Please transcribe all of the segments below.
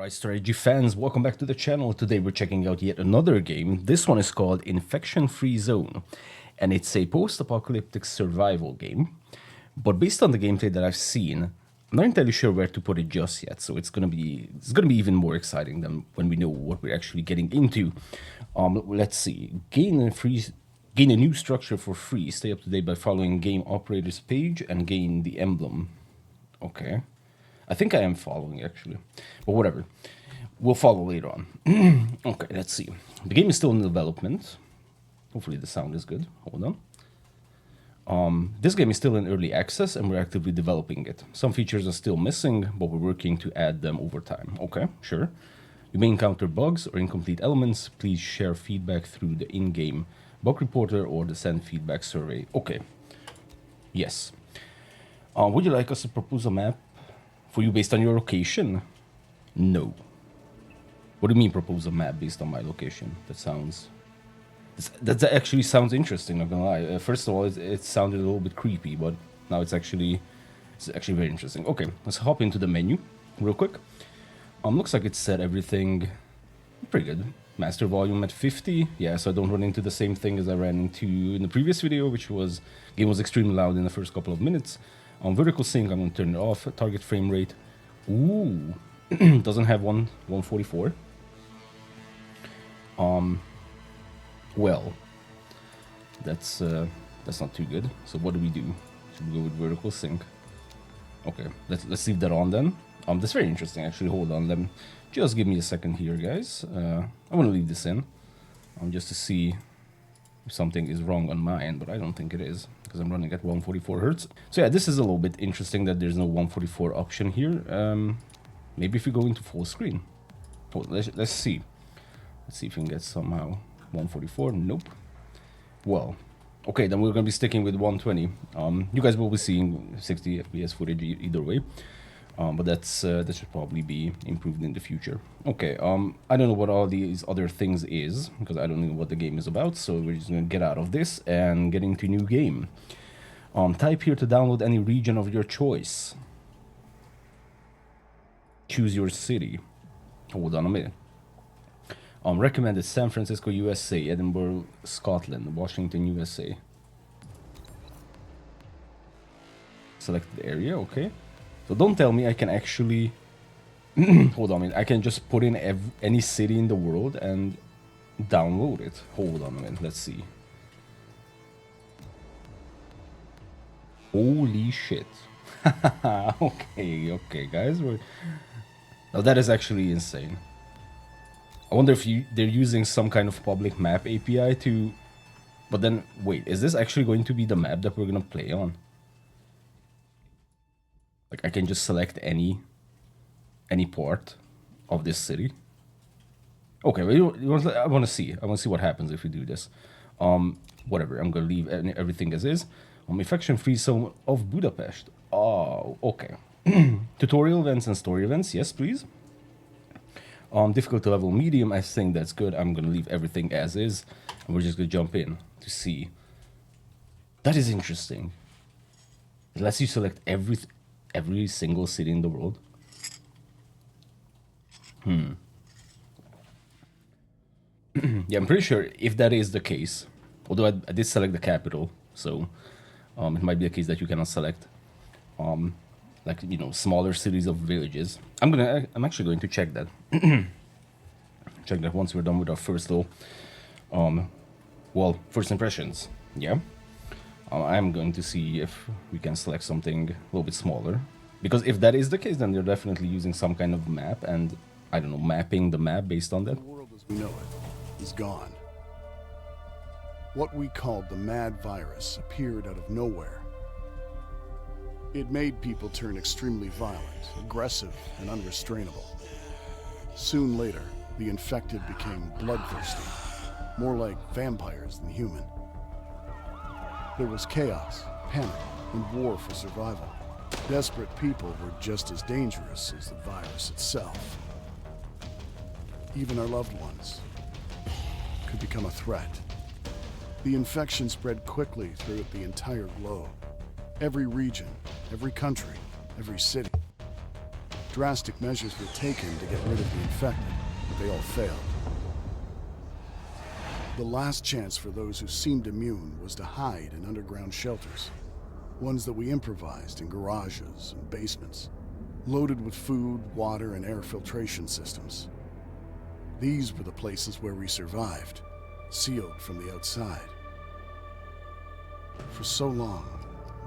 Alright, strategy fans, welcome back to the channel. Today we're checking out yet another game. This one is called Infection Free Zone, and it's a post-apocalyptic survival game. But based on the gameplay that I've seen, I'm not entirely sure where to put it just yet, so it's gonna be even more exciting than when we know what we're actually getting into. Let's see. Gain a new structure for free. Stay up to date by following game operator's page and gain the emblem. Okay. I think I am following, actually. But whatever. We'll follow later on. Okay, let's see. The game is still in development. Hopefully the sound is good. Hold on. This game is still in early access, and we're actively developing it. Some features are still missing, but we're working to add them over time. Okay, sure. You may encounter bugs or incomplete elements. Please share feedback through the in-game bug reporter or the send feedback survey. Okay. Yes. Would you like us to propose a map for you based on your location? No. What do you mean propose a map based on my location? That actually sounds interesting, not gonna lie. First of all, it sounded a little bit creepy, but now it's actually very interesting. Okay, let's hop into the menu real quick. Looks like it set everything pretty good. Master volume at 50. Yeah, so I don't run into the same thing as I ran into in the previous video, which was game was extremely loud in the first couple of minutes. Vertical sync, I'm gonna turn it off. Target frame rate. Ooh, doesn't have 144. Well, that's not too good. So what do we do? Should we go with vertical sync? Okay, let's leave that on then. That's very interesting actually. Hold on, just give me a second here, guys. I want to leave this in, just to see if something is wrong on my end, but I don't think it is because I'm running at 144 hertz. So yeah, this is a little bit interesting that there's no 144 option here. Maybe if we go into full screen. Oh, let's see. Let's see if we can get somehow 144. Nope. Well, okay, then we're gonna be sticking with 120. You guys will be seeing 60 FPS footage either way. But that should probably be improved in the future. Okay, I don't know what all these other things is, because I don't know what the game is about, so we're just gonna get out of this and get into new game. Type here to download any region of your choice. Choose your city. Hold on a minute. Recommended San Francisco, USA, Edinburgh, Scotland, Washington, USA. Select the area, okay. So don't tell me I can actually... Hold on a minute. I can just put in any city in the world and download it. Hold on a minute. Let's see. Holy shit. Okay, guys. Now that is actually insane. I wonder if they're using some kind of public map API to... But then, wait. Is this actually going to be the map that we're going to play on? Like, I can just select any part of this city. Okay, well, I want to see. I want to see what happens if we do this. Whatever. I'm gonna leave everything as is. Infection Free Zone of Budapest. Oh, okay. Tutorial events and story events. Yes, please. Difficulty level medium. I think that's good. I'm gonna leave everything as is, and we're just gonna jump in to see. That is interesting. It lets you select every single city in the world. Yeah, I'm pretty sure if that is the case, although I did select the capital, so it might be a case that you cannot select like, you know, smaller cities of villages. I'm actually going to check that. Check that once we're done with our first little well, first impressions. Yeah. I'm going to see if we can select something a little bit smaller. Because if that is the case, then they're definitely using some kind of map and, I don't know, mapping the map based on that. The world as we know it is gone. What we called the mad virus appeared out of nowhere. It made people turn extremely violent, aggressive, and unrestrainable. Soon later, the infected became bloodthirsty, more like vampires than human. There was chaos, panic, and war for survival. Desperate people were just as dangerous as the virus itself. Even our loved ones could become a threat. The infection spread quickly throughout the entire globe. Every region, every country, every city. Drastic measures were taken to get rid of the infected, but they all failed. The last chance for those who seemed immune was to hide in underground shelters, ones that we improvised in garages and basements, loaded with food, water, and air filtration systems. These were the places where we survived, sealed from the outside. For so long,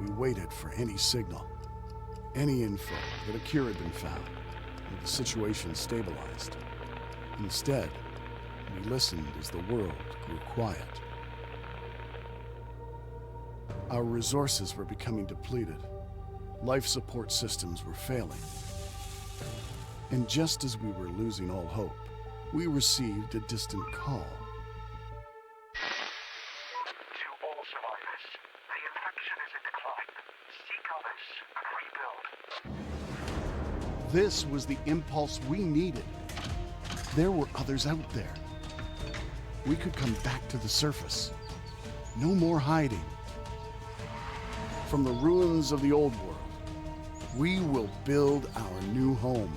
we waited for any signal, any info that a cure had been found, or the situation stabilized. Instead, we listened as the world grew quiet. Our resources were becoming depleted. Life support systems were failing. And just as we were losing all hope, we received a distant call. To all survivors, the infection is in decline. Seek others and rebuild. This was the impulse we needed. There were others out there. We could come back to the surface. No more hiding. From the ruins of the old world, we will build our new home.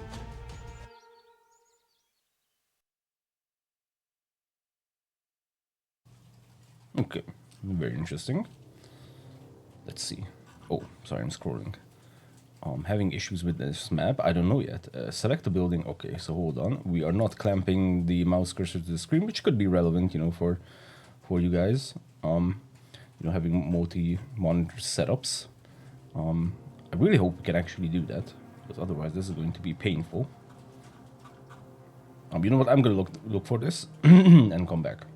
Okay, very interesting. Let's see. Oh, sorry, I'm scrolling. Having issues with this map? I don't know yet. Select a building. Okay, so hold on. We are not clamping the mouse cursor to the screen, which could be relevant, you know, for you guys. You know, having multi-monitor setups. I really hope we can actually do that, because otherwise this is going to be painful. You know what? I'm gonna look for this and come back.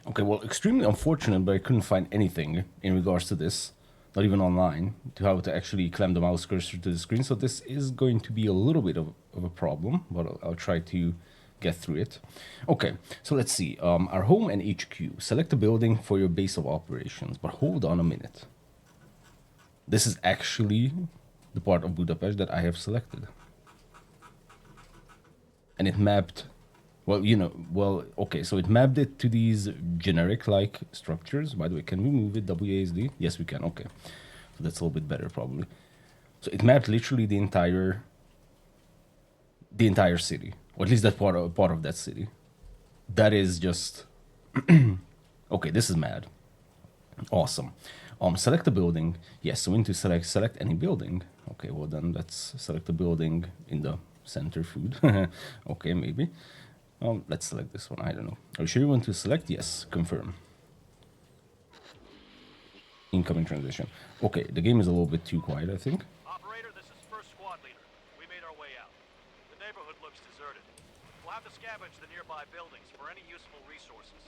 Okay, well, extremely unfortunate, but I couldn't find anything in regards to this, not even online, to how to actually clamp the mouse cursor to the screen. So this is going to be a little bit of a problem, but I'll try to get through it. Okay, so let's see. Our home and HQ. Select a building for your base of operations, but hold on a minute. This is actually the part of Budapest that I have selected. And it mapped, well, you know, well, okay, so it mapped it to these generic-like structures. By the way, can we move it WASD? Yes, we can, okay. So that's a little bit better, probably. So it mapped literally the entire city, or at least that part of that city. That is just, okay, this is mad. Awesome. Select a building. Yes, so we need to select any building. Okay, well then let's select a building in the center food. Okay, maybe. Let's select this one. I don't know. Are you sure you want to select? Yes, confirm. Incoming transition. Okay, the game is a little bit too quiet, I think. Operator, this is first squad leader. We made our way out. The neighborhood looks deserted. We'll have to scavenge the nearby buildings for any useful resources.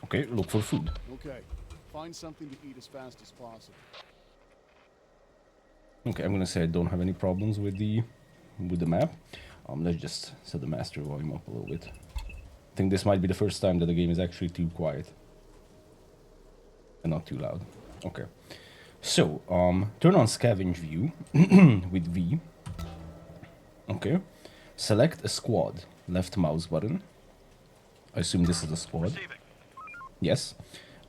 Okay, look for food. Okay, find something to eat as fast as possible. Okay, I'm gonna say I don't have any problems with the map. Let's just set the master volume up a little bit. I think this might be the first time that the game is actually too quiet and not too loud. Okay, so turn on scavenge view with V. Okay, select a squad. Left mouse button. I assume this is a squad. Receiving. Yes.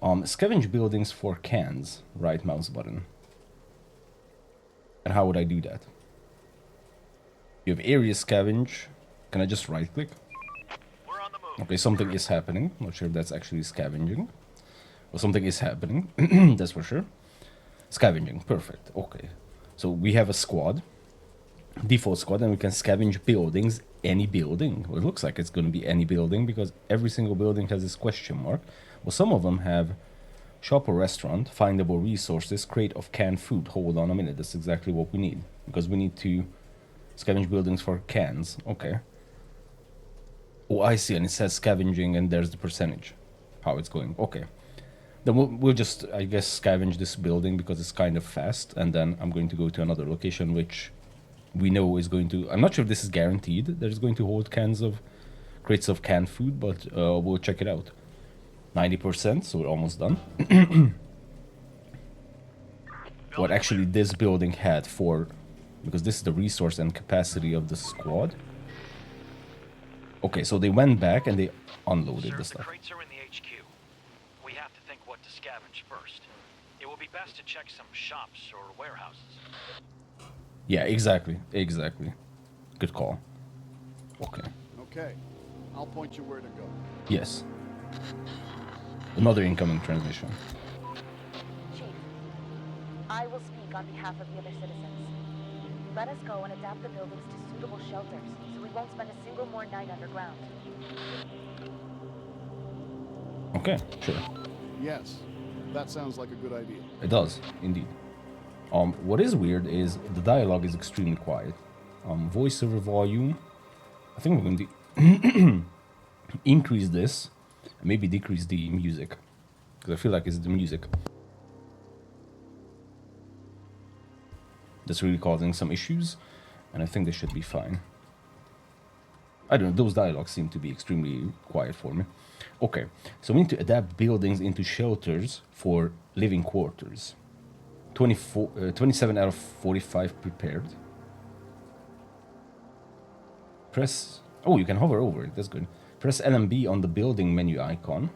Scavenge buildings for cans. Right mouse button. And how would I do that? You have area scavenge. Can I just right click? We're on the move. Okay, something is happening. Not sure if that's actually scavenging. Well, something is happening. That's for sure. Scavenging. Perfect. Okay. So we have a squad. Default squad, and we can scavenge buildings. Any building. Well, it looks like it's going to be any building because every single building has this question mark. Well, some of them have shop or restaurant, findable resources, crate of canned food. Hold on a minute. That's exactly what we need. Because we need to scavenge buildings for cans. Okay. Oh, I see. And it says scavenging and there's the percentage. How it's going. Okay. Then we'll just, I guess, scavenge this building because it's kind of fast. And then I'm going to go to another location which we know is going to... I'm not sure if this is guaranteed that it's going to hold crates of canned food, but we'll check it out. 90%, so we're almost done. What actually this building had for... Because this is the resource and capacity of the squad. Okay, so they went back and they unloaded Sir, the the stuff. crates are in the HQ. We have to think what to scavenge first. It will be best to check some shops or warehouses. Yeah, exactly. Exactly. Good call. Okay. Okay, I'll point you where to go. Yes. Another incoming transmission. Chief, I will speak on behalf of the other citizens. Let us go and adapt the buildings to suitable shelters, so we won't spend a single more night underground. Okay, sure. Yes, that sounds like a good idea. It does, indeed. What is weird is the dialogue is extremely quiet. Voiceover volume. I think we're going to increase this and maybe decrease the music, because I feel like it's the music that's really causing some issues, and I think this should be fine. I don't know, those dialogues seem to be extremely quiet for me. Okay, so we need to adapt buildings into shelters for living quarters. 27 out of 45 prepared. Press... Oh, you can hover over it, that's good. Press L and B on the building menu icon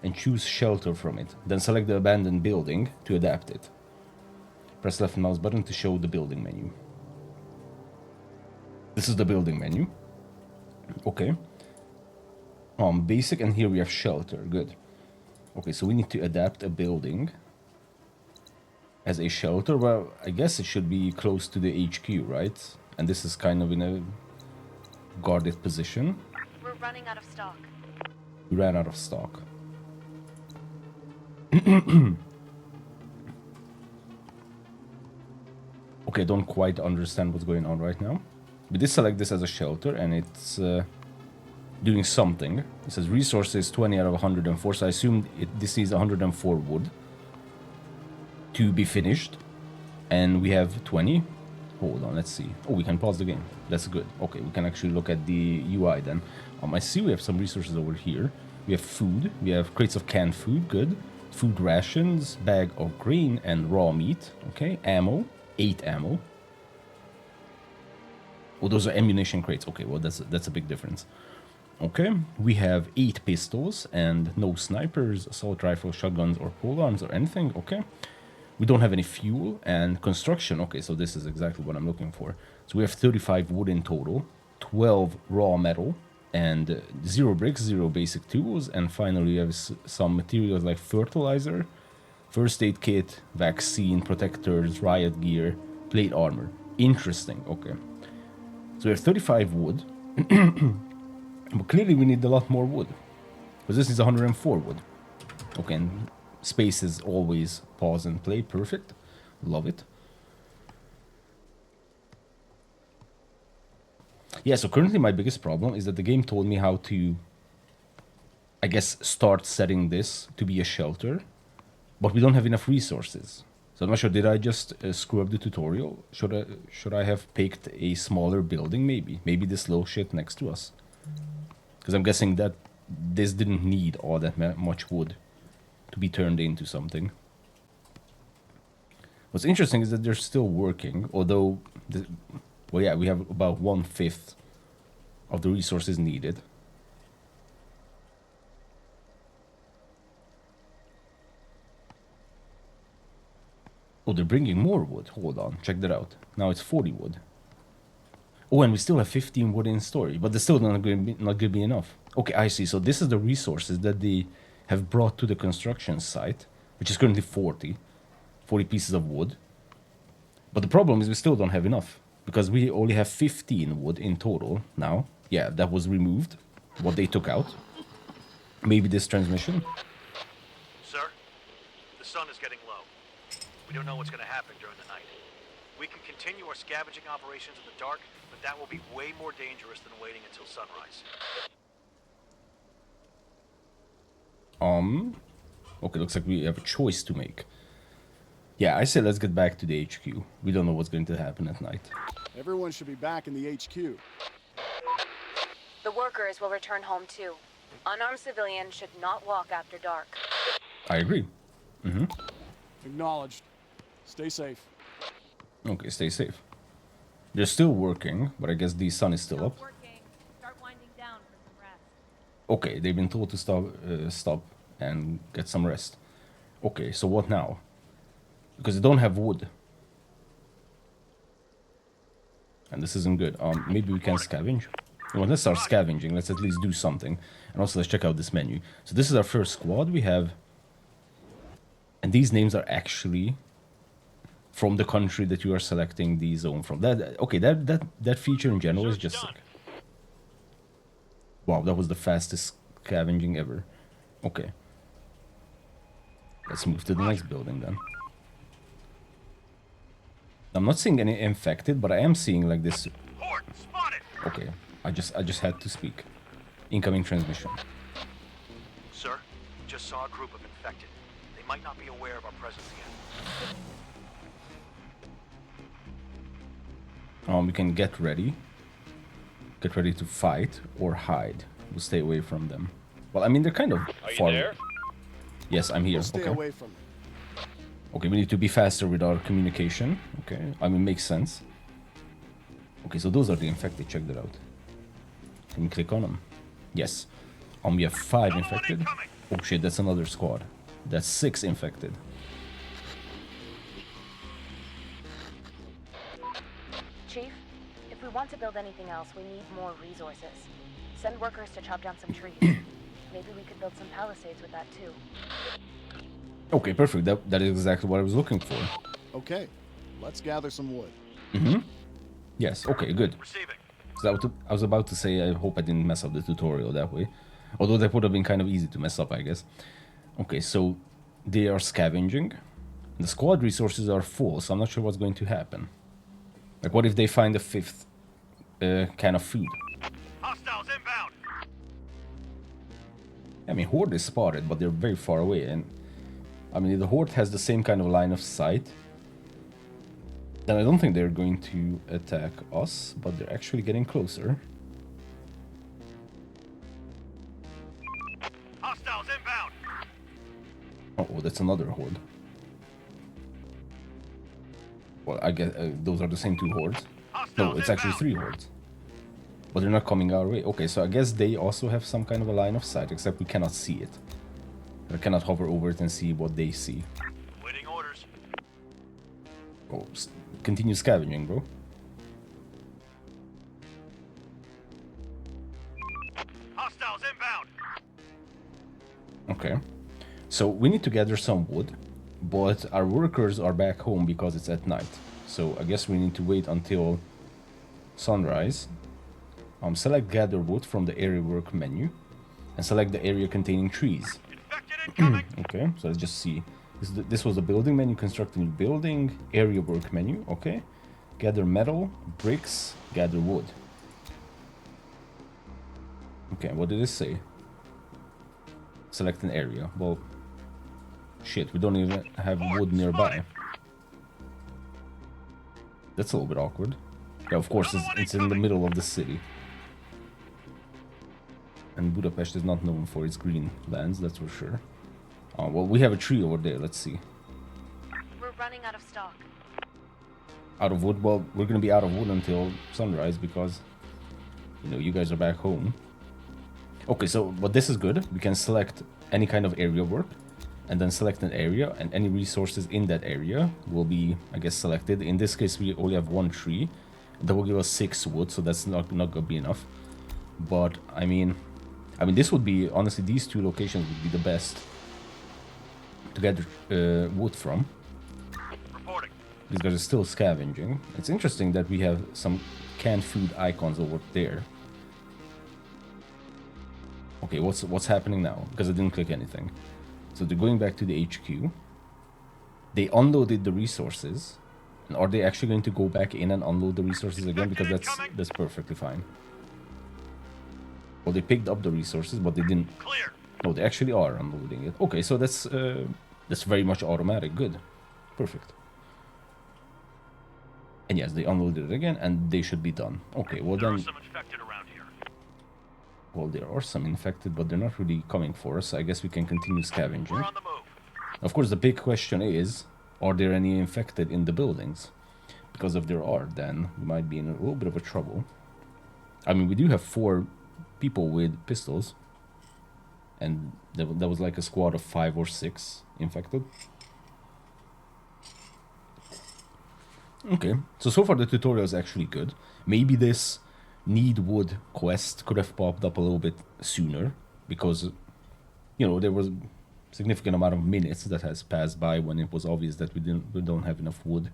and choose shelter from it. Then select the abandoned building to adapt it. Press left mouse button to show the building menu. This is the building menu. Okay. Basic, and here we have shelter. Good. Okay, so we need to adapt a building as a shelter. Well, I guess it should be close to the HQ, right? And this is kind of in a guarded position. We're running out of stock. We ran out of stock. Okay, I don't quite understand what's going on right now. We did select this as a shelter, and it's doing something. It says resources 20 out of 104, so I assume this needs 104 wood to be finished. And we have 20. Hold on, let's see. Oh, we can pause the game. That's good. Okay, we can actually look at the UI then. I see we have some resources over here. We have food. We have crates of canned food. Good. Food rations, bag of grain, and raw meat. Okay, ammo. 8 ammo. Oh, those are ammunition crates. Okay, well, that's a big difference. Okay, we have 8 pistols and no snipers, assault rifles, shotguns, or polearms, or anything. Okay. We don't have any fuel and construction. Okay, so this is exactly what I'm looking for. So we have 35 wood in total, 12 raw metal, and 0 bricks, 0 basic tools, and finally we have some materials like fertilizer, first aid kit, vaccine, protectors, riot gear, plate armor. Interesting, okay. So we have 35 wood, but clearly we need a lot more wood, because this is 104 wood. Okay, and space is always pause and play. Perfect. Love it. Yeah, so currently my biggest problem is that the game told me how to, I guess, start setting this to be a shelter, but we don't have enough resources. So I'm not sure, did I just screw up the tutorial? Should I have picked a smaller building maybe? Maybe this little shit next to us? Because I'm guessing that this didn't need all that much wood to be turned into something. What's interesting is that they're still working, although, well, yeah, we have about 1/5 of the resources needed. Oh, they're bringing more wood. Hold on, check that out. Now it's 40 wood. Oh, and we still have 15 wood in storage, but they're still not going to be enough. Okay, I see. So this is the resources that they have brought to the construction site, which is currently 40 pieces of wood. But the problem is we still don't have enough, because we only have 15 wood in total now. Yeah, that was removed, what they took out. Maybe this transmission. Sir, the sun is getting low. We don't know what's going to happen during the night. We can continue our scavenging operations in the dark, but that will be way more dangerous than waiting until sunrise. Okay, looks like we have a choice to make. Yeah, I say let's get back to the HQ. We don't know what's going to happen at night. Everyone should be back in the HQ. The workers will return home too. Unarmed civilians should not walk after dark. I agree. Acknowledged. Stay safe. Okay, stay safe. They're still working, but I guess the sun is still up. Start winding down for some rest. Okay, they've been told to stop and get some rest. Okay, so what now? Because they don't have wood. And this isn't good. Maybe we can scavenge. Well, let's start scavenging. Let's at least do something. And also, let's check out this menu. So this is our first squad. We have... And these names are actually from the country that you are selecting the zone from. Okay, that feature in general is just sick. Wow, that was the fastest scavenging ever. Okay. Let's move to the next building then. I'm not seeing any infected, but I am seeing like this. Horde, spotted! Okay, I just had to speak. Incoming transmission. Sir, just saw a group of infected. They might not be aware of our presence yet. We can get ready. Get ready to fight or hide. We'll stay away from them. Well, I mean, they're kind of far. there? Yes, I'm here. We'll stay Okay. away from them. Okay, we need to be faster with our communication. Okay, I mean, makes sense. Okay, so those are the infected. Check that out. Can we click on them? Yes. We have 5 infected. Oh shit, that's another squad. That's 6 infected. Chief, if we want to build anything else, we need more resources. Send workers to chop down some trees. Maybe we could build some palisades with that too. Okay, perfect. That is exactly what I was looking for. Okay, let's gather some wood. Yes, okay, good. Receiving. So I was about to say, I hope I didn't mess up the tutorial that way. Although that would have been kind of easy to mess up, I guess. Okay, so they are scavenging. The squad resources are full, so I'm not sure what's going to happen. Like, what if they find a 5th can of food? Hostiles inbound. I mean, Horde is spotted, but they're very far away. And I mean, if the Horde has the same kind of line of sight, then I don't think they're going to attack us, but they're actually getting closer. Hostiles inbound. Oh, that's another Horde. Well, I guess those are the same 2 Hordes. No, it's actually 3 Hordes. But they're not coming our way. Okay, so I guess they also have some kind of a line of sight, except we cannot see it. I cannot hover over it and see what they see. Waiting orders. Oh, continue scavenging, bro. Hostiles inbound. Okay. So we need to gather some wood, but our workers are back home because it's at night. So I guess we need to wait until sunrise. Select gather wood from the area work menu and select the area containing trees. Infected incoming. Okay, so let's just see. This was the building menu, construct a new building, area work menu, okay. Gather metal, bricks, gather wood. Okay, what did it say? Select an area. Well, shit, we don't even have wood nearby. That's a little bit awkward. Yeah, of course, it's in the middle of the city. And Budapest is not known for its green lands, that's for sure. Well, we have a tree over there, let's see. We're running out of stock. Out of wood? Well, we're gonna be out of wood until sunrise because, you know, you guys are back home. Okay, so, but this is good. We can select any kind of area work and then select an area, and any resources in that area will be, I guess, selected. In this case, we only have 1 tree. That will give us 6 wood, so that's not gonna be enough. But, I mean, this would be, honestly, these 2 locations would be the best to get wood from. Reporting. These guys are still scavenging. It's interesting that we have some canned food icons over there. Okay, what's happening now? Because I didn't click anything. So they're going back to the HQ. They unloaded the resources. And are they actually going to go back in and unload the resources again? Because that's perfectly fine. Well, they picked up the resources, but they didn't. Clear. No, they actually are unloading it. Okay, so that's very much automatic. Good. Perfect. And yes, they unloaded it again, and they should be done. Okay, well There are then... some infected around here. Well, there are some infected, but they're not really coming for us. I guess we can continue scavenging. We're on the move. Of course, the big question is, are there any infected in the buildings? Because if there are, then we might be in a little bit of a trouble. I mean, we do have 4 people with pistols. And that was like a squad of 5 or 6 infected. Okay, so far the tutorial is actually good. Maybe this need wood quest could have popped up a little bit sooner, because, you know, there was a significant amount of minutes that has passed by when it was obvious that we don't have enough wood.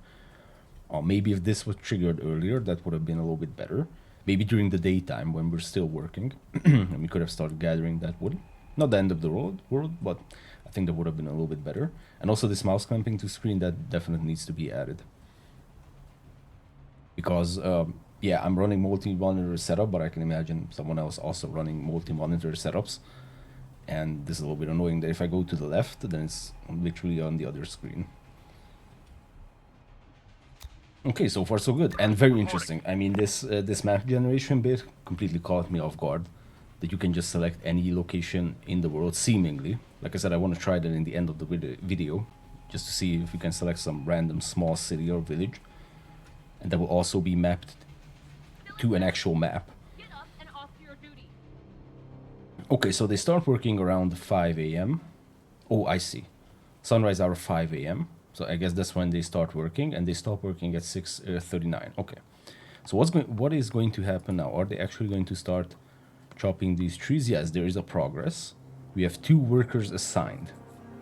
Or maybe if this was triggered earlier, that would have been a little bit better. Maybe during the daytime when we're still working, and we could have started gathering that wood. Not the end of the world, but I think that would have been a little bit better. And also this mouse clamping to screen, that definitely needs to be added. Because, yeah, I'm running multi-monitor setup, but I can imagine someone else also running multi-monitor setups. And this is a little bit annoying that if I go to the left, then it's literally on the other screen. Okay, so far so good, and very interesting. I mean, this map generation bit completely caught me off guard. That you can just select any location in the world, seemingly. Like I said, I want to try that in the end of the video, just to see if we can select some random small city or village. And that will also be mapped to an actual map. Get up and off to your duty. Okay, so they start working around 5 a.m. Oh, I see. Sunrise hour 5 a.m. So I guess that's when they start working, and they stop working at 6:39. Okay. So what is going to happen now? Are they actually going to start chopping these trees? Yes, there is a progress. We have 2 workers assigned.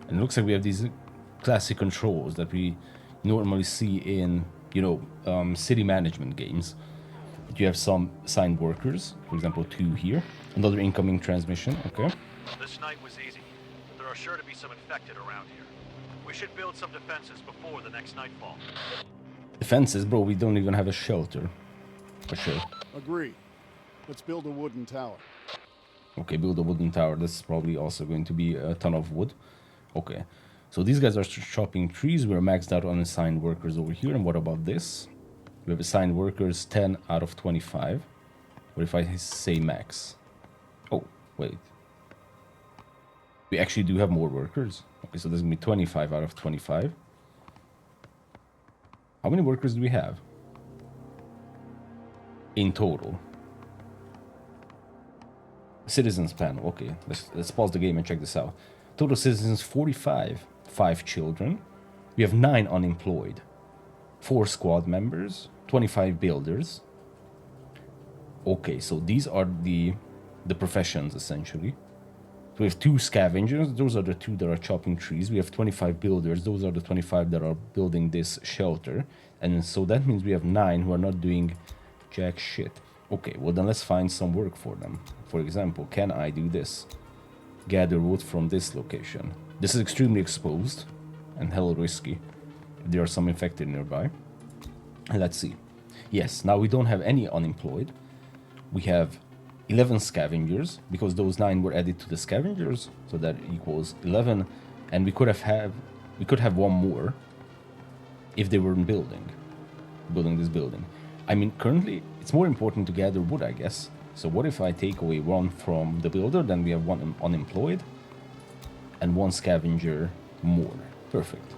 And it looks like we have these classic controls that we normally see in, you know, city management games. You have some assigned workers, for example, 2 here. Another incoming transmission, okay. This night was easy, but there are sure to be some infected around here. We should build some defenses before the next nightfall. Defenses? Bro, we don't even have a shelter. For sure. Agree. Let's build a wooden tower. Okay, build a wooden tower. That's probably also going to be a ton of wood. Okay. So these guys are chopping trees. We're maxed out on assigned workers over here. And what about this? We have assigned workers 10 out of 25. What if I say max? Oh, wait. We actually do have more workers. Okay, so there's going to be 25 out of 25. How many workers do we have? In total. Citizens panel. Okay, let's pause the game and check this out. Total citizens 45. 5 children. We have 9 unemployed. 4 squad members. 25 builders. Okay, so these are the professions, essentially. So we have 2 scavengers. Those are the 2 that are chopping trees. We have 25 builders. Those are the 25 that are building this shelter. And so that means we have 9 who are not doing jack shit. Okay, well then let's find some work for them. For example, can I do this? Gather wood from this location. This is extremely exposed and hell risky. There are some infected nearby. And let's see. Yes, now we don't have any unemployed. We have 11 scavengers, because those 9 were added to the scavengers, so that equals 11. And we could have one more if they weren't building this building. I mean, currently it's more important to gather wood, I guess. So what if I take away 1 from the builder, then we have 1 unemployed and 1 scavenger more. Perfect.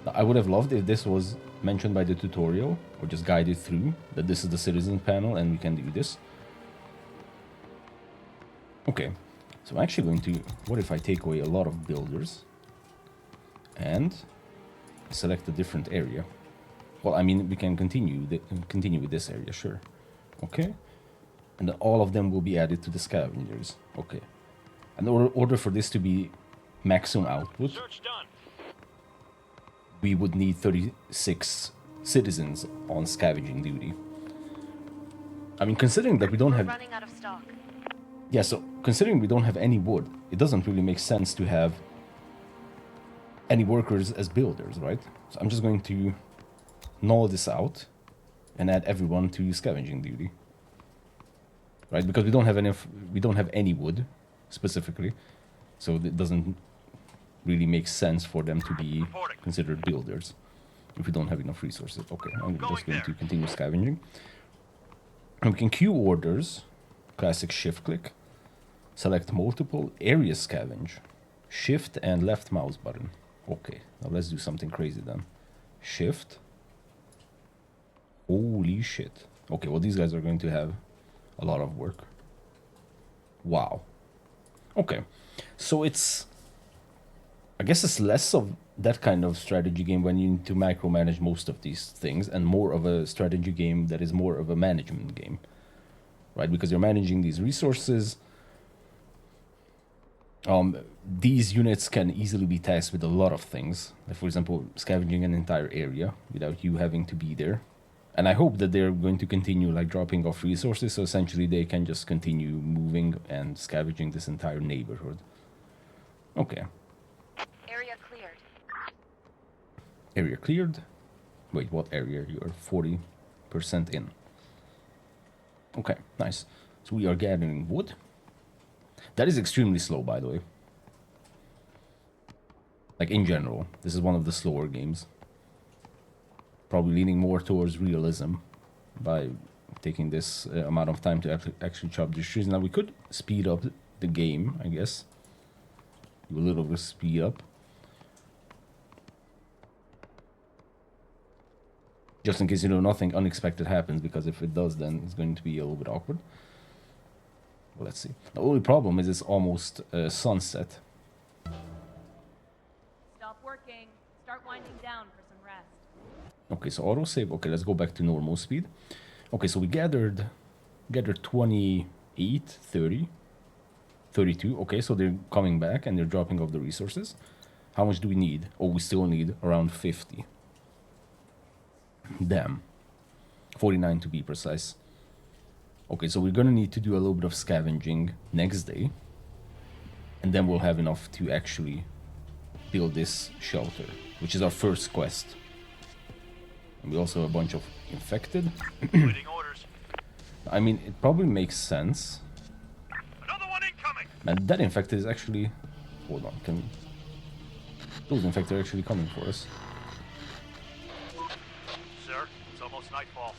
Now, I would have loved if this was mentioned by the tutorial, or just guided through, that this is the citizen panel and we can do this. Okay, so I'm actually going to, what if I take away a lot of builders and select a different area? Well, I mean, we can continue with this area, sure. Okay, and then all of them will be added to the scavengers. Okay, and in order for this to be maximum output, Search done. we would need 36 citizens on scavenging duty. I mean, considering that we don't have... running out of stock. Yeah, so considering we don't have any wood, it doesn't really make sense to have any workers as builders, right? So I'm just going to null this out and add everyone to scavenging duty, right? Because we don't have any wood specifically, so it doesn't really make sense for them to be considered builders if we don't have enough resources. Okay, I'm just going to continue scavenging. And we can queue orders, classic shift click, select multiple, area scavenge, shift and left mouse button. Okay, now let's do something crazy then. Shift. Holy shit. Okay, well these guys are going to have a lot of work. Wow. Okay, so it's I guess it's less of that kind of strategy game when you need to micromanage most of these things, and more of a strategy game that is more of a management game, right? Because you're managing these resources. These units can easily be tasked with a lot of things, like for example, scavenging an entire area without you having to be there. And I hope that they're going to continue like dropping off resources, so essentially they can just continue moving and scavenging this entire neighborhood. Okay. Area cleared. Area cleared. Wait, what area? You are 40% in. Okay, nice. So we are gathering wood. That is extremely slow, by the way. Like, in general, this is one of the slower games. Probably leaning more towards realism by taking this amount of time to actually chop the trees. Now, we could speed up the game, I guess. Do a little bit of speed up. Just in case, you know, nothing unexpected happens, because if it does, then it's going to be a little bit awkward. Well, let's see. The only problem is it's almost sunset. Stop working. Start winding down for some rest. Okay, so autosave. Okay, let's go back to normal speed. Okay, so we gathered 28, 30, 32. Okay, so they're coming back and they're dropping off the resources. How much do we need? Oh, we still need around 50. Damn. 49 to be precise. Okay, so we're gonna need to do a little bit of scavenging next day. And then we'll have enough to actually build this shelter, which is our first quest. And we also have a bunch of infected. Waiting orders. I mean, it probably makes sense. Another one incoming. And that infected is actually... Hold on, can we... Those infected are actually coming for us. Sir, it's almost nightfall.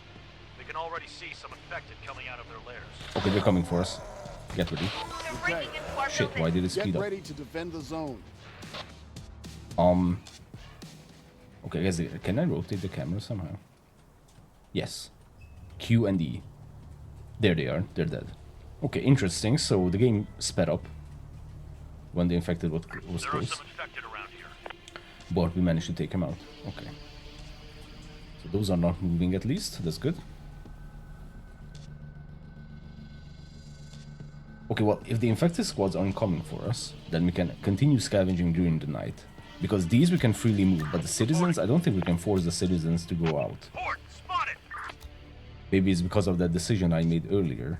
We can already see some infected coming out of their lairs. Okay, they're coming for us. Get ready. They're breaking into our Shit, building. why did it Get speed up? ready to defend the zone. Okay, guys, can I rotate the camera somehow? Yes. Q and E. There they are. They're dead. Okay, interesting. So the game sped up when the infected was There are close. some infected around here. But we managed to take him out. Okay. So those are not moving at least. That's good. Okay, well, if the infected squads aren't coming for us, then we can continue scavenging during the night. Because these we can freely move, but the citizens, I don't think we can force the citizens to go out. Horde, spotted. Maybe it's because of that decision I made earlier.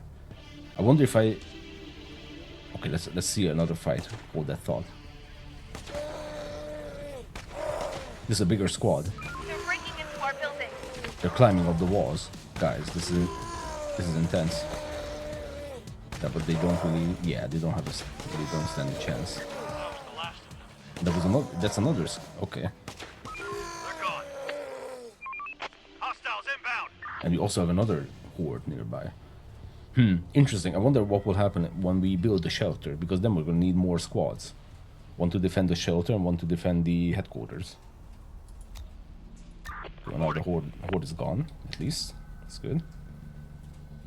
I wonder if I... Okay, let's see another fight. Hold that thought. This is a bigger squad. They're breaking into our building. They're climbing up the walls. Guys, this is intense. Yeah, but they don't really... Yeah, they don't have a... They don't stand a chance. That was the last of them. That was another... That's another... Okay. They're gone. Hostiles inbound. And we also have another horde nearby. Interesting. I wonder what will happen when we build the shelter, because then we're going to need more squads. One to defend the shelter and one to defend the headquarters. So now the horde is gone, at least. That's good.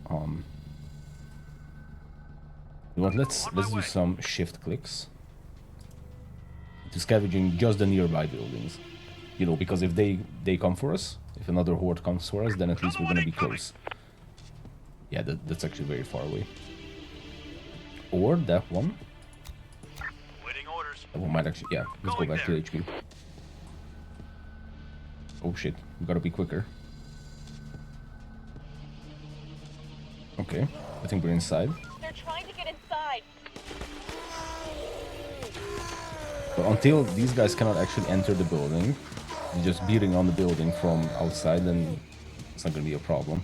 You know what, let's do some shift clicks to scavenging just the nearby buildings. You know, because if they come for us, if another horde comes for us, then at least we're gonna be close. Yeah, that's actually very far away. Or that one. Waiting orders. That one might actually... Yeah, let's go back to HQ. Oh shit, we gotta be quicker. Okay, I think we're inside. They're trying to get inside. But until these guys cannot actually enter the building, they're just beating on the building from outside, then it's not gonna be a problem.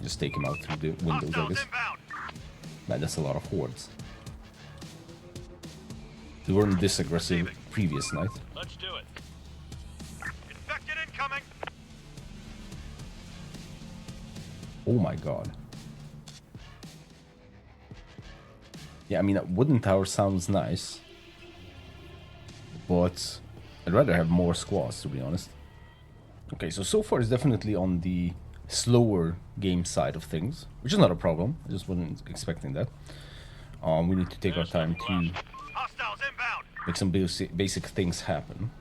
Just take him out through the windows, I Hostiles guess. inbound. Man, that's a lot of hordes. They weren't this aggressive previous night. Let's do it. Infected incoming. Oh my god. Yeah, I mean, a wooden tower sounds nice, but I'd rather have more squads, to be honest. Okay, so far it's definitely on the slower game side of things, which is not a problem. I just wasn't expecting that. We need to take our time to... Hostiles inbound. make some basic things happen.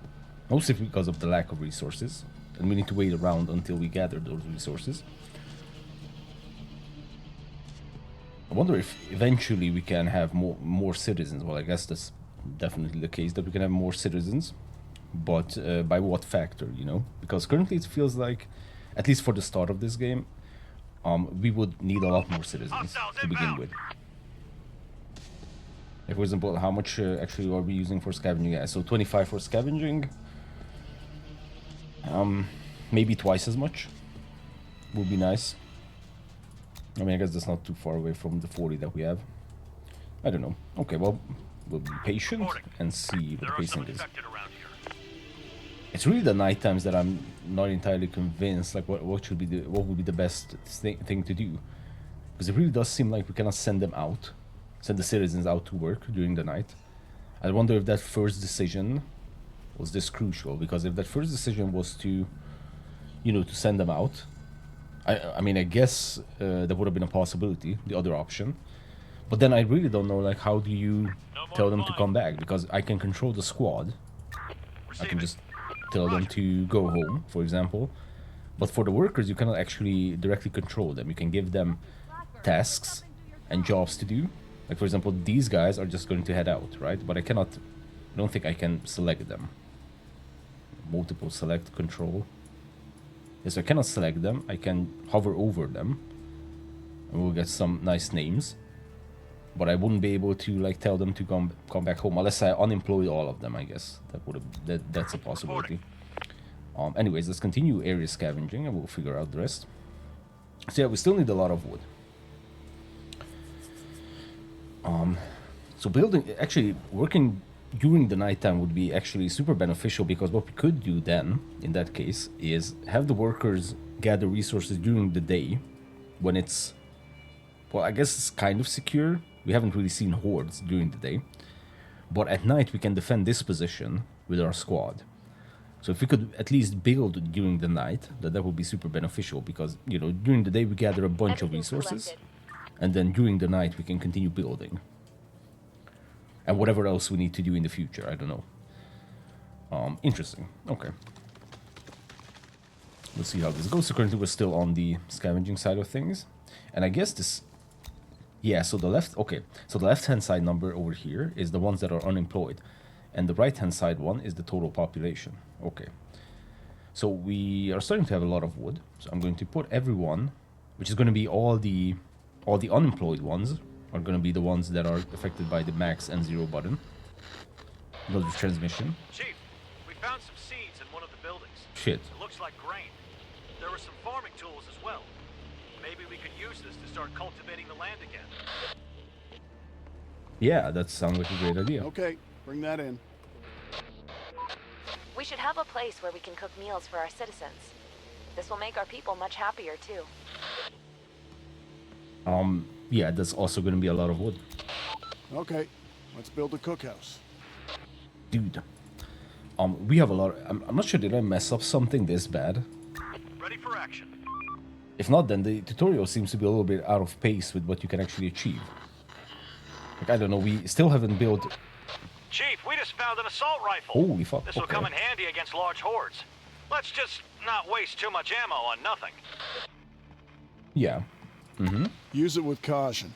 Mostly because of the lack of resources, and we need to wait around until we gather those resources. I wonder if eventually we can have more citizens. Well, I guess that's definitely the case, that we can have more citizens, but by what factor, you know? Because currently it feels like, at least for the start of this game, we would need a lot more citizens to begin with. Like, for example, how much actually are we using for scavenging? Yeah, so 25 for scavenging. Maybe twice as much would be nice. I mean, I guess that's not too far away from the 40 that we have. I don't know. Okay, well, we'll be patient and see what the pacing is. It's really the night times that I'm not entirely convinced, like, what would be the best thing to do. Because it really does seem like we cannot send them out, send the citizens out to work during the night. I wonder if that first decision was this crucial, because if that first decision was to, you know, to send them out, I mean, I guess that would have been a possibility, the other option. But then I really don't know, like, how do you tell them to come back? Because I can control the squad. I can just tell them to go home, for example. But for the workers, you cannot actually directly control them. You can give them tasks and jobs to do. Like, for example, these guys are just going to head out, right? But I don't think I can select them. Multiple select control. Yes, I cannot select them. I can hover over them, and we'll get some nice names. But I wouldn't be able to, like, tell them to come back home unless I unemploy all of them. I guess that's a possibility. Anyways, let's continue area scavenging, and we'll figure out the rest. So yeah, we still need a lot of wood. So building, actually working during the nighttime would be actually super beneficial, because what we could do then, in that case, is have the workers gather resources during the day, when it's, well, I guess it's kind of secure. We haven't really seen hordes during the day, but at night we can defend this position with our squad. So if we could at least build during the night, that would be super beneficial, because, you know, during the day we gather a bunch of resources, and then during the night we can continue building. And whatever else we need to do in the future, I don't know. Interesting. Okay. Let's see how this goes. So currently we're still on the scavenging side of things. And I guess this... Yeah, so the left... Okay, so the left-hand side number over here is the ones that are unemployed. And the right-hand side one is the total population. Okay. So we are starting to have a lot of wood. So I'm going to put everyone, which is going to be all the unemployed ones, are going to be the ones that are affected by the max and zero button. Another transmission. Chief, we found some seeds in one of the buildings. Shit. It looks like grain. There were some farming tools as well. Maybe we could use this to start cultivating the land again. Yeah, that sounds like a great idea. Okay, bring that in. We should have a place where we can cook meals for our citizens. This will make our people much happier, too. Yeah, that's also going to be a lot of wood. Okay, let's build a cookhouse. Dude. We have a lot... I'm not sure, did I mess up something this bad? Ready for action. If not, then the tutorial seems to be a little bit out of pace with what you can actually achieve. Like, I don't know, we still haven't built... Chief, we just found an assault rifle. Holy fuck, This will come in handy against large hordes. Let's just not waste too much ammo on nothing. Yeah. Mm-hmm. Use it with caution.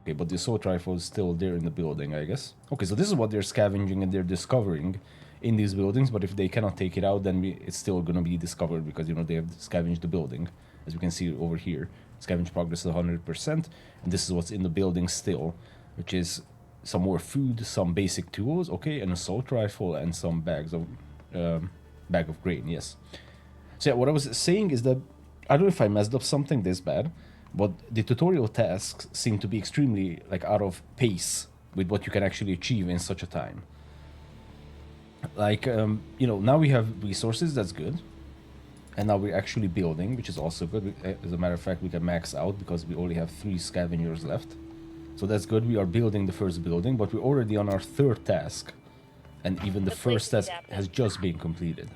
Okay, but the assault rifle is still there in the building, I guess. Okay, so this is what they're scavenging and they're discovering in these buildings, but if they cannot take it out, then it's still gonna be discovered, because, you know, they have scavenged the building. As we can see over here, scavenge progress is 100%, and this is what's in the building still, which is some more food, some basic tools, okay, an assault rifle, and some bags of bag of grain, yes. So yeah, what I was saying is that I don't know if I messed up something this bad, but the tutorial tasks seem to be extremely, like, out of pace with what you can actually achieve in such a time. Like, you know, now we have resources, that's good. And now we're actually building, which is also good. As a matter of fact, we can max out because we only have 3 scavengers left. So that's good. We are building the first building, but we're already on our 3rd task. And even the first task has just been completed.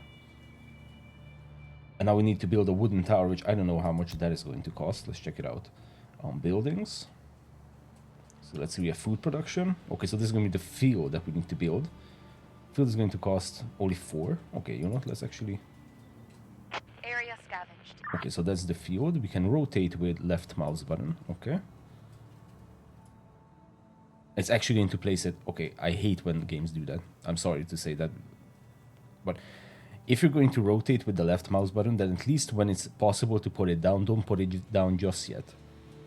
And now we need to build a wooden tower, which I don't know how much that is going to cost. Let's check it out. Buildings. So let's see, we have food production. Okay, so this is going to be the field that we need to build. Field is going to cost only 4. Okay, you know what, let's actually... Area scavenged. Okay, so that's the field. We can rotate with left mouse button. Okay. It's actually going to place it... Okay, I hate when games do that. I'm sorry to say that. But if you're going to rotate with the left mouse button, then at least when it's possible to put it down, don't put it down just yet.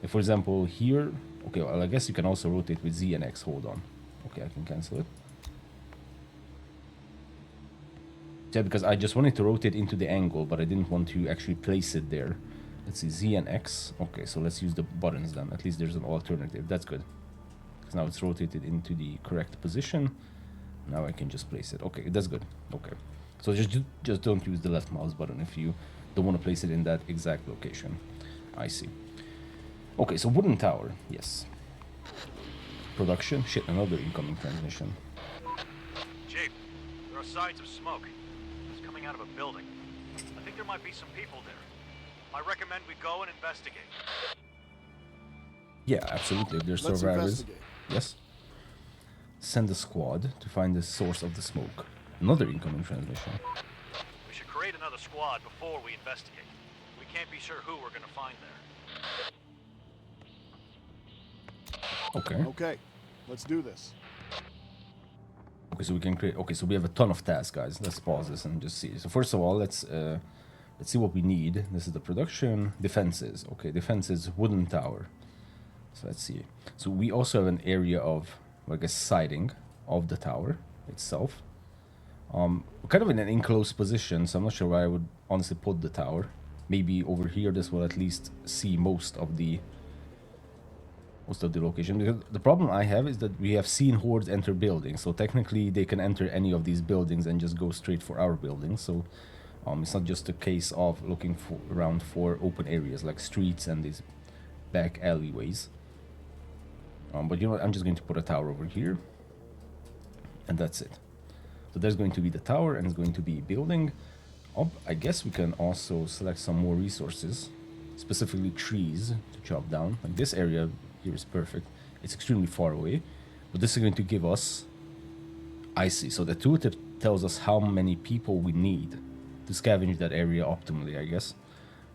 If, for example, here... Okay, well, I guess you can also rotate with Z and X. Hold on. Okay, I can cancel it. Yeah, because I just wanted to rotate into the angle, but I didn't want to actually place it there. Let's see, Z and X. Okay, so let's use the buttons then. At least there's an alternative. That's good. Because now it's rotated into the correct position. Now I can just place it. Okay, that's good. Okay. So just don't use the left mouse button if you don't want to place it in that exact location. I see. Okay, so wooden tower. Yes. Production. Shit, another incoming transmission. Chief, there are signs of smoke. It's coming out of a building. I think there might be some people there. I recommend we go and investigate. Yeah, absolutely. If there's Let's survivors. investigate. Yes. Send a squad to find the source of the smoke. Another incoming transmission. We should create another squad before we investigate. We can't be sure who we're gonna find there. Okay. Okay, let's do this. Okay, so we can create. Okay, so we have a ton of tasks, guys. Let's pause this and just see. So first of all, let's see what we need. This is the production defenses. Okay, defenses wooden tower. So let's see. So we also have an area of, I guess, siding of the tower itself. We're kind of in an enclosed position, so I'm not sure where I would honestly put the tower. Maybe over here. This will at least see most of the location. Because the problem I have is that we have seen hordes enter buildings, so technically they can enter any of these buildings and just go straight for our building. So it's not just a case of looking around for open areas like streets and these back alleyways. But you know what, I'm just going to put a tower over here, and that's it. So there's going to be the tower, and it's going to be building up. I guess we can also select some more resources, specifically trees to chop down. Like this area here is perfect. It's extremely far away, but this is going to give us... I see. So the tooltip tells us how many people we need to scavenge that area optimally, I guess.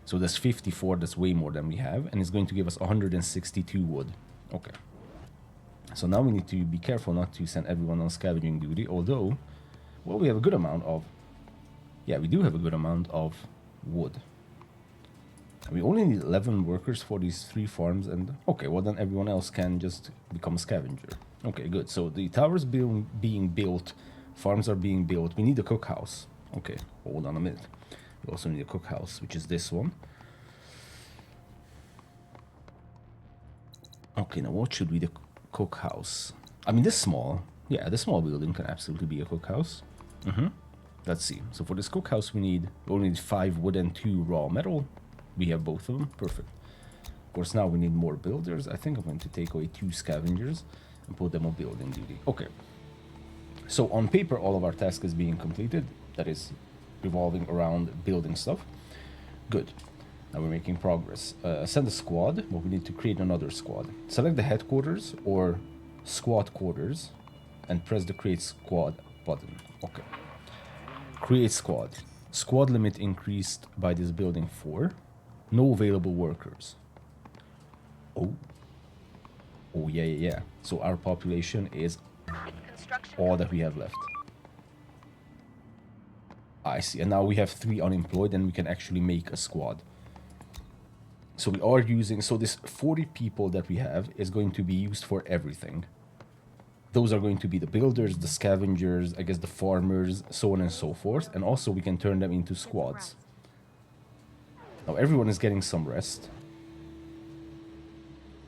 So there's 54, that's way more than we have, and it's going to give us 162 wood. Okay. So now we need to be careful not to send everyone on scavenging duty, although, well, we have a good amount of... Yeah, we do have a good amount of wood. We only need 11 workers for these 3 farms, and okay, well then everyone else can just become a scavenger. Okay, good. So the towers being built, farms are being built. We need a cookhouse. Okay, hold on a minute. We also need a cookhouse, which is this one. Okay, now what should be the cookhouse? I mean, this small, yeah, this small building can absolutely be a cookhouse. Let's see. So for this cookhouse, we only need 5 wood and 2 raw metal. We have both of them. Perfect. Of course, now we need more builders. I think I'm going to take away 2 scavengers and put them on building duty. Okay. So on paper, all of our task is being completed. That is revolving around building stuff. Good. Now we're making progress. Send a squad, but we need to create another squad. Select the headquarters or squad quarters and press the create squad button. Okay. Create squad. Squad limit increased by this building 4. No available workers. Oh. Oh, yeah. So our population is all that we have left. I see. And now we have 3 unemployed and we can actually make a squad. So we are using... So this 40 people that we have is going to be used for everything. Those are going to be the builders, the scavengers, I guess the farmers, so on and so forth. And also we can turn them into squads. Now everyone is getting some rest.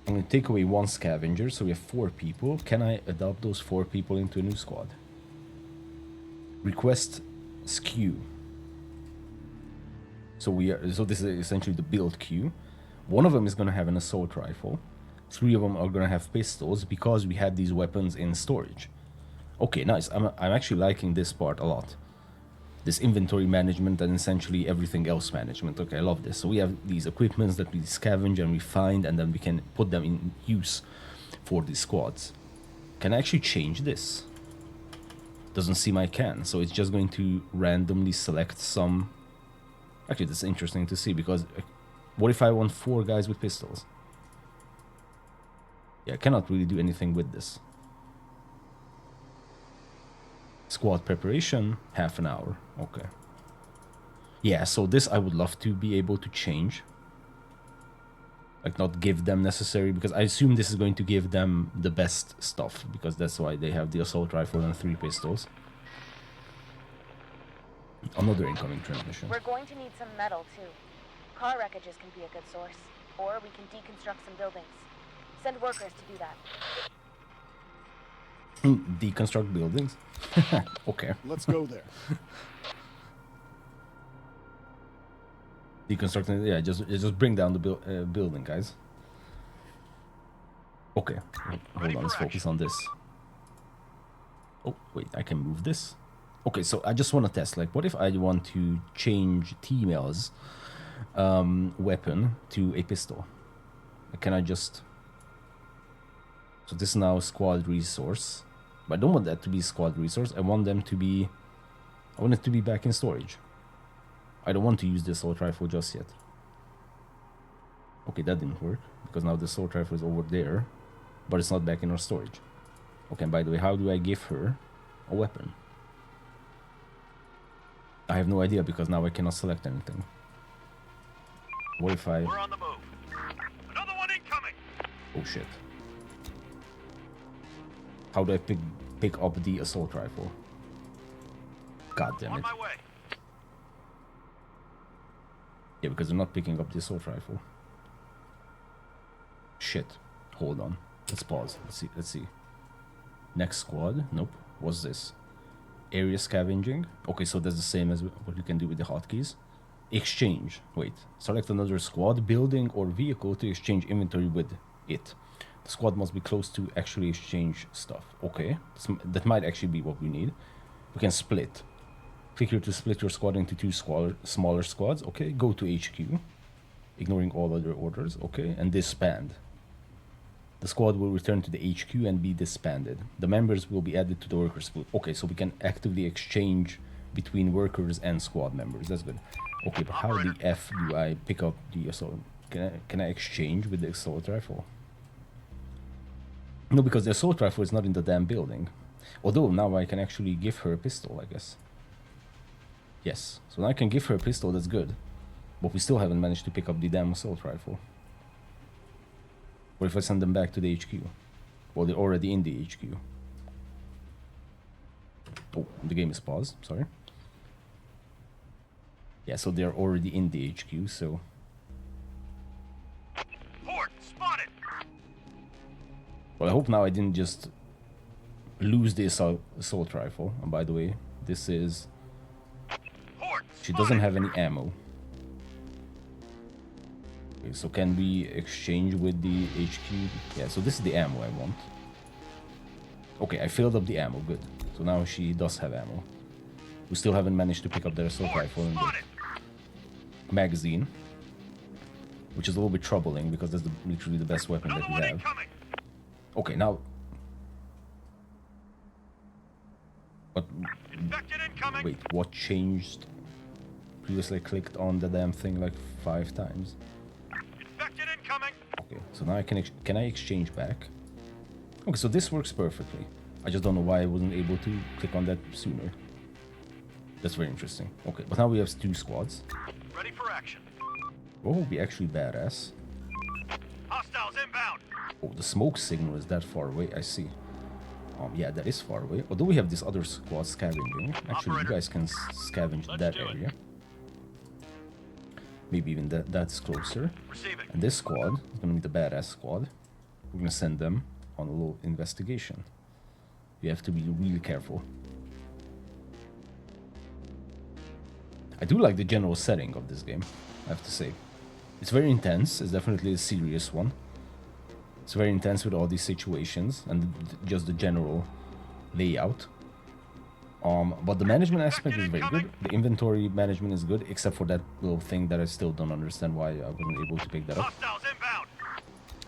I'm going to take away 1 scavenger, so we have 4 people. Can I adopt those 4 people into a new squad? Request skew. So this is essentially the build queue. 1 of them is going to have an assault rifle. 3 of them are going to have pistols because we had these weapons in storage. Okay, nice. I'm actually liking this part a lot. This inventory management and essentially everything else management. Okay, I love this. So we have these equipments that we scavenge and we find, and then we can put them in use for these squads. Can I actually change this? Doesn't seem I can, so it's just going to randomly select some. Actually, that's interesting to see, because what if I want 4 guys with pistols? Yeah, I cannot really do anything with this. Squad preparation, half an hour. Okay. Yeah, so this I would love to be able to change. Like, not give them necessary, because I assume this is going to give them the best stuff, because that's why they have the assault rifle and 3 pistols. Another incoming transmission. We're going to need some metal, too. Car wreckages can be a good source. Or we can deconstruct some buildings. Send workers to do that. Deconstruct buildings? Okay. Let's go there. Deconstructing, yeah, just bring down the building, guys. Okay, hold on, let's focus on this. Oh, wait, I can move this? Okay, so I just want to test, like, what if I want to change T-Mail's weapon to a pistol? Can I just... So this is now squad resource. But I don't want that to be squad resource. I want them to be... I want it to be back in storage. I don't want to use the assault rifle just yet. Okay, that didn't work, because now the assault rifle is over there, but it's not back in our storage. Okay, and by the way, how do I give her a weapon? I have no idea, because now I cannot select anything. What if I... We're on the move. Another one incoming. Oh shit. How do I pick up the assault rifle? God damn On it. my way. Yeah, because they're not picking up the assault rifle. Shit. Hold on. Let's pause. Let's see. Next squad. Nope. What's this? Area scavenging. Okay, so that's the same as what you can do with the hotkeys. Exchange. Wait. Select another squad, building, or vehicle to exchange inventory with it. The squad must be close to actually exchange stuff. Okay. That might actually be what we need. We can split. Click here to split your squad into 2 smaller squads. Okay, go to HQ. Ignoring all other orders. Okay, and disband. The squad will return to the HQ and be disbanded. The members will be added to the workers pool. Okay, so we can actively exchange between workers and squad members. That's good. Okay, but how the F do I pick up the assault? Can I exchange with the assault rifle? No, because the assault rifle is not in the damn building. Although now I can actually give her a pistol, I guess. Yes, so now I can give her a pistol, that's good. But we still haven't managed to pick up the damn assault rifle. What if I send them back to the HQ? Well, they're already in the HQ. Oh, the game is paused, sorry. Yeah, so they're already in the HQ, so... Port spotted. Well, I hope now I didn't just lose the assault rifle. And by the way, this is... She doesn't have any ammo. Okay, so can we exchange with the HQ? Yeah, so this is the ammo I want. Okay, I filled up the ammo, good. So now she does have ammo. We still haven't managed to pick up the assault rifle and the magazine. Which is a little bit troubling, because that's literally the best weapon that we have. Okay, now... But... Wait, what changed? Previously I clicked on the damn thing like 5 times. Okay, so now I can I exchange back? Okay, so this works perfectly. I just don't know why I wasn't able to click on that sooner. That's very interesting. Okay, but now we have 2 squads. Ready for action. What would be actually badass? Hostiles inbound. Oh, the smoke signal is that far away, I see. Yeah, that is far away. Although we have this other squad scavenging. Actually, you guys can scavenge that area. Maybe even that's closer. Receiving. And this squad is going to be the badass squad. We're going to send them on a little investigation. You have to be really careful. I do like the general setting of this game, I have to say. It's very intense. It's definitely a serious one. It's very intense with all these situations and just the general layout. But the management aspect is very good. The inventory management is good, except for that little thing that I still don't understand why I wasn't able to pick that up.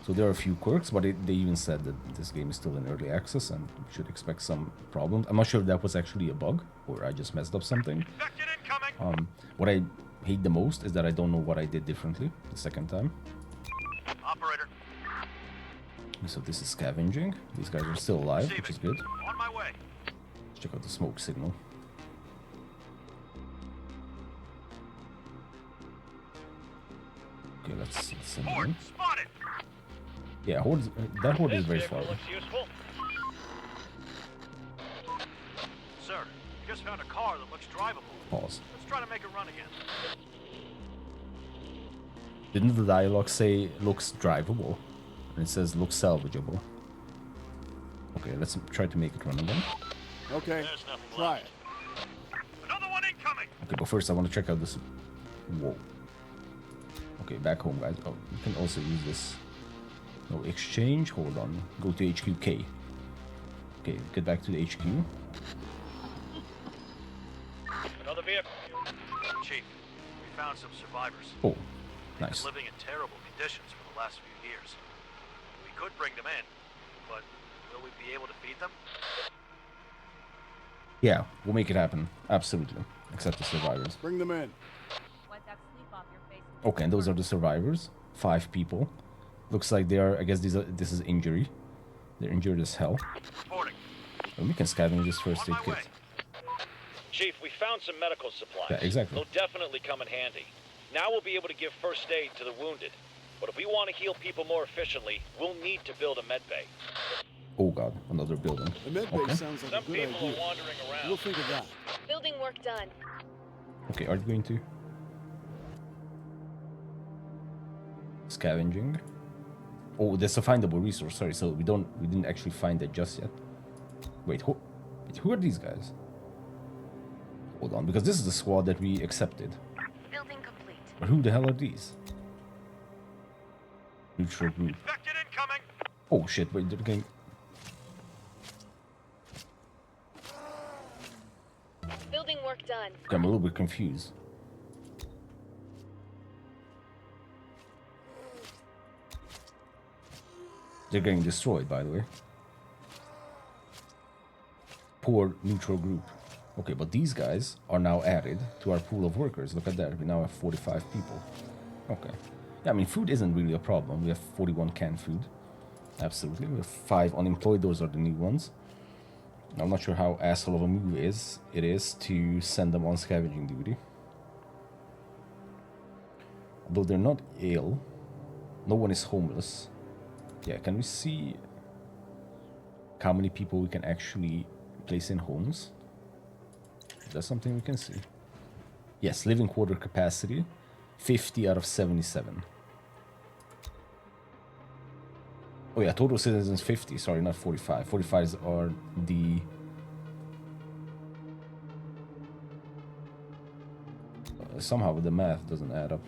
So there are a few quirks, but they even said that this game is still in early access and we should expect some problems. I'm not sure if that was actually a bug or I just messed up something. Infected incoming! What I hate the most is that I don't know what I did differently the second time. Operator, So this is scavenging. These guys are still alive, which is good. on my way. Let's check out the smoke signal. Okay, let's send them Horde in. spotted! Yeah, that horde is very far. Useful. Sir, we just found a car that looks drivable. Pause. Let's try to make it run again. Didn't the dialogue say looks drivable? And it says looks salvageable. Okay, let's try to make it run again. Okay, There's nothing try left. it. Another one incoming! Okay, but first I want to check out this. Whoa. Okay, back home, guys. Oh, you can also use this. No exchange. Hold on. Go to HQK. Okay, get back to the HQ. Another vehicle. Chief, we found some survivors. Oh, They've nice. been living in terrible conditions for the last few years. We could bring them in, but will we be able to feed them? Yeah, we'll make it happen. Absolutely. Except the survivors. Bring them in. Wipe that sleep off your face. Okay, and those are the survivors. 5 people. Looks like they are. I guess this is injury. They're injured as hell. Reporting. And we can scavenge this first On aid my kit. way. Chief, we found some medical supplies. Yeah, exactly. They'll definitely come in handy. Now we'll be able to give first aid to the wounded. But if we want to heal people more efficiently, we'll need to build a med bay. Oh god, another building. The med bay Okay. sounds like Some a good people idea. are wandering around. We'll think of that. Building work done. Okay, are you going to? Scavenging. Oh, there's a findable resource. Sorry, so we didn't actually find it just yet. Wait, who are these guys? Hold on, because this is the squad that we accepted. Building complete. But who the hell are these? Neutral group. Infected incoming! Oh shit! Wait, they're getting. Building work done. Okay, I'm a little bit confused. They're getting destroyed, by the way. Poor neutral group. Okay, but these guys are now added to our pool of workers. Look at that. We now have 45 people. Okay. Yeah, I mean, food isn't really a problem. We have 41 canned food. Absolutely. We have 5 unemployed. Those are the new ones. I'm not sure how asshole of a move it is to send them on scavenging duty. Although they're not ill. No one is homeless. Yeah, can we see how many people we can actually place in homes? Is that something we can see? Yes, living quarter capacity, 50 out of 77. Oh yeah, total citizens 50, sorry, not 45. 45s are the... somehow the math doesn't add up.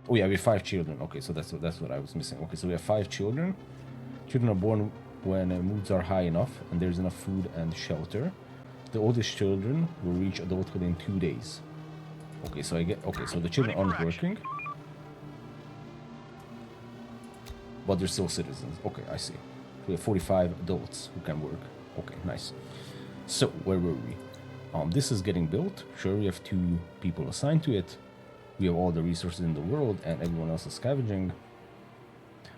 Oh yeah, we have 5 children. Okay, so that's what I was missing. Okay, so we have 5 children. Children are born when moods are high enough and there's enough food and shelter. The oldest children will reach adulthood in 2 days. Okay, so so the children aren't working, but they're still citizens. Okay, I see. We have 45 adults who can work. Okay, nice. So where were we? This is getting built. Sure, we have 2 people assigned to it. We have all the resources in the world and everyone else is scavenging.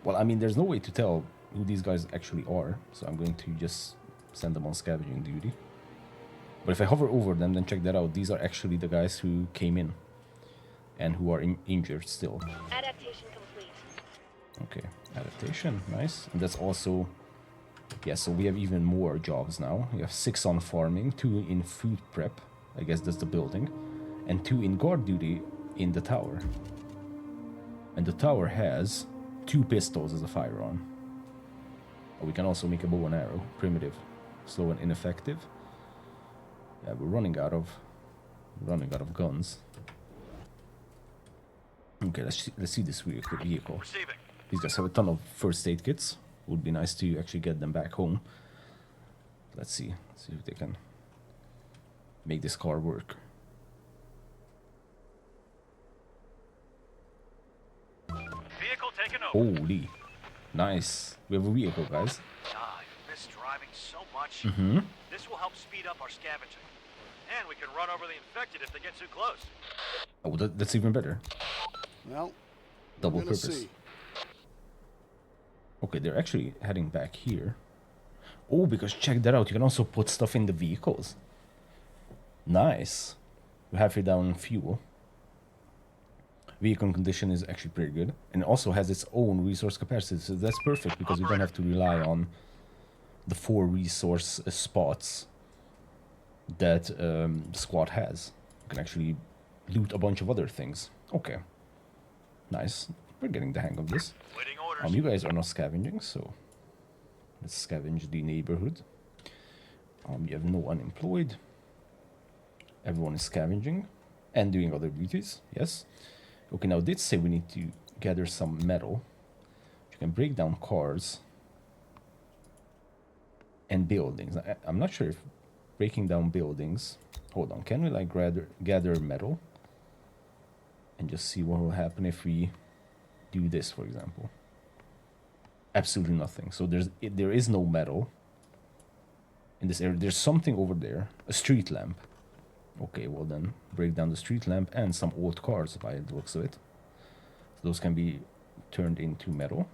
Well, I mean, there's no way to tell who these guys actually are, so I'm going to just send them on scavenging duty. But if I hover over them, then check that out. These are actually the guys who came in and who are injured still. Adaptation complete. Okay, adaptation, nice. And that's also... yeah, so we have even more jobs now. We have 6 on farming, 2 in food prep, I guess that's the building, and 2 in guard duty in the tower. And the tower has 2 pistols as a firearm. Oh, we can also make a bow and arrow, primitive, slow and ineffective. Yeah, we're running out of guns. Okay, let's see this vehicle. Receiving. These guys have a ton of first aid kits. Would be nice to actually get them back home. Let's see if they can make this car work. taken over. Holy. Nice. We have a vehicle, guys. I miss driving so much. Mm-hmm. This will help speed up our scavenging. And we can run over the infected if they get too close. Oh, that's even better. Well, Double we're gonna purpose. see. Okay, they're actually heading back here. Oh, because check that out. You can also put stuff in the vehicles. Nice. We're halfway down fuel. Vehicle condition is actually pretty good. And it also has its own resource capacity. So that's perfect because we don't have to rely on the 4 resource spots that the squad has. You can actually loot a bunch of other things. Okay. Nice. We're getting the hang of this. Waiting orders. You guys are not scavenging, so let's scavenge the neighborhood. You have no unemployed. Everyone is scavenging and doing other duties. Yes. Okay, now it did say we need to gather some metal. You can break down cars and buildings. I'm not sure if breaking down buildings. Hold on, can we like gather metal and just see what will happen if we do this, for example? Absolutely nothing. So there is no metal in this area. There's something over there, a street lamp. Okay, well then break down the street lamp and some old cars by the looks of it. So those can be turned into metal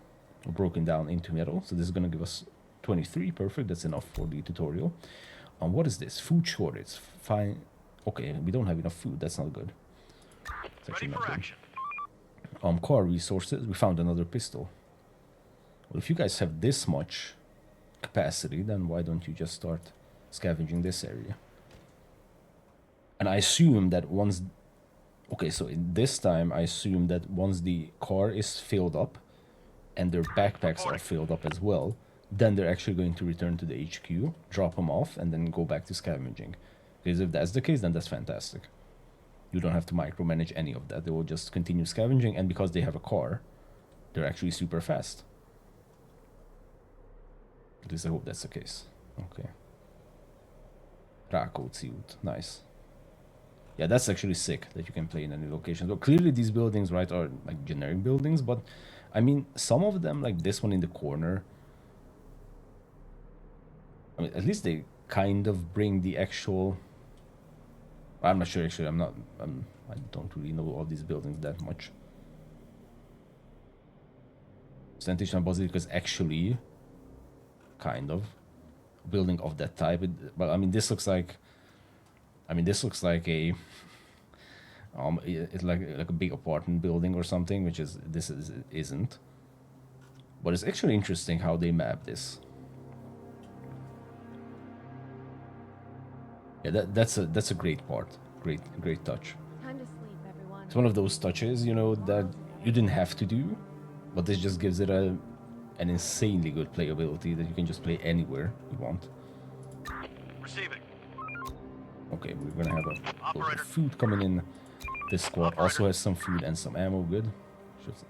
or broken down into metal. So this is gonna give us 23. Perfect. That's enough for the tutorial. What is this? Food shortage. Fine. Okay, we don't have enough food. That's not good. It's Ready not for good. action. Car resources. We found another pistol. Well, if you guys have this much capacity, then why don't you just start scavenging this area? And I assume that once... Okay, so in this time, I assume that once the car is filled up and their backpacks are filled up as well, then they're actually going to return to the HQ, drop them off, and then go back to scavenging. Because if that's the case, then that's fantastic. You don't have to micromanage any of that. They will just continue scavenging, and because they have a car, they're actually super fast. At least I hope that's the case. Okay. Rákóczi út. Nice. Yeah, that's actually sick that you can play in any location. So clearly these buildings, right, are like generic buildings, but I mean, some of them, like this one in the corner, I mean, at least they kind of bring the actual... I'm not sure, actually. I don't really know all these buildings that much. Sanitation Basilica is actually kind of a building of that type. But I mean, this looks like... I mean, this looks like a... it's like a big apartment building or something, which is... This isn't. But it's actually interesting how they map this. Yeah, that's a great part. Great touch. Time to sleep, everyone. It's one of those touches, you know, that you didn't have to do, but this just gives it an insanely good playability that you can just play anywhere you want. Receiving. Okay, we're gonna have a load Operator. of food coming in. This squad also has some food and some ammo. Good.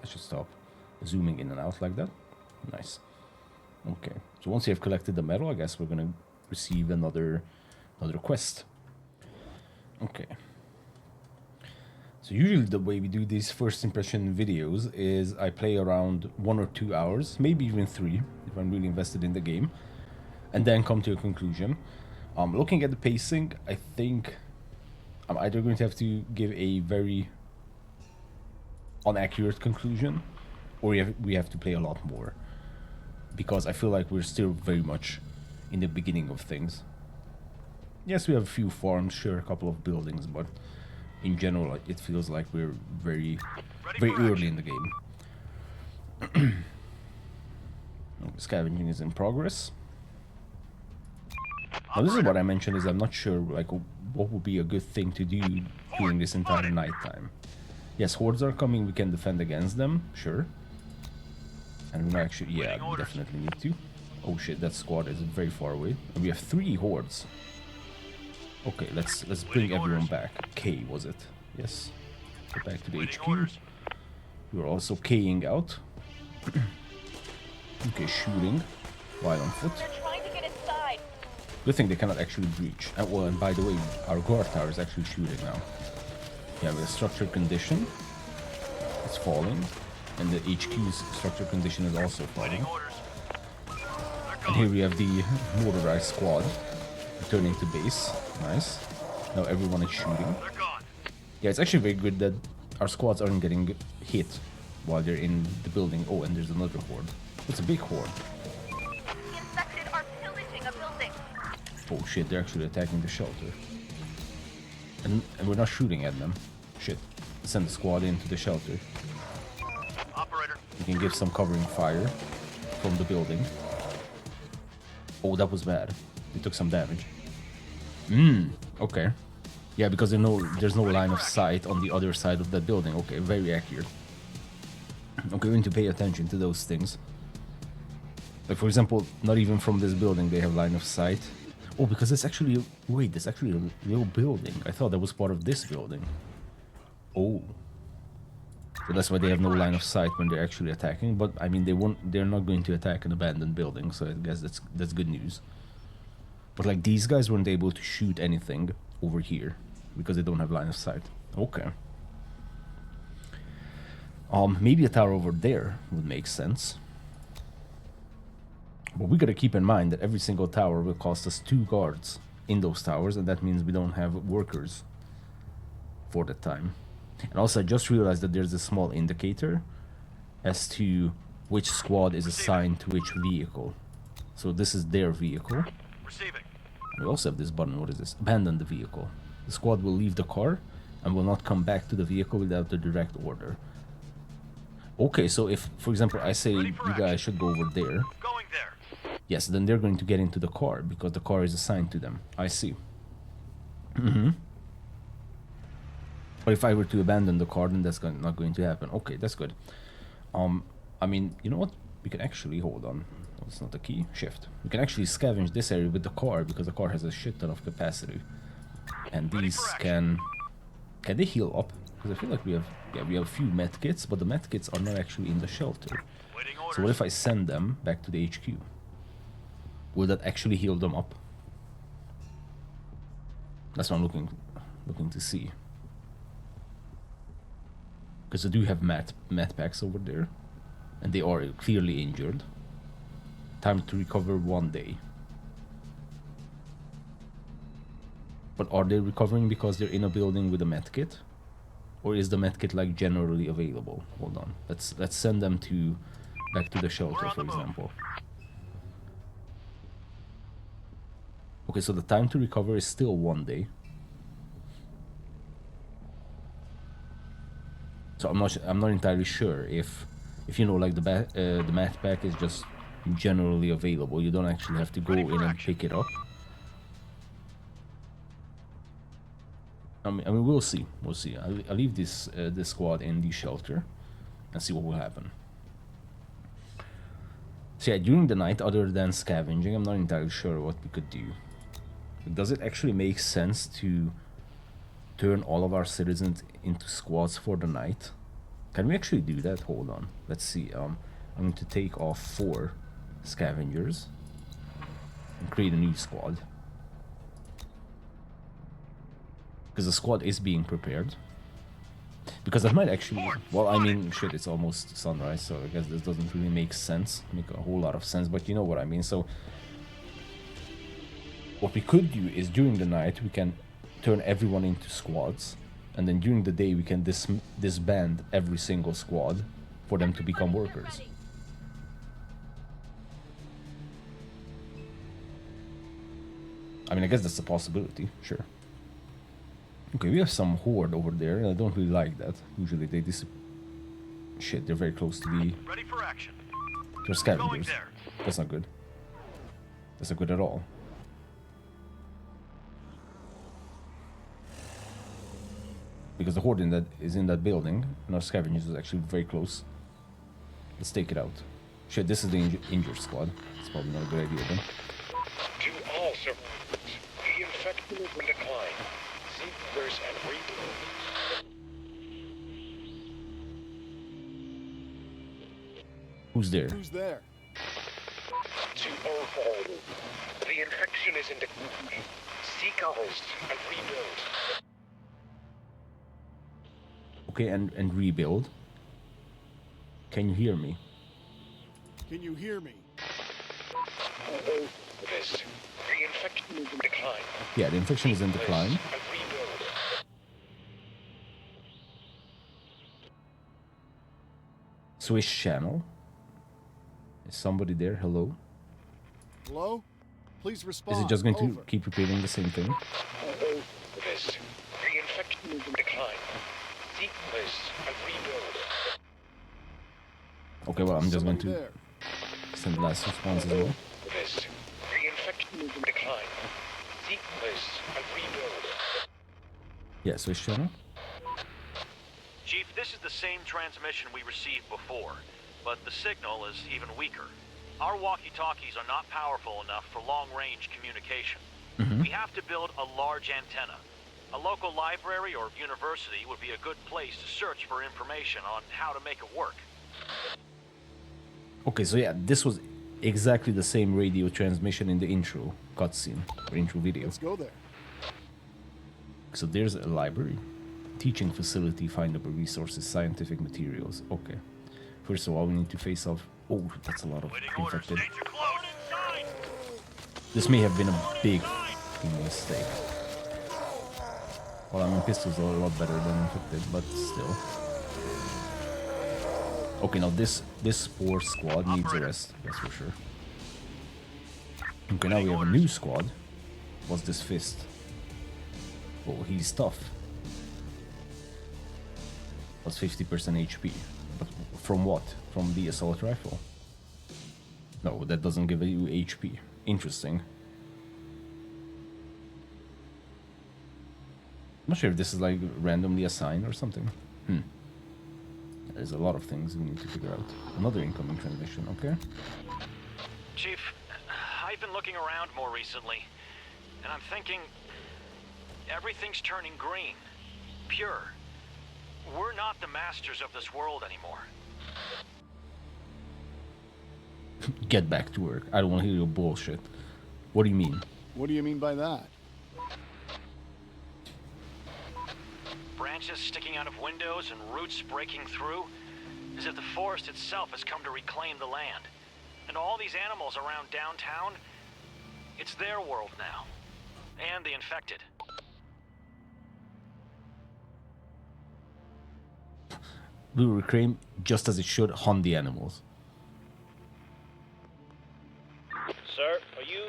I should stop zooming in and out like that. Nice. Okay, so once you have collected the metal, I guess we're gonna receive another quest. Okay. So usually the way we do these first impression videos is I play around 1 or 2 hours, maybe even 3 if I'm really invested in the game, and then come to a conclusion. Looking at the pacing, I think I'm either going to have to give a very inaccurate conclusion, or we have to play a lot more, because I feel like we're still very much in the beginning of things. Yes, we have a few farms, sure, a couple of buildings, but in general, it feels like we're very early in the game. Scavenging is in progress. Now, this is what I mentioned, is I'm not sure, like, what would be a good thing to do during this entire nighttime. Yes, hordes are coming, we can defend against them, sure. And we might actually, yeah, we definitely need to. Oh shit, that squad is very far away. And we have 3 hordes. Okay, let's bring everyone back. K, was it? Yes. Go back to the HQ. We're also K'ing out. Okay, shooting while on foot. They're trying to get inside. Good thing they cannot actually breach. Well, and by the way, our guard tower is actually shooting now. Yeah, with a structured condition. It's falling. And the HQ's structure condition is also Waiting fine. orders. They're And here gone. we have the motorized squad returning to base. Nice. Now everyone is shooting. They're gone. Yeah, it's actually very good that our squads aren't getting hit while they're in the building. Oh, and there's another horde. It's a big horde. The infected are pillaging a building. Oh shit, they're actually attacking the shelter. And we're not shooting at them. Shit. Send the squad into the shelter. Operator. We can give some covering fire from the building. Oh, that was bad. They took some damage. Okay. Yeah, because there's no line of sight on the other side of that building. Okay, very accurate. Okay, we need to pay attention to those things. Like, for example, not even from this building they have line of sight. Oh, because it's actually... Wait, it's actually a real building. I thought that was part of this building. Oh. So that's why they have no line of sight when they're actually attacking. But, I mean, they're not going to attack an abandoned building, so I guess that's good news. But, like, these guys weren't able to shoot anything over here because they don't have line of sight. Okay. Maybe a tower over there would make sense. But we gotta keep in mind that every single tower will cost us 2 guards in those towers, and that means we don't have workers for that time. And also, I just realized that there's a small indicator as to which squad is assigned to which vehicle. So this is their vehicle. Receiving. We also have this button. What is this? Abandon the vehicle. The squad will leave the car and will not come back to the vehicle without a direct order. Okay, so if, for example, I say you guys should go over there, Going there. yes, then they're going to get into the car because the car is assigned to them. I see. But if I were to abandon the car, then that's not going to happen. Okay, that's good. I mean, you know what? We can actually, hold on. That's not the key. Shift. We can actually scavenge this area with the car because the car has a shit ton of capacity. And these can they heal up? Because I feel like we have a few med kits, but the med kits are not actually in the shelter. Waiting So orders. what if I send them back to the HQ? Will that actually heal them up? That's what I'm looking to see. Because I do have med packs over there, and they are clearly injured. Time to recover 1 day. But are they recovering because they're in a building with a med kit? Or is the med kit like generally available? Hold on. Let's send them back to the shelter, for example. Okay, so the time to recover is still 1 day. So I'm not entirely sure if you know, like the med pack is just generally available. You don't actually have to go in and pick it up. I mean, we'll see. We'll see. I'll leave this squad in the shelter and see what will happen. So yeah, during the night, other than scavenging, I'm not entirely sure what we could do. Does it actually make sense to turn all of our citizens into squads for the night? Can we actually do that? Hold on. Let's see. I'm going to take off 4 scavengers and create a new squad. Because the squad is being prepared. Because that might actually... Well, I mean, shit, it's almost sunrise, so I guess this doesn't really make a whole lot of sense, but you know what I mean. So what we could do is during the night we can turn everyone into squads, and then during the day we can disband every single squad for them to become workers. I mean, I guess that's a possibility, sure. Okay, we have some horde over there, and I don't really like that. Usually they shit, they're very close to the... Ready for action. They're Going scavengers. there. That's not good. That's not good at all. Because the horde that is in that building, and our scavengers is actually very close. Let's take it out. Shit, this is the injured squad. It's probably not a good idea then. To all survivors, the infection is in decline. Seek others and rebuild. Who's there? Who's there? To all, the infection is in decline. Seek others and rebuild. Okay, and rebuild. Can you hear me? Can you hear me? This. The infection is in decline. Yeah, the infection is in decline. And rebuild. Switch channel. Is somebody there? Hello? Hello? Please respond. Is it just going to Over. keep repeating the same thing? This. The infection is in decline. Seek this and rebuild. Okay, well, I'm just going Somebody to there. send the last response as well. This. The infection is in decline. Seek this and rebuild. Yeah, switch channel. Chief, this is the same transmission we received before, but the signal is even weaker. Our walkie-talkies are not powerful enough for long-range communication. We have to build a large antenna. A local library or university would be a good place to search for information on how to make it work. Okay, so yeah, this was exactly the same radio transmission in the intro cutscene, or intro video. Let's go there. So there's a library, teaching facility, findable resources, scientific materials. Okay. First of all, we need to face off... Oh, that's a lot of infected. This may have been a big mistake. Well, I mean, pistols are a lot better than infected, but still. Okay, now this poor squad needs a rest, that's for sure. Okay, now we have a new squad. What's this fist? Oh, he's tough. Plus 50% HP. But from what? From the assault rifle? No, that doesn't give you HP. Interesting. I'm not sure if this is like randomly assigned or something. There's a lot of things we need to figure out. Another incoming transmission, okay? Chief, I've been looking around more recently, and I'm thinking everything's turning green, pure. We're not the masters of this world anymore. Get back to work. I don't want to hear your bullshit. What do you mean? What do you mean by that? Branches sticking out of windows and roots breaking through, as if the forest itself has come to reclaim the land. And all these animals around downtown, it's their world now. And the infected. We will reclaim just as it should hunt the animals. Sir, are you...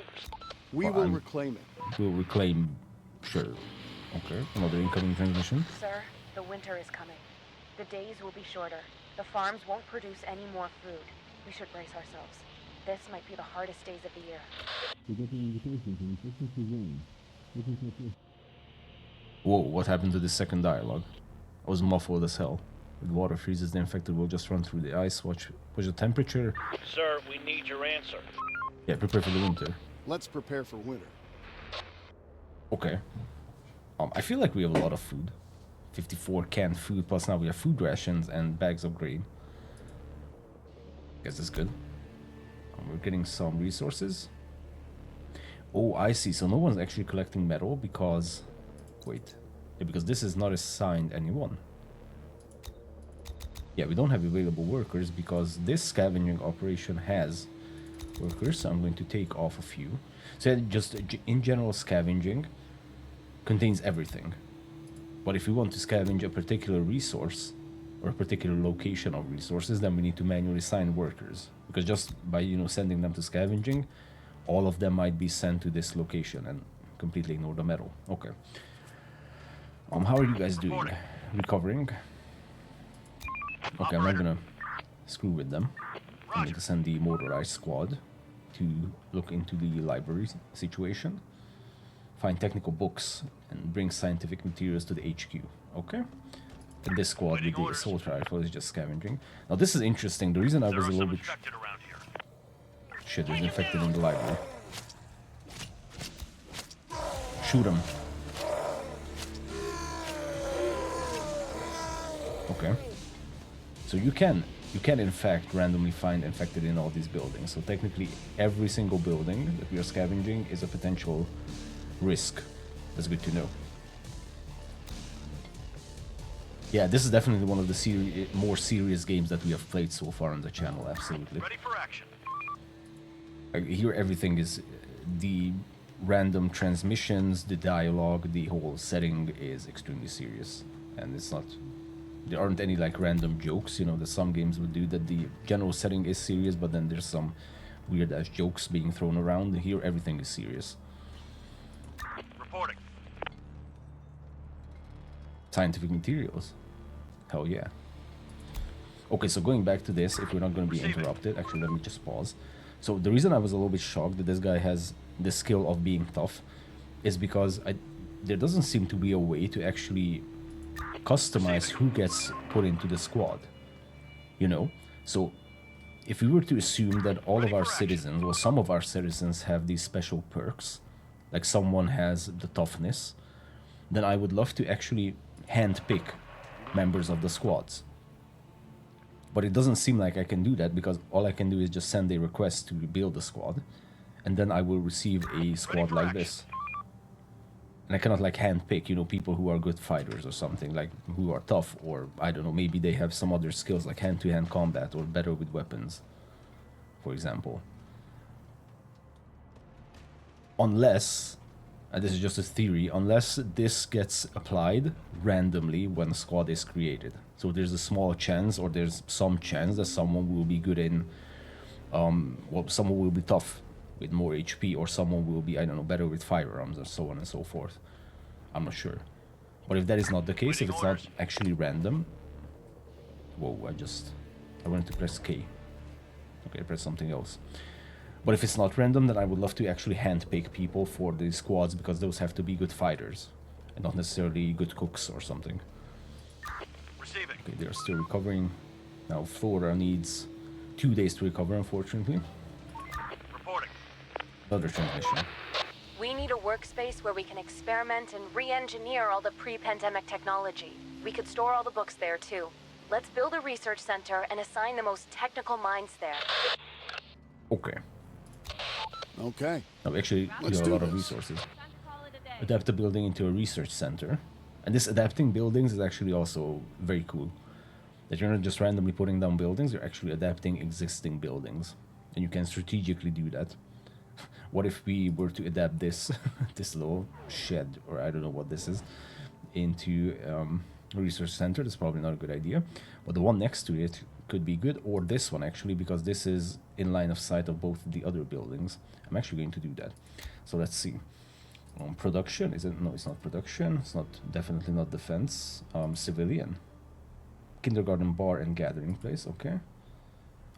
We Well, will I'm- reclaim it. We'll reclaim... Sure. Okay, another incoming transmission. Sir, the winter is coming. The days will be shorter. The farms won't produce any more food. We should brace ourselves. This might be the hardest days of the year. Whoa, what happened to the second dialogue? I was muffled as hell. If water freezes, the infected will just run through the ice. Watch the temperature. Sir, we need your answer. Yeah, prepare for the winter. Let's prepare for winter. Okay. I feel like we have a lot of food. 54 canned food, plus now we have food rations and bags of grain. Guess that's good. We're getting some resources. Oh, I see. So no one's actually collecting metal because... Wait. Yeah, because this is not assigned anyone. Yeah, we don't have available workers because this scavenging operation has workers, so I'm going to take off a few. So just in general, scavenging contains everything. But if we want to scavenge a particular resource or a particular location of resources, then we need to manually assign workers. Because just by, sending them to scavenging, all of them might be sent to this location and completely ignore the metal. Okay. How are you guys doing? Recovering? Okay, I'm not gonna screw with them. I'm going to send the motorized squad to look into the library situation, find technical books, and bring scientific materials to the HQ. Okay? And this squad with the assault rifle is just scavenging. Now this is interesting. The reason I was a little bit... Infected around here. Shit, there's infected in the library. Shoot him. Okay. So you can in fact randomly find infected in all these buildings. So technically every single building that we are scavenging is a potential risk. That's good to know. Yeah, this is definitely one of the more serious games that we have played so far on the channel, absolutely. Ready for action. Here everything is the random transmissions, the dialogue, the whole setting is extremely serious, and it's not, there aren't any like random jokes, you know, that some games would do, that the general setting is serious but then there's some weird ass jokes being thrown around. Here everything is serious. Reporting. Scientific materials, hell yeah. Okay, so going back to this, if we're not going to be interrupted, actually let me just pause. So the reason I was a little bit shocked that this guy has the skill of being tough is because there doesn't seem to be a way to actually customize who gets put into the squad, you know? So if we were to assume that all of our citizens, well, some of our citizens have these special perks, like someone has the toughness, then I would love to actually handpick members of the squads. But it doesn't seem like I can do that, because all I can do is just send a request to build a squad, and then I will receive a squad like this. And I cannot like handpick, you know, people who are good fighters or something, like who are tough, or I don't know, maybe they have some other skills like hand-to-hand combat or better with weapons, for example. Unless, and this is just a theory, unless this gets applied randomly when a squad is created. So there's a small chance, or there's some chance that someone will be good in, well, someone will be tough with more HP, or someone will be, I don't know, better with firearms, and so on and so forth. I'm not sure. But if that is not the case, if it's not actually random... Whoa, I wanted to press K. Okay, press something else. But if it's not random, then I would love to actually handpick people for the squads, because those have to be good fighters, and not necessarily good cooks or something. Receiving. Okay, they're still recovering. Now Flora needs 2 days to recover, unfortunately. Reporting. Another transmission. We need a workspace where we can experiment and re-engineer all the pre-pandemic technology. We could store all the books there, too. Let's build a research center and assign the most technical minds there. Okay. Okay. Now, actually, we have a lot of resources. Adapt the building into a research center. And this adapting buildings is actually also very cool. That you're not just randomly putting down buildings, you're actually adapting existing buildings. And you can strategically do that. What if we were to adapt this, this little shed, or I don't know what this is, into a research center? That's probably not a good idea. But the one next to it could be good, or this one actually, because this is in line of sight of both the other buildings. I'm actually going to do that. So let's see. Production, is it? No, it's not production. It's not, definitely not defense. Civilian. Kindergarten, bar, and gathering place, okay.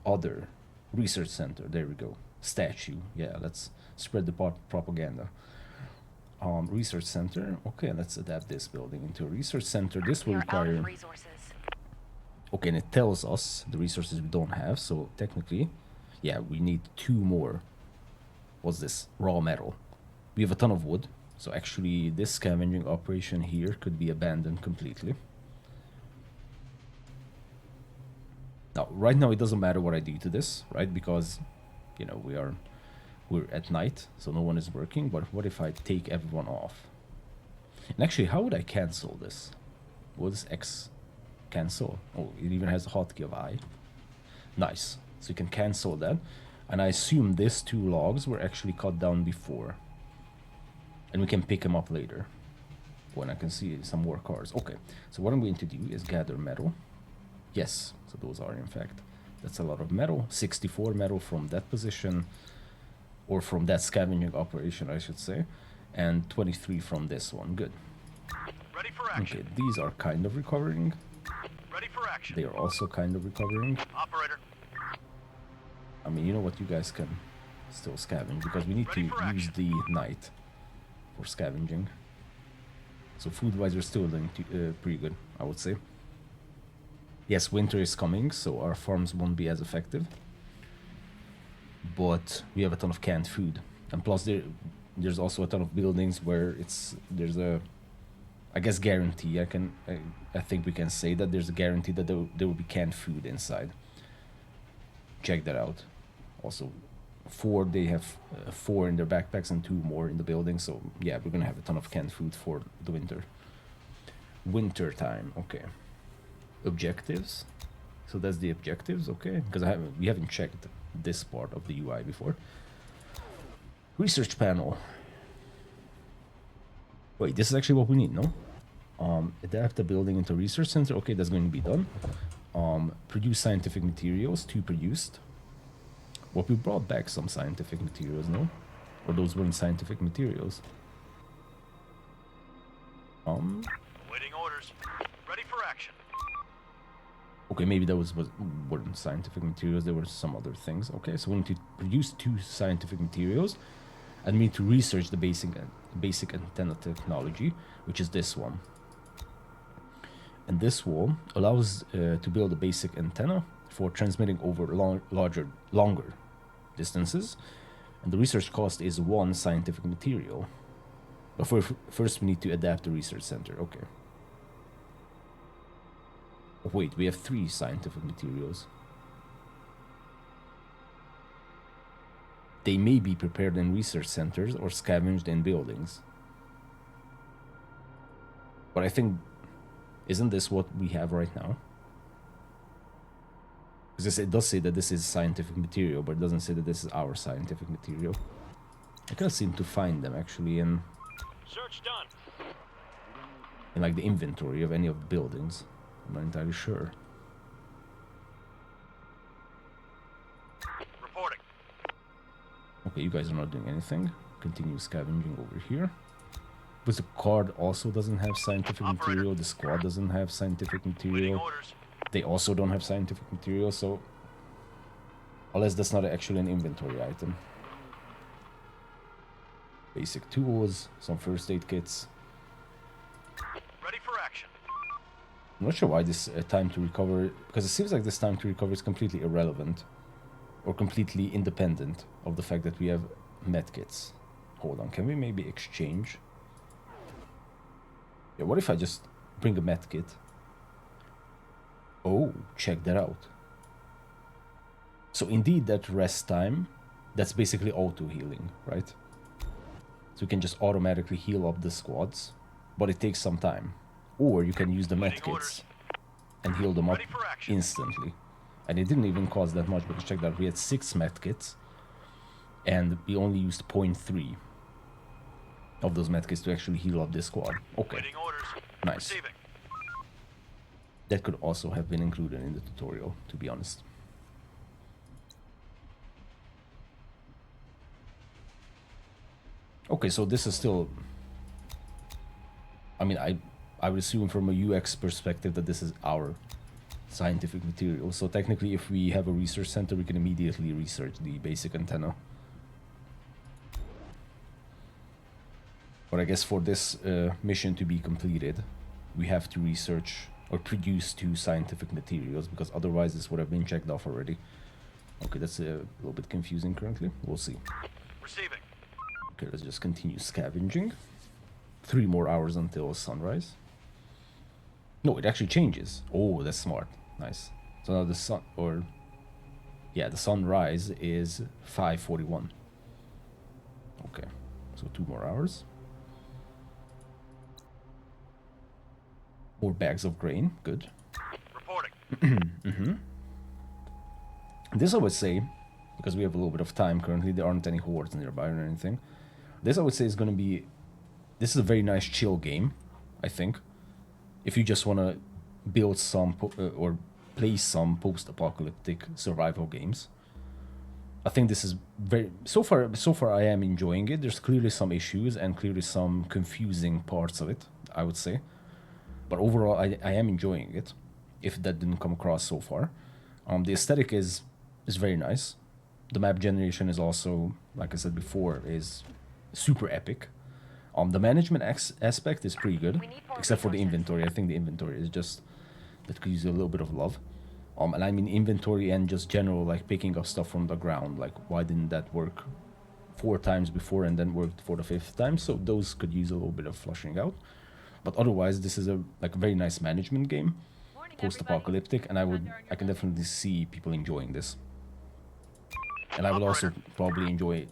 Other. Research center, there we go. Statue, yeah, let's spread the propaganda. Research center, okay, let's adapt this building into a research center. This will require... Okay, and it tells us the resources we don't have, so technically, yeah, we need 2 more. What's this? Raw metal. We have a ton of wood, so actually this scavenging operation here could be abandoned completely. Now, right now it doesn't matter what I do to this, right? Because, you know, we're at night, so no one is working. But what if I take everyone off? And actually, how would I cancel this? What is X cancel? Oh, it even has a hotkey of I. Nice. So you can cancel that. And I assume these 2 logs were actually cut down before. And we can pick them up later, when I can see some more cars. Okay, so what I'm going to do is gather metal. Yes, so those are in fact, that's a lot of metal. 64 metal from that position, or from that scavenging operation, I should say. And 23 from this one, good. Ready for action. Okay, these are kind of recovering. Ready for action. They are also kind of recovering. Operator. I mean, you know what, you guys can still scavenge, because we need to use the night for scavenging. So food-wise, we're still doing pretty good, I would say. Yes, winter is coming, so our farms won't be as effective. But we have a ton of canned food. And plus there's also a ton of buildings where there's a, I guess, guarantee. I think we can say that there's a guarantee that there will be canned food inside. Check that out. Also, they have 4 in their backpacks and 2 more in the building. So yeah, we're gonna have a ton of canned food for the winter. Winter time, okay. objectives. So that's the objectives, okay? Because we haven't checked this part of the UI before. Research panel. Wait, this is actually what we need, no? Adapt the building into research center. Okay, that's going to be done. Produce scientific materials. 2 produced. Well, we brought back some scientific materials, no? Or those weren't scientific materials. Waiting orders. Ready for action. Okay, maybe that weren't scientific materials. There were some other things. Okay, so we need to produce 2 scientific materials, and we need to research the basic antenna technology, which is this one. And this wall allows to build a basic antenna for transmitting over longer distances, and the research cost is 1 scientific material. But first we need to adapt the research center. Okay. Oh, wait, we have 3 scientific materials. They may be prepared in research centers or scavenged in buildings. But I think, isn't this what we have right now? Because it does say that this is scientific material, but it doesn't say that this is our scientific material. I can't seem to find them actually in Search done. like the inventory of any of the buildings. I'm not entirely sure. Reporting. Okay, you guys are not doing anything. Continue scavenging over here. But the card also doesn't have scientific material. The squad doesn't have scientific Waiting material. orders. They also don't have scientific material, so... Unless that's not actually an inventory item. Basic tools, some first aid kits. Ready for action. I'm not sure why this time to recover... Because it seems like this time to recover is completely irrelevant. Or completely independent of the fact that we have medkits. Hold on, can we maybe exchange? Yeah, what if I just bring a medkit? Oh, check that out. So indeed that rest time, that's basically auto-healing, right? So you can just automatically heal up the squads, but it takes some time. Or you can use the medkits and heal them up instantly. And it didn't even cost that much, because check that out, we had 6 medkits, and we only used 0.3 of those medkits to actually heal up this squad. Okay, Waiting orders. nice. Receiving. That could also have been included in the tutorial, to be honest. Okay, so this is still... I mean, I would assume from a UX perspective that this is our scientific material. So technically, if we have a research center, we can immediately research the basic antenna. But I guess for this mission to be completed, we have to research or produce 2 scientific materials, because otherwise this would have been checked off already. Okay, that's a little bit confusing currently. We'll see. Receiving. Okay, let's just continue scavenging. 3 more hours until sunrise. No, it actually changes. Oh, that's smart. Nice. So now the sun, or... yeah, the sunrise is 5:41. Okay, so 2 more hours. More bags of grain, good. Reporting. This I would say, because we have a little bit of time currently, there aren't any hordes nearby or anything. This I would say is going to be... This is a very nice chill game, I think. If you just want to build some or play some post-apocalyptic survival games. I think this is very... So far I am enjoying it. There's clearly some issues and clearly some confusing parts of it, I would say. But overall, I am enjoying it, if that didn't come across so far. The aesthetic is very nice. The map generation is also, like I said before, is super epic. The management aspect is pretty good, except for the inventory. I think the inventory is just... that could use a little bit of love. And I mean inventory and just general, like, picking up stuff from the ground. Like, why didn't that work 4 times before and then worked for the 5th time? So those could use a little bit of flushing out. But otherwise, this is a very nice management game, post-apocalyptic, and I can definitely see people enjoying this. And I will also probably enjoy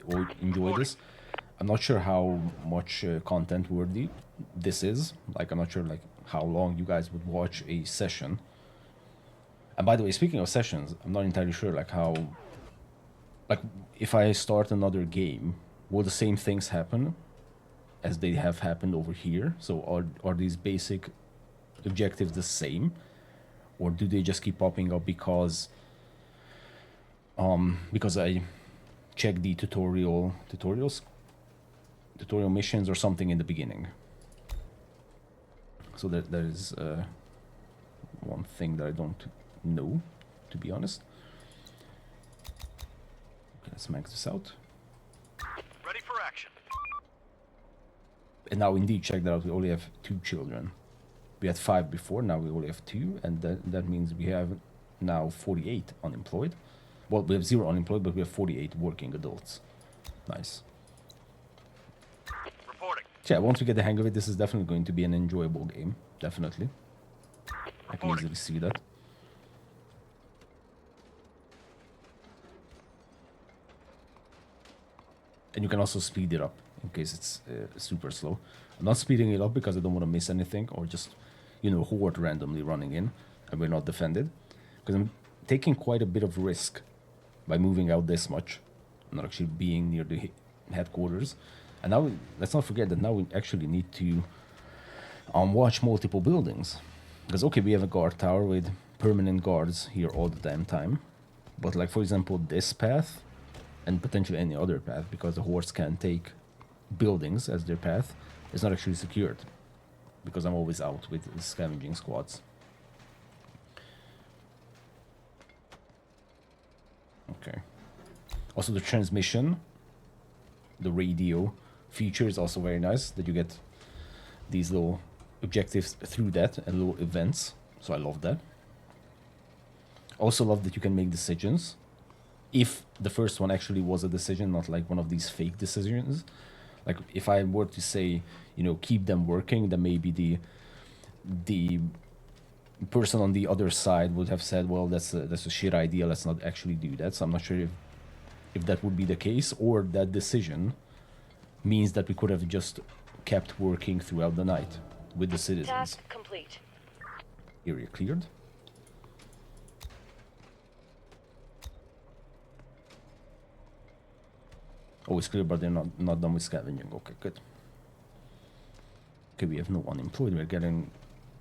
this. I'm not sure how much content worthy this is. Like, I'm not sure like how long you guys would watch a session. And by the way, speaking of sessions, I'm not entirely sure like how, like if I start another game, will the same things happen as they have happened over here? So are these basic objectives the same, or do they just keep popping up because I check the tutorial missions or something in the beginning? So there is one thing that I don't know, to be honest. Okay, let's max this out. Ready for action. And now indeed, check that out, we only have 2 children. We had 5 before, now we only have 2, and that means we have now 48 unemployed. Well, we have 0 unemployed, but we have 48 working adults. Nice. Reporting. Yeah, once we get the hang of it, this is definitely going to be an enjoyable game. Definitely. I can easily see that. And you can also speed it up in case it's super slow. I'm not speeding it up because I don't want to miss anything, or just, you know, horde randomly running in and we're not defended. Because I'm taking quite a bit of risk by moving out this much. I'm not actually being near the headquarters. And now, let's not forget that now we actually need to watch multiple buildings. Because, okay, we have a guard tower with permanent guards here all the damn time. But, like, for example, this path, and potentially any other path, because the hordes can take buildings as their path, is not actually secured. Because I'm always out with scavenging squads. Okay. Also, the transmission, the radio feature is also very nice, that you get these little objectives through that and little events. So I love that. Also love that you can make decisions. If the first one actually was a decision, not like one of these fake decisions. Like if I were to say, you know, keep them working, then maybe the person on the other side would have said, well, that's a shit idea, let's not actually do that. So I'm not sure if that would be the case, or that decision means that we could have just kept working throughout the night with the citizens. Task complete. Area cleared. Oh, it's clear, but they're not done with scavenging. Okay, good. Okay, we have no unemployed. We're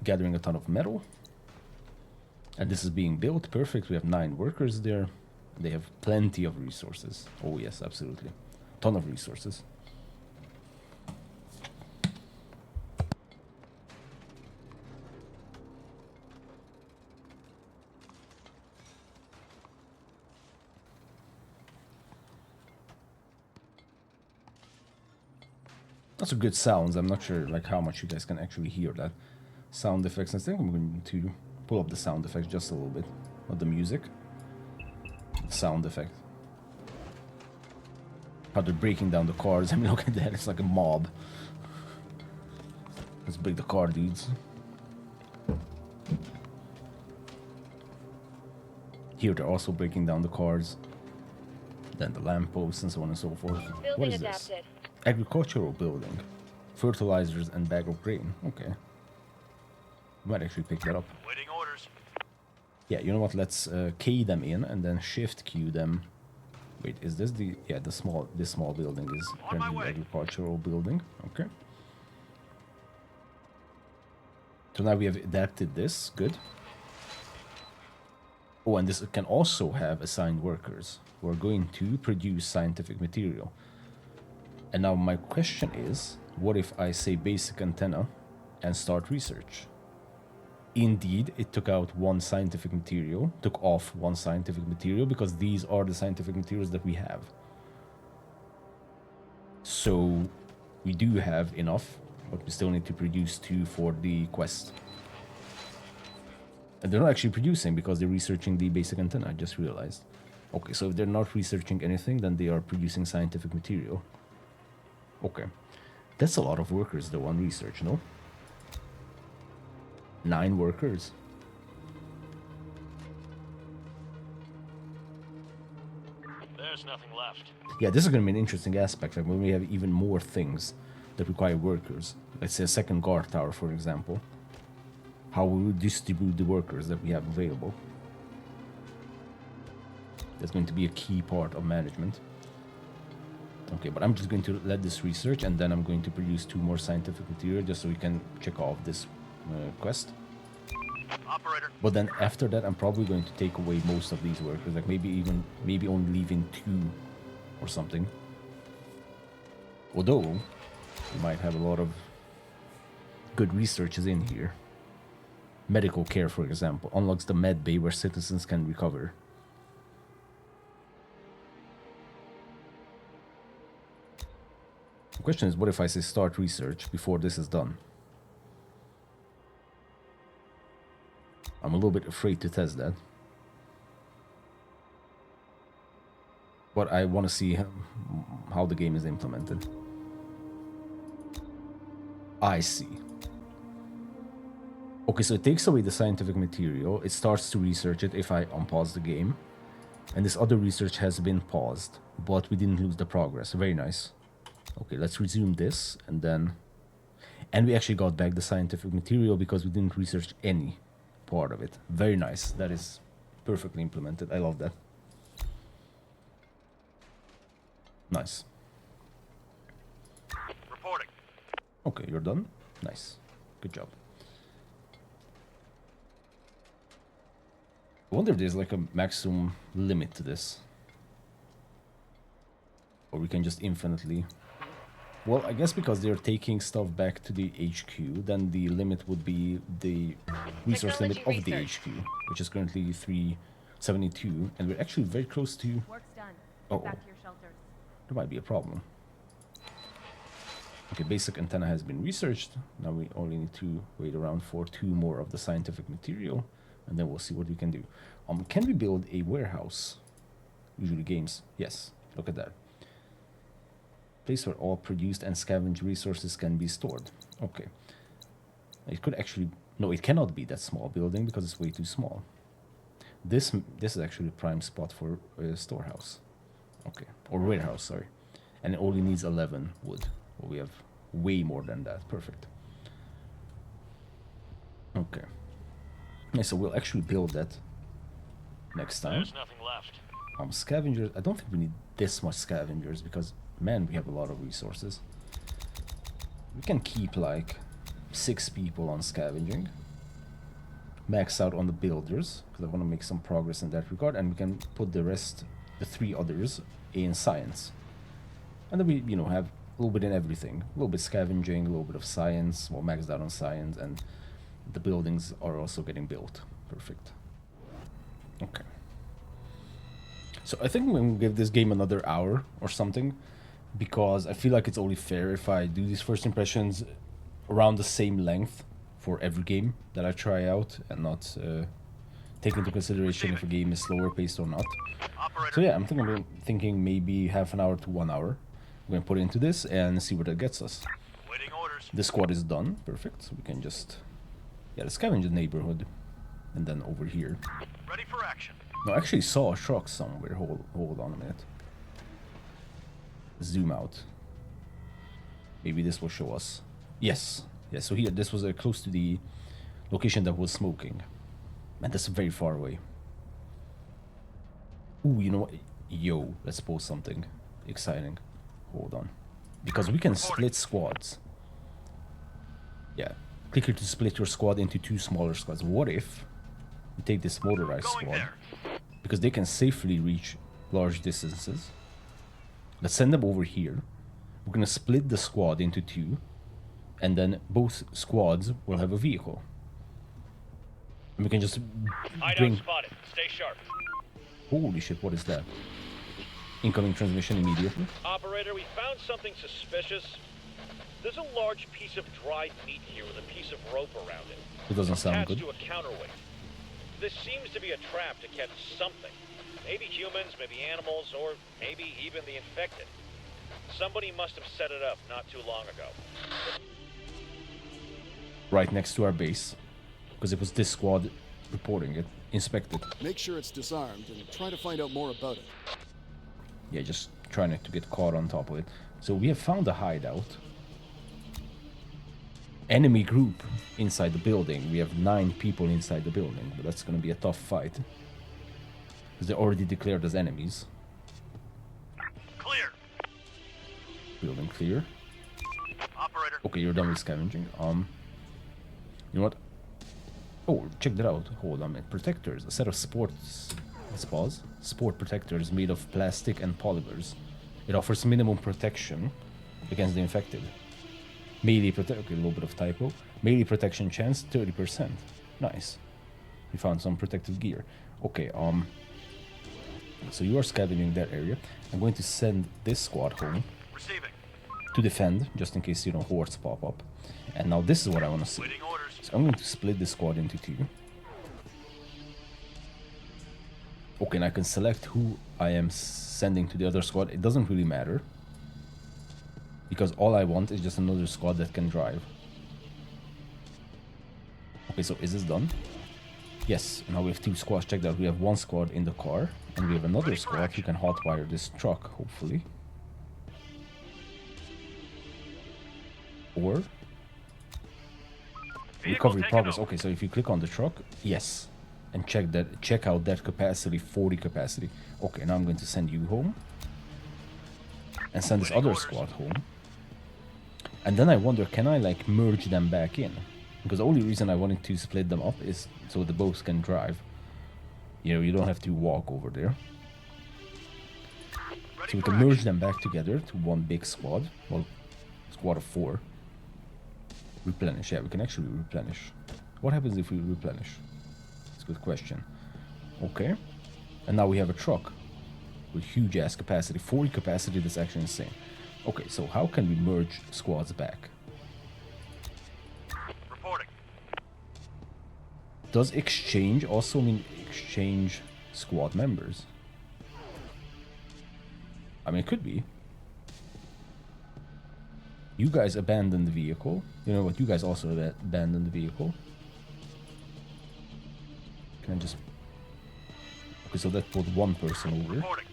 gathering a ton of metal. And this is being built. Perfect. We have 9 workers there. They have plenty of resources. Oh, yes, absolutely. Ton of resources. That's a good sounds. I'm not sure like how much you guys can actually hear that. Sound effects. I think I'm going to pull up the sound effects just a little bit. Not the music. The sound effect. How they're breaking down the cars. I mean, look at that. It's like a mob. Let's break the car, dudes. Here they're also breaking down the cars. Then the lampposts and so on and so forth. Building What is adapted. this? Agricultural building. Fertilizers and bag of grain. Okay. Might actually pick that up. Waiting orders. Yeah, you know what? Let's key them in and then shift queue them. Wait, is this the... Yeah, this small building is apparently the agricultural building. Okay. So now we have adapted this. Good. Oh, and this can also have assigned workers who are going to produce scientific material. And now my question is, what if I say basic antenna and start research? Indeed, it took out one scientific material, took off one scientific material, because these are the scientific materials that we have. So we do have enough, but we still need to produce 2 for the quest. And they're not actually producing because they're researching the basic antenna, I just realized. Okay, so if they're not researching anything, then they are producing scientific material. Okay. That's a lot of workers though on research, no? 9 workers. There's nothing left. Yeah, this is going to be an interesting aspect, like when we have even more things that require workers. Let's say a second guard tower, for example. How we will distribute the workers that we have available. That's going to be a key part of management. Okay, but I'm just going to let this research, and then I'm going to produce 2 more scientific material just so we can check off this quest. Operator. But then after that, I'm probably going to take away most of these workers, like maybe only leaving 2 or something. Although we might have a lot of good researches in here. Medical care, for example, unlocks the med bay where citizens can recover. The question is, what if I say start research before this is done? I'm a little bit afraid to test that. But I want to see how the game is implemented. I see. Okay, so it takes away the scientific material. It starts to research it if I unpause the game. And this other research has been paused, but we didn't lose the progress. Very nice. Okay, let's resume this, and then... And we actually got back the scientific material because we didn't research any part of it. Very nice. That is perfectly implemented. I love that. Nice. Reporting. Okay, you're done? Nice. Good job. I wonder if there's like a maximum limit to this. Or we can just infinitely... Well, I guess because they're taking stuff back to the HQ, then the limit would be the resource limit of the HQ, which is currently 372, and we're actually very close to... Work's done. Uh-oh. Back to your shelters. There might be a problem. Okay, basic antenna has been researched. Now we only need to wait around for 2 more of the scientific material, and then we'll see what we can do. Can we build a warehouse? Usually games. Yes, look at that. Place where all produced and scavenged resources can be stored. Okay. It could actually... No, it cannot be that small building because it's way too small. This is actually a prime spot for a storehouse. Okay. Or warehouse, sorry. And it only needs 11 wood. Well, we have way more than that. Perfect. Okay. Yeah, so we'll actually build that next time. There's nothing left. Scavengers. I don't think we need this much scavengers because... Man, we have a lot of resources. We can keep like 6 people on scavenging. Max out on the builders, because I want to make some progress in that regard. And we can put the rest, the 3 others, in science. And then we, you know, have a little bit in everything. A little bit scavenging, a little bit of science. Well, maxed out on science. And the buildings are also getting built. Perfect. Okay. So I think we'll give this game another hour or something. Because I feel like it's only fair if I do these first impressions around the same length for every game that I try out, and not take into consideration if a game is slower paced or not. So yeah, I'm thinking maybe half an hour to 1 hour. We're going to put it into this and see where that gets us. Waiting orders. This squad is done. Perfect. So we can just... Yeah, scavenge the neighborhood. And then over here. Ready for action. No, I actually saw a truck somewhere. Hold on a minute. Zoom out. Maybe this will show us. Yes. Yeah, so here, this was close to the location that was smoking. Man, that's very far away. Ooh, you know what? Yo, let's post something exciting. Hold on. Because we can split squads. Yeah. Click here to split your squad into 2 smaller squads. What if we take this motorized squad? Because they can safely reach large distances. Let's send them over here. We're gonna split the squad into 2, and then both squads will have a vehicle. And we can just bring... Spotted. Stay sharp. Holy shit, what is that? Incoming transmission immediately. Operator, we found something suspicious. There's a large piece of dried meat here with a piece of rope around it. It doesn't sound good. Attached to a counterweight. This seems to be a trap to catch something. Maybe humans, maybe animals, or maybe even the infected. Somebody must have set it up not too long ago. Right next to our base. Because it was this squad reporting it. Inspect it. Make sure it's disarmed and try to find out more about it. Yeah, just try not to get caught on top of it. So we have found a hideout. Enemy group inside the building. We have 9 people inside the building, but that's gonna be a tough fight. Because they're already declared as enemies. Clear. Building clear. Operator. Okay, you're done with scavenging. You know what? Oh, check that out. Hold on a minute. Protectors. A set of sports... Let's pause. Sport protectors made of plastic and polymers. It offers minimum protection against the infected. Melee protect... Okay, a little bit of typo. Melee protection chance, 30%. Nice. We found some protective gear. Okay, so you are scavenging that area. I'm going to send this squad home. Receiving. To defend, just in case, you know, hordes pop up. And now this is what I want to see. Waiting orders. So I'm going to split the squad into two. Okay, and I can select who I am sending to the other squad. It doesn't really matter. Because all I want is just another squad that can drive. Okay, so is this done? Yes, now we have two squads. Check that. We have one squad in the car. And we have another squad who can hotwire this truck, hopefully. Or... Recovery progress. Okay, so if you click on the truck, yes. And check out that capacity, 40 capacity. Okay, now I'm going to send you home. And send this other squad home. And then I wonder, can I like merge them back in? Because the only reason I wanted to split them up is so the both can drive. You know, you don't have to walk over there. So we can merge them back together to one big squad. Well, squad of 4. Replenish. Yeah, we can actually replenish. What happens if we replenish? That's a good question. Okay. And now we have a truck with huge ass capacity. 40 capacity, that's actually insane. Okay, so how can we merge squads back? Reporting. Does exchange also mean exchange squad members? I mean, it could be. You guys abandoned the vehicle. You know what? You guys also abandoned the vehicle. Can I just... Okay, so that put one person over. Reporting.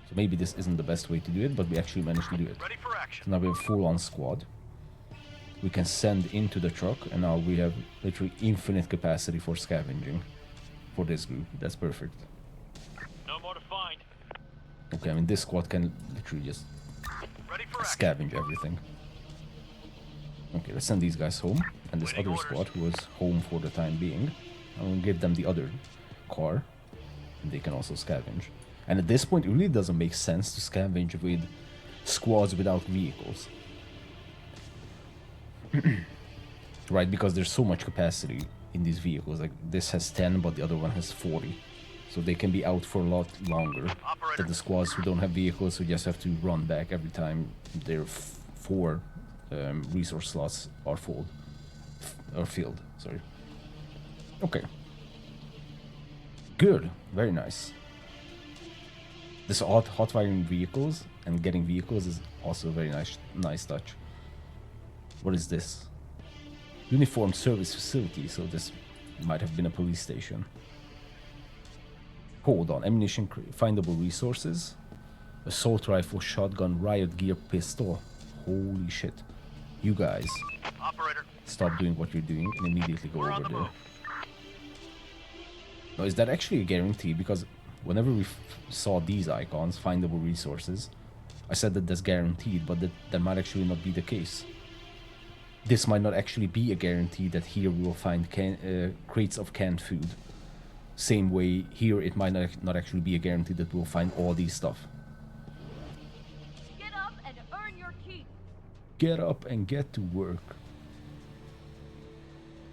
So maybe this isn't the best way to do it, but we actually managed to do it. Ready for action. So now we have full-on squad. We can send into the truck, and now we have literally infinite capacity for scavenging for this group. That's perfect. No more to find. Okay, I mean, this squad can literally just Ready for action. scavenge everything. Okay, let's send these guys home. And this Waiting other squad who was home for the time being, I'm gonna give them the other car. And they can also scavenge. And at this point, it really doesn't make sense to scavenge with squads without vehicles. Right, because there's so much capacity in these vehicles. Like, this has 10, but the other one has 40. So they can be out for a lot longer than the squads who don't have vehicles, who just have to run back every time their 4 resource slots are full. Or filled, sorry. Okay. Good. Very nice. This hot wiring vehicles and getting vehicles is also a very nice touch. What is this? Uniform service facility, so this might have been a police station. Hold on, ammunition, findable resources, assault rifle, shotgun, riot gear, pistol. Holy shit. You guys, Operator. stop doing what you're doing and immediately go We're on over the there. move. Now, is that actually a guarantee? Because whenever we saw these icons, findable resources, I said that that's guaranteed, but that might actually not be the case. This might not actually be a guarantee that here we will find crates of canned food. Same way, here it might not actually be a guarantee that we'll find all these stuff. Get up and earn your keep. Get up and get to work.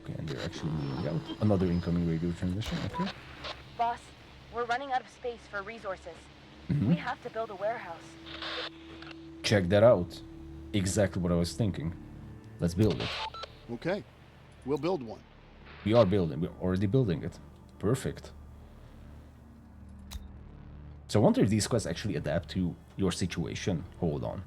Okay, and they're actually moving out. Another incoming radio transmission, okay. Boss, we're running out of space for resources. We have to build a warehouse. Check that out. Exactly what I was thinking. Let's build it. Okay, we'll build one. We are building. We're already building it. Perfect. So I wonder if these quests actually adapt to your situation. Hold on.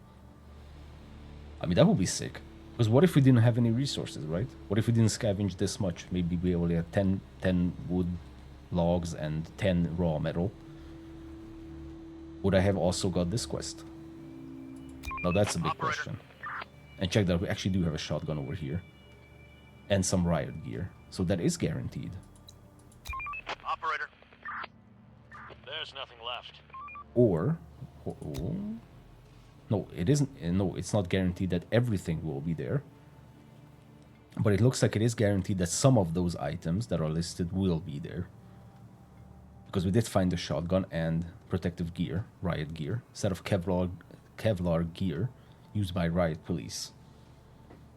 I mean, that would be sick. Because what if we didn't have any resources, right? What if we didn't scavenge this much? Maybe we only had 10 wood logs and 10 raw metal. Would I have also got this quest? Now that's a big question. And check that we actually do have a shotgun over here. And some riot gear. So that is guaranteed. Operator. There's nothing left. Or, no, it isn't. No, it's not guaranteed that everything will be there. But it looks like it is guaranteed that some of those items that are listed will be there. Because we did find a shotgun and protective gear, riot gear, set of Kevlar gear used by riot police.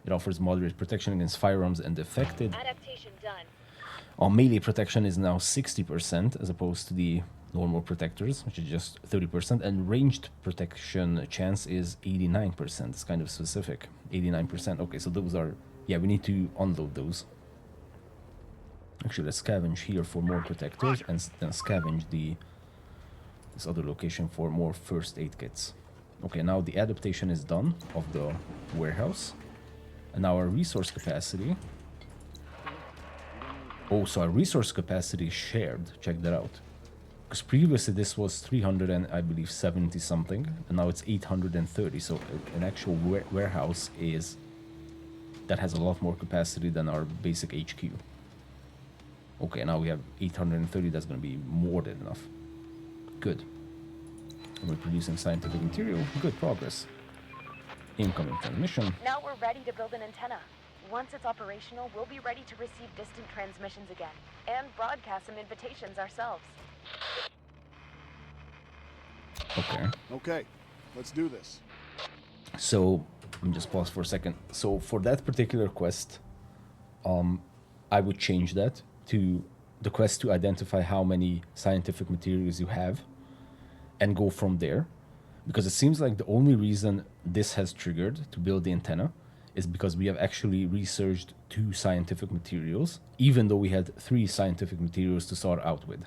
It offers moderate protection against firearms and affected. Adaptation done. Our melee protection is now 60% as opposed to the normal protectors, which is just 30%, and ranged protection chance is 89%. It's kind of specific. 89%. Okay, so those are... Yeah, we need to unload those. Actually, let's scavenge here for more protectors and then scavenge this other location for more first aid kits. Okay, now the adaptation is done of the warehouse. And now our resource capacity... Oh, so our resource capacity is shared. Check that out. Because previously this was 300 and I believe 70 something, and now it's 830. So an actual warehouse is that has a lot more capacity than our basic HQ. Okay, now we have 830. That's going to be more than enough. Good. And we're producing scientific material. Good progress. Incoming transmission. Now we're ready to build an antenna. Once it's operational, we'll be ready to receive distant transmissions again, and broadcast some invitations ourselves. Okay. Okay, let's do this. So, let me just pause for a second. So, for that particular quest, I would change that to the quest to identify how many scientific materials you have and go from there. Because it seems like the only reason this has triggered to build the antenna is because we have actually researched 2 scientific materials, even though we had 3 scientific materials to start out with.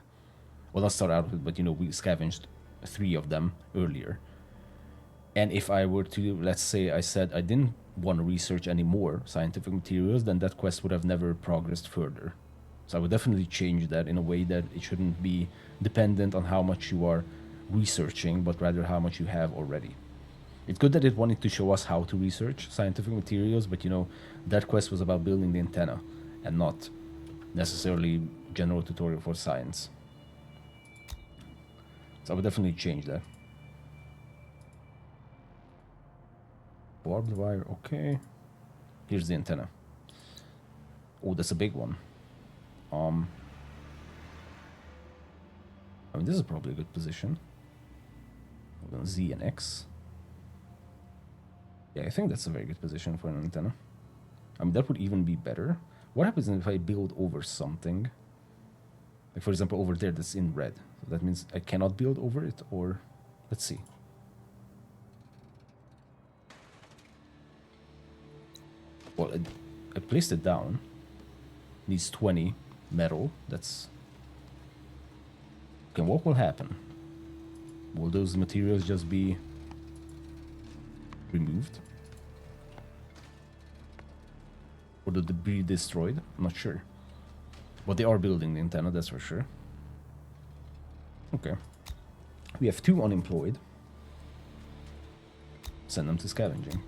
Well, not start out with, but, you know, we scavenged 3 of them earlier. And if I were to, let's say I said I didn't want to research any more scientific materials, then that quest would have never progressed further. So I would definitely change that in a way that it shouldn't be dependent on how much you are researching, but rather how much you have already. It's good that it wanted to show us how to research scientific materials, but you know, that quest was about building the antenna and not necessarily general tutorial for science. So I would definitely change that. Barbed wire, okay. Here's the antenna. Oh, that's a big one. I mean, this is probably a good position. Z and X. Yeah, I think that's a very good position for an antenna. I mean, that would even be better. What happens if I build over something? Like, for example, over there that's in red. So that means I cannot build over it, or... Let's see. Well, I placed it down. Needs 20 metal. That's... Okay, what will happen? Will those materials just be removed? Or the debris destroyed? I'm not sure. But they are building the antenna, that's for sure. Okay. We have 2 unemployed. Send them to scavenging.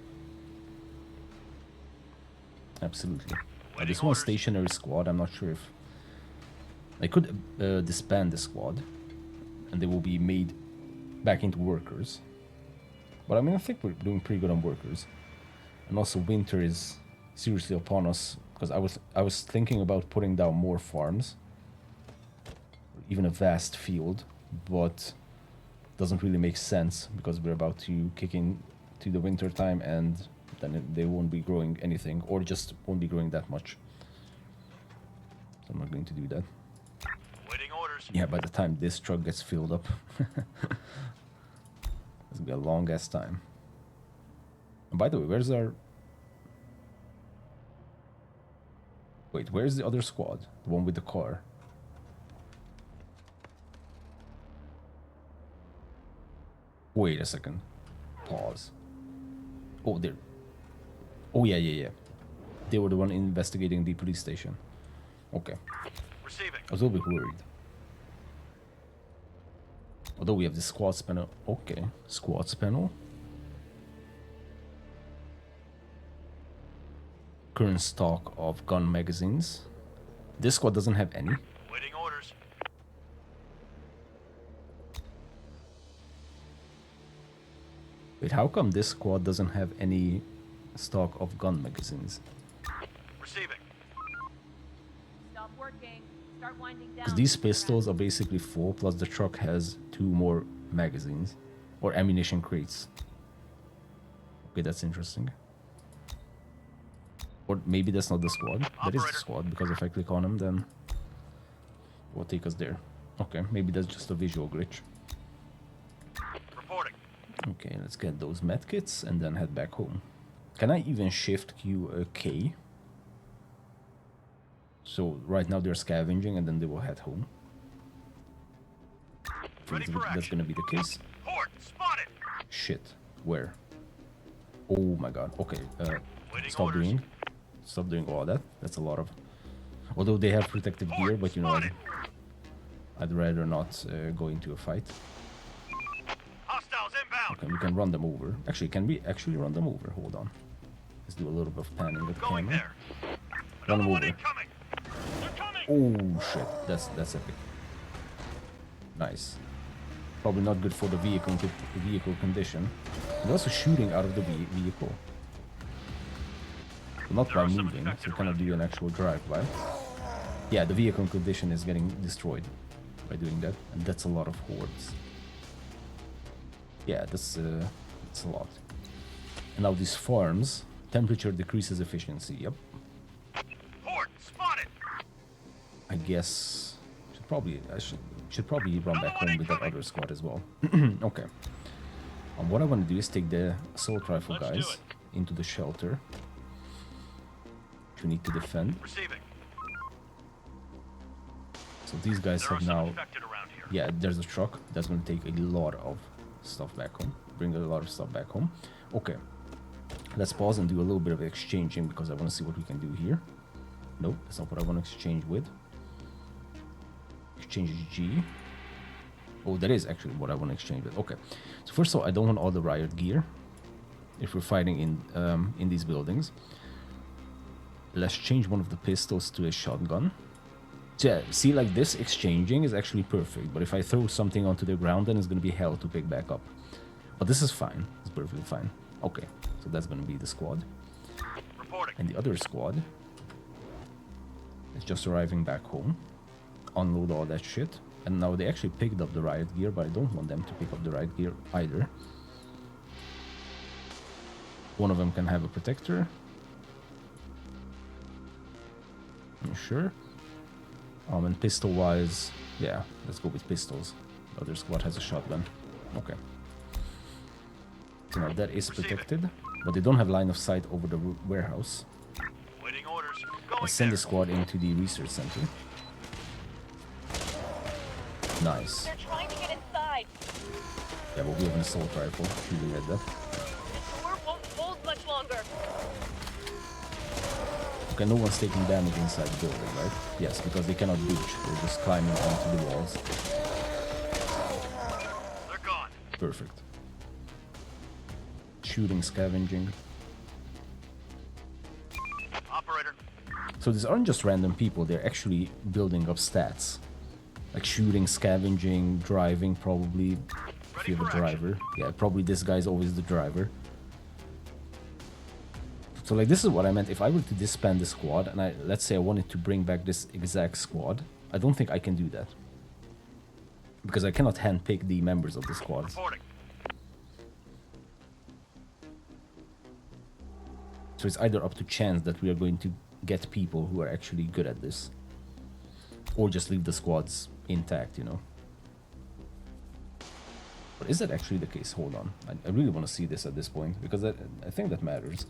Absolutely. This one stationary squad, I'm not sure if... I could disband the squad. And they will be made back into workers. But I mean, I think we're doing pretty good on workers. And also winter is seriously upon us, because I was thinking about putting down more farms, even a vast field, but doesn't really make sense because we're about to kick in to the winter time, and then they won't be growing anything, or just won't be growing that much. So I'm not going to do that. Waiting orders. Yeah, by the time this truck gets filled up, it's gonna be a long ass time. And by the way, where's our... Wait, where's the other squad? The one with the car? Wait a second. Pause. Oh, they're... Oh, yeah. They were the one investigating the police station. Okay. Receiving. I was a little bit worried. Although we have the squads panel. Okay, squads panel. Current stock of gun magazines. This squad doesn't have any. Waiting orders. Wait, how come this squad doesn't have any stock of gun magazines? Receiving. Stop working. Start winding down. Because these pistols are basically full, plus the truck has 2 more magazines. Or ammunition crates. Okay, that's interesting. Or maybe that's not the squad. That is the squad, because if I click on them, then it will take us there. Okay, maybe that's just a visual glitch. Reporting. Okay, let's get those medkits and then head back home. Can I even shift Q K? So right now they're scavenging and then they will head home. Ready for That's action. gonna be the case. Horde, spotted. Shit. Where? Oh my god. Okay. Stop orders. doing all that. That's a lot of. Although they have protective gear, but you know, I'd rather not go into a fight. Hostiles inbound. Okay, we can run them over. Actually, can we actually run them over? Hold on. Let's do a little bit of panning with the Going camera. there. Run them Another one over. incoming. They're coming. Oh shit, that's epic. Nice. Probably not good for the vehicle condition. They're also shooting out of the vehicle. So not by moving, so you cannot do an actual drive-by. Yeah, the vehicle condition is getting destroyed by doing that, and that's a lot of hordes. Yeah, that's a lot. And now these farms, temperature decreases efficiency. Yep. Horde, spotted. I guess I should probably run back home with that other squad as well. Okay. What I want to do is take the assault rifle Let's do guys into the shelter. Which we need to defend. Receiving. So these guys There are have some now. infected around here. Yeah, there's a truck that's going to take a lot of stuff back home. Bring a lot of stuff back home. Okay. Let's pause and do a little bit of exchanging because I want to see what we can do here. Nope, that's not what I want to exchange with. Exchange G. Oh, that is actually what I want to exchange with. Okay. So first of all, I don't want all the riot gear if we're fighting in these buildings. Let's change one of the pistols to a shotgun. So yeah, see, like this exchanging is actually perfect. But if I throw something onto the ground, then it's going to be hell to pick back up. But this is fine. It's perfectly fine. Okay, so that's going to be the squad. Reporting. And the other squad is just arriving back home. Unload all that shit. And now they actually picked up the riot gear, but I don't want them to pick up the riot gear either. One of them can have a protector. You sure? And pistol-wise, yeah, let's go with pistols. The other squad has a shotgun. Okay. So now that is protected, but they don't have line of sight over the warehouse. Waiting orders. Going Let's send there. the squad into the research center. Nice. They're trying to get inside. Yeah, but we have an assault rifle shooting at that. The door won't hold much longer. Okay, no one's taking damage inside the building, right? Yes, because they cannot breach. They're just climbing onto the walls. They're gone. Perfect. Shooting, scavenging. Operator. So these aren't just random people, they're actually building up stats. Like shooting, scavenging, driving, probably. If you have a driver. Yeah, probably this guy's always the driver. So like this is what I meant. If I were to disband the squad and let's say I wanted to bring back this exact squad, I don't think I can do that. Because I cannot handpick the members of the squads. Reporting. So it's either up to chance that we are going to get people who are actually good at this. Or just leave the squads intact, you know. But is that actually the case? Hold on. I really want to see this at this point, because I think that matters.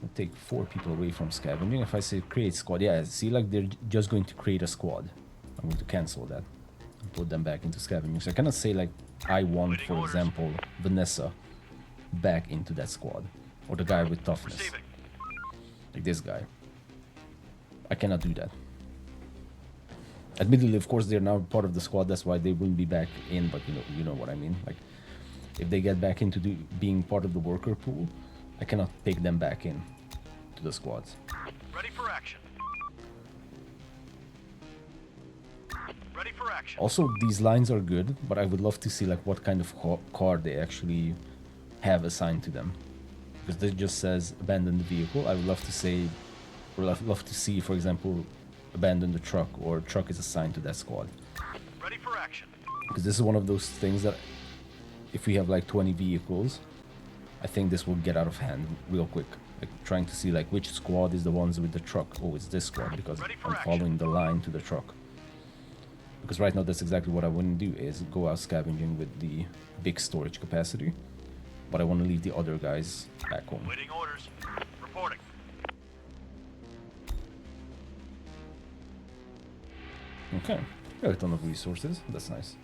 I'll take 4 people away from scavenging. If I say create squad, yeah, see, like they're just going to create a squad. I'm going to cancel that and put them back into scavenging. So I cannot say like I want, for example, Vanessa back into that squad. Or the guy with toughness. Receiving. Like this guy. I cannot do that. Admittedly, of course, they're now part of the squad. That's why they wouldn't be back in. But you know what I mean. Like, if they get back into being part of the worker pool, I cannot take them back in to the squads. Ready for action. Ready for action. Also, these lines are good, but I would love to see like what kind of car they actually have assigned to them. Because this just says abandon the vehicle. I would love to say, or love to see, for example, abandon the truck, or truck is assigned to that squad. Ready for action. Because this is one of those things that if we have like 20 vehicles, I think this will get out of hand real quick. Like trying to see like which squad is the ones with the truck. Oh, it's this squad because I'm following the line to the truck. Because right now that's exactly what I wouldn't do, is go out scavenging with the big storage capacity. But I want to leave the other guys back home. Waiting orders. Reporting. Okay, got a ton of resources. That's nice.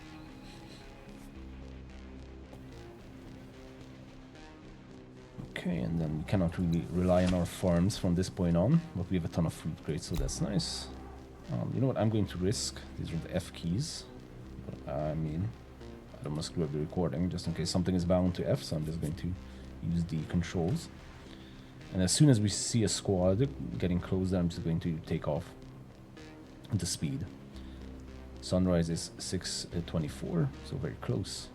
Okay, and then we cannot really rely on our farms from this point on, but we have a ton of fruit crates, so that's nice. You know what? I'm going to risk. These are the F keys. But, I mean, I don't want to screw up the recording just in case something is bound to F, so I'm just going to use the controls. And as soon as we see a squad getting closer, I'm just going to take off the speed. Sunrise is 6:24, so very close.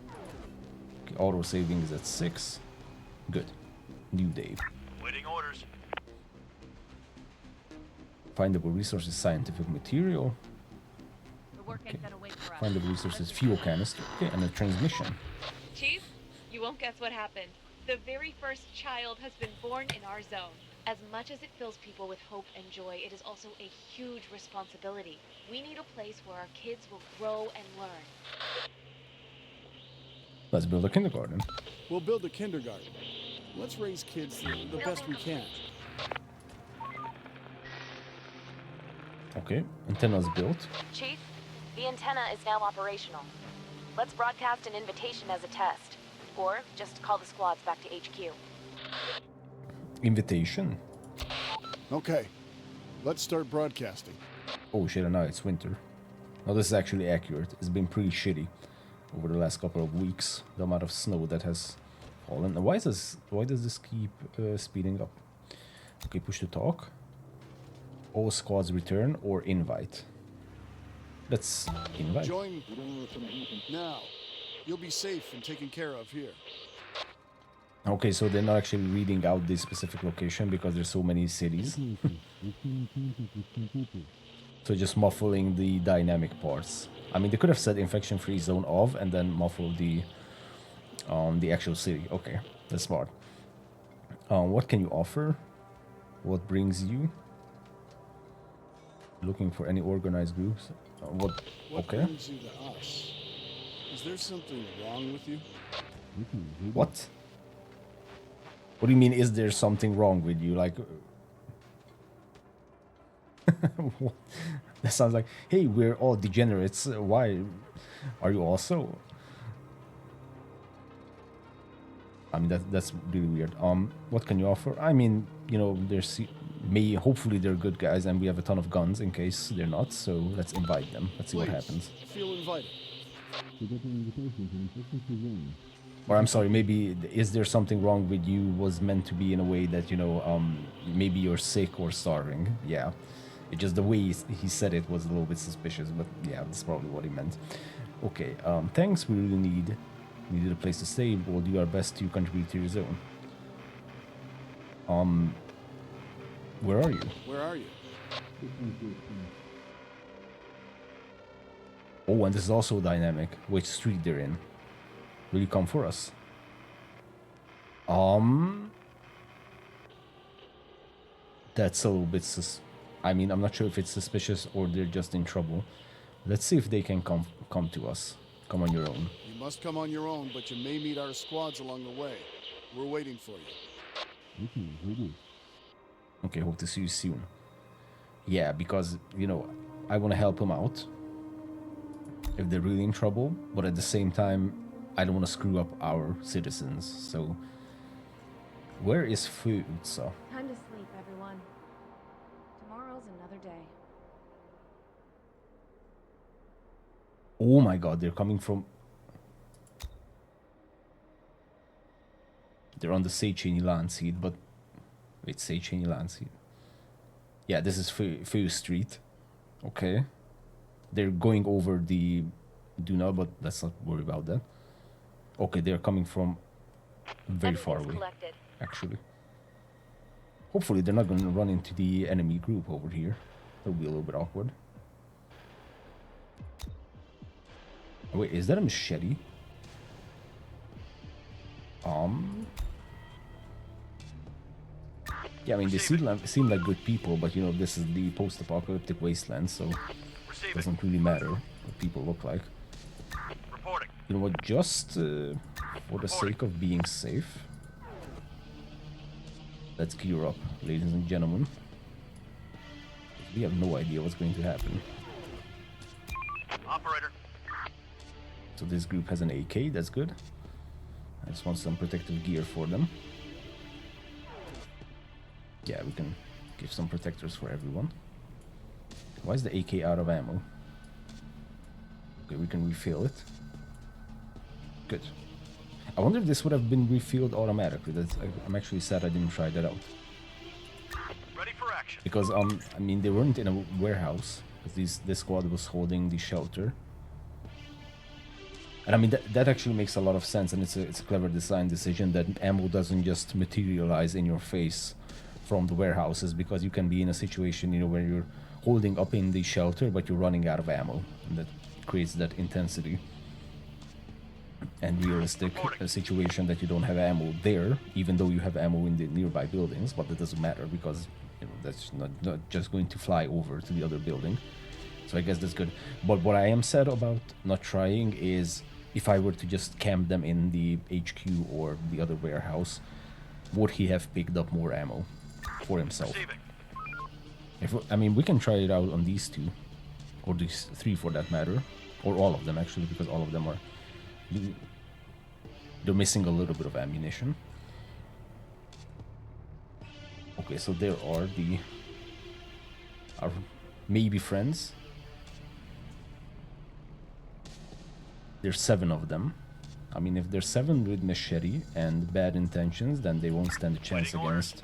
Okay, auto saving is at 6. Good. New day. Waiting orders. Findable resources, scientific material. The work ain't gonna wait for us. Findable resources, fuel canister. Okay, and a transmission. Chief, you won't guess what happened. The very first child has been born in our zone. As much as it fills people with hope and joy, it is also a huge responsibility. We need a place where our kids will grow and learn. Let's build a kindergarten. We'll build a kindergarten. Let's raise kids the best we can. Okay, antenna's built. Chief, the antenna is now operational. Let's broadcast an invitation as a test. Or just call the squads back to HQ. Invitation. Okay, let's start broadcasting. Oh shit, and now it's winter. Now this is actually accurate. It's been pretty shitty over the last couple of weeks. The amount of snow that has fallen. Now, why does this keep speeding up? Okay, push to talk. All squads return or invite. Let's invite. Join now. You'll be safe and taken care of here. Okay, so they're not actually reading out this specific location because there's so many cities. So just muffling the dynamic parts. I mean, they could have said infection-free zone of and then muffle the actual city. Okay, that's smart. What can you offer? What brings you? Looking for any organized groups? What? Okay. What brings you to us? Is there something wrong with you? What? What do you mean, is there something wrong with you? Like... That sounds like, hey, we're all degenerates. Why? Are you also? I mean, that's really weird. What can you offer? I mean, you know, hopefully they're good guys and we have a ton of guns in case they're not. So let's invite them. Let's see what happens. Feel invited. Or I'm sorry, maybe is there something wrong with you was meant to be in a way that, you know, maybe you're sick or starving. Yeah. It just the way he said it was a little bit suspicious, but yeah, that's probably what he meant. Okay, thanks. We really needed a place to stay. We'll do our best to contribute to your zone. Where are you? Where are you? Oh, and this is also dynamic. Which street they're in? Will you come for us? That's a little bit I mean, I'm not sure if it's suspicious or they're just in trouble. Let's see if they can come to us. Come on your own. You must come on your own, but you may meet our squads along the way. We're waiting for you. Okay, hope to see you soon. Yeah, because, you know, I want to help them out if they're really in trouble, but at the same time, I don't want to screw up our citizens. So, where is food? So, Time to sleep, everyone. Tomorrow's another day. oh my god, they're coming from... They're on the Seychelles land seed, but... Wait, Seychelles land seed. Yeah, this is Feu Street. Okay. They're going over the Duna, but let's not worry about that. Okay, they're coming from Very far Everything's away, collected. actually. Hopefully they're not going to run into the enemy group over here. That would be a little bit awkward. Oh, wait, is that a machete? Yeah, I mean, they seem like good people, but you know, this is the post-apocalyptic wasteland, so it doesn't really matter what people look like. Reporting. You know what, just for the sake of being safe, let's gear up, ladies and gentlemen. We have no idea what's going to happen. Operator. So this group has an AK, that's good. I just want some protective gear for them. Yeah, we can give some protectors for everyone. Why is the AK out of ammo? Okay, we can refill it. Good. I wonder if this would have been refilled automatically. I'm actually sad I didn't try that out. Ready for action. Because, I mean, they weren't in a warehouse. Because this squad was holding the shelter. And I mean, that actually makes a lot of sense. And it's a clever design decision that ammo doesn't just materialize in your face from the warehouses, because you can be in a situation, you know, where you're holding up in the shelter but you're running out of ammo, and that creates that intensity and realistic situation that you don't have ammo there, even though you have ammo in the nearby buildings. But that doesn't matter, because you know, that's not just going to fly over to the other building. So I guess that's good. But what I am sad about not trying is, if I were to just camp them in the HQ or the other warehouse, would he have picked up more ammo for himself? I mean, we can try it out on these two, or these three for that matter, or all of them actually, because all of them are, they're missing a little bit of ammunition. Okay, so there are our maybe friends. There's 7 of them. I mean, if there's 7 with machete and bad intentions, then they won't stand a chance against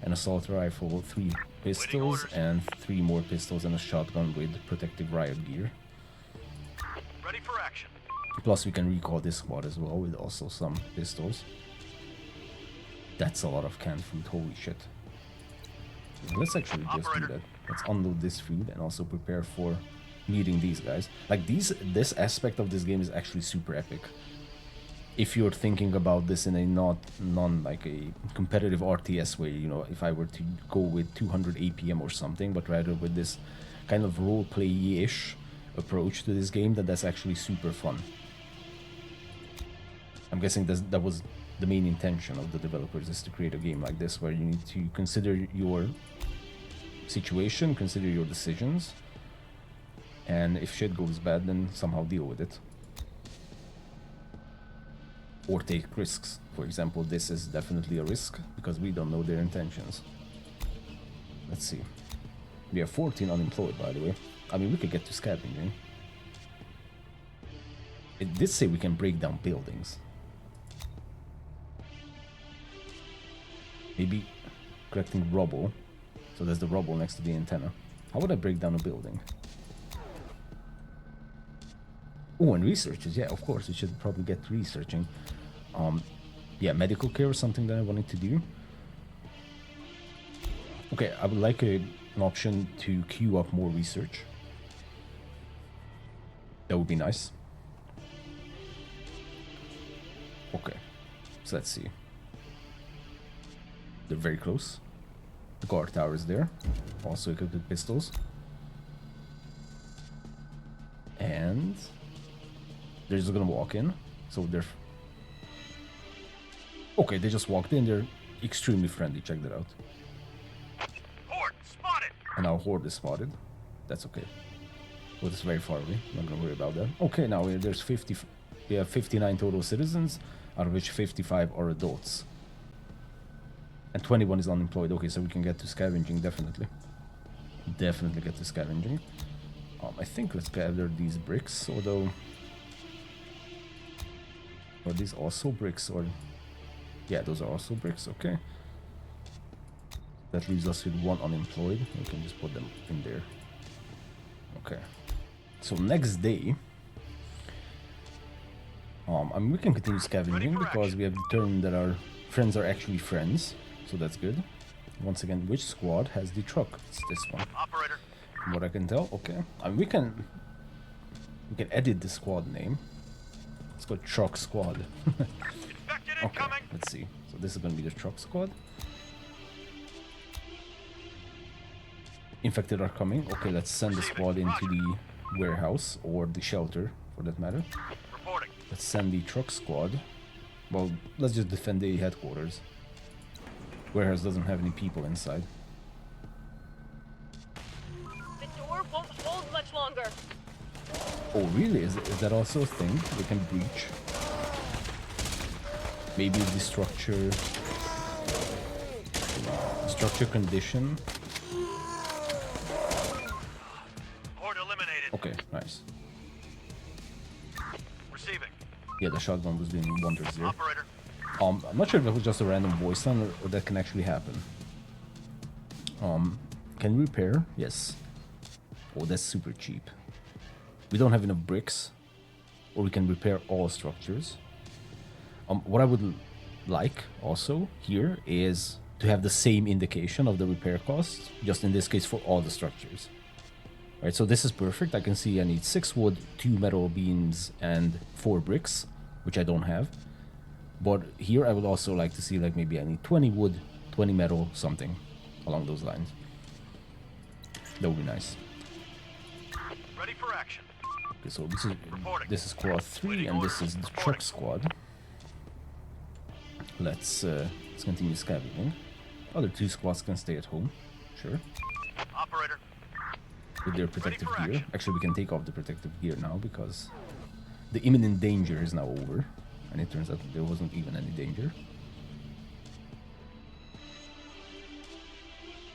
an assault rifle, 3 pistols, and 3 more pistols and a shotgun with protective riot gear. Ready for action. Plus, we can recall this squad as well with also some pistols. That's a lot of canned food, holy shit. Let's actually just do that. Let's unload this food and also prepare for meeting these guys. Like, this aspect of this game is actually super epic. If you're thinking about this in a non like a competitive RTS way, you know, if I were to go with 200 APM or something, but rather with this kind of roleplay-ish approach to this game, that's actually super fun. I'm guessing that was the main intention of the developers, is to create a game like this, where you need to consider your situation, consider your decisions, and if shit goes bad, then somehow deal with it. Or take risks. For example, this is definitely a risk, because we don't know their intentions. Let's see. We have 14 unemployed, by the way. I mean, we could get to scavenging. It did say we can break down buildings. Maybe collecting rubble. So there's the rubble next to the antenna. How would I break down a building? Oh, and researchers. Yeah, of course, we should probably get researching. Yeah, medical care is something that I wanted to do. Okay, I would like an option to queue up more research. That would be nice. Okay, so let's see. They're very close. The guard tower is there, also equipped with pistols. And they're just gonna walk in, so they're... Okay, they just walked in, they're extremely friendly, check that out. Horde spotted! And now Horde is spotted. That's okay. But it's very far away, not gonna worry about that. Okay, now there's 50... We have 59 total citizens, out of which 55 are adults. And 21 is unemployed. Okay, so we can get to scavenging, definitely. Definitely get to scavenging. I think let's gather these bricks, although... Are these also bricks, or... Yeah, those are also bricks, okay. That leaves us with 1 unemployed. We can just put them in there. Okay. So next day... I mean, we can continue scavenging because we have determined that our friends are actually friends, so that's good. Once again, which squad has the truck? It's this one. Operator, From what I can tell, okay. I mean, we can edit the squad name. It's called Truck Squad. infected Okay, incoming. let's see. So this is gonna be the Truck Squad. Infected are coming. Okay, let's send the squad into the warehouse, or the shelter, for that matter. Reporting. Let's send the Truck Squad. Well, let's just defend the headquarters. Warehouse doesn't have any people inside. The door won't hold much longer. Oh, really? Is that also a thing? We can breach? Maybe the structure condition. Horde eliminated. Okay, nice. Receiving. Yeah, the shotgun was doing wonders there. Operator. I'm not sure if that was just a random voice line or that can actually happen. Can we repair? Yes. Oh, that's super cheap. We don't have enough bricks, or we can repair all structures. What I would like also here is to have the same indication of the repair cost, just in this case for all the structures. Right, so this is perfect. I can see I need 6 wood, 2 metal beams, and 4 bricks, which I don't have. But here I would also like to see, like, maybe I need 20 wood, 20 metal, something along those lines. That would be nice. Ready for action. Okay, so this is squad 3 and this is the truck squad. Let's continue scavenging. Other 2 squads can stay at home, sure. Operator. With their protective for gear. action. Actually, we can take off the protective gear now because the imminent danger is now over. And it turns out that there wasn't even any danger.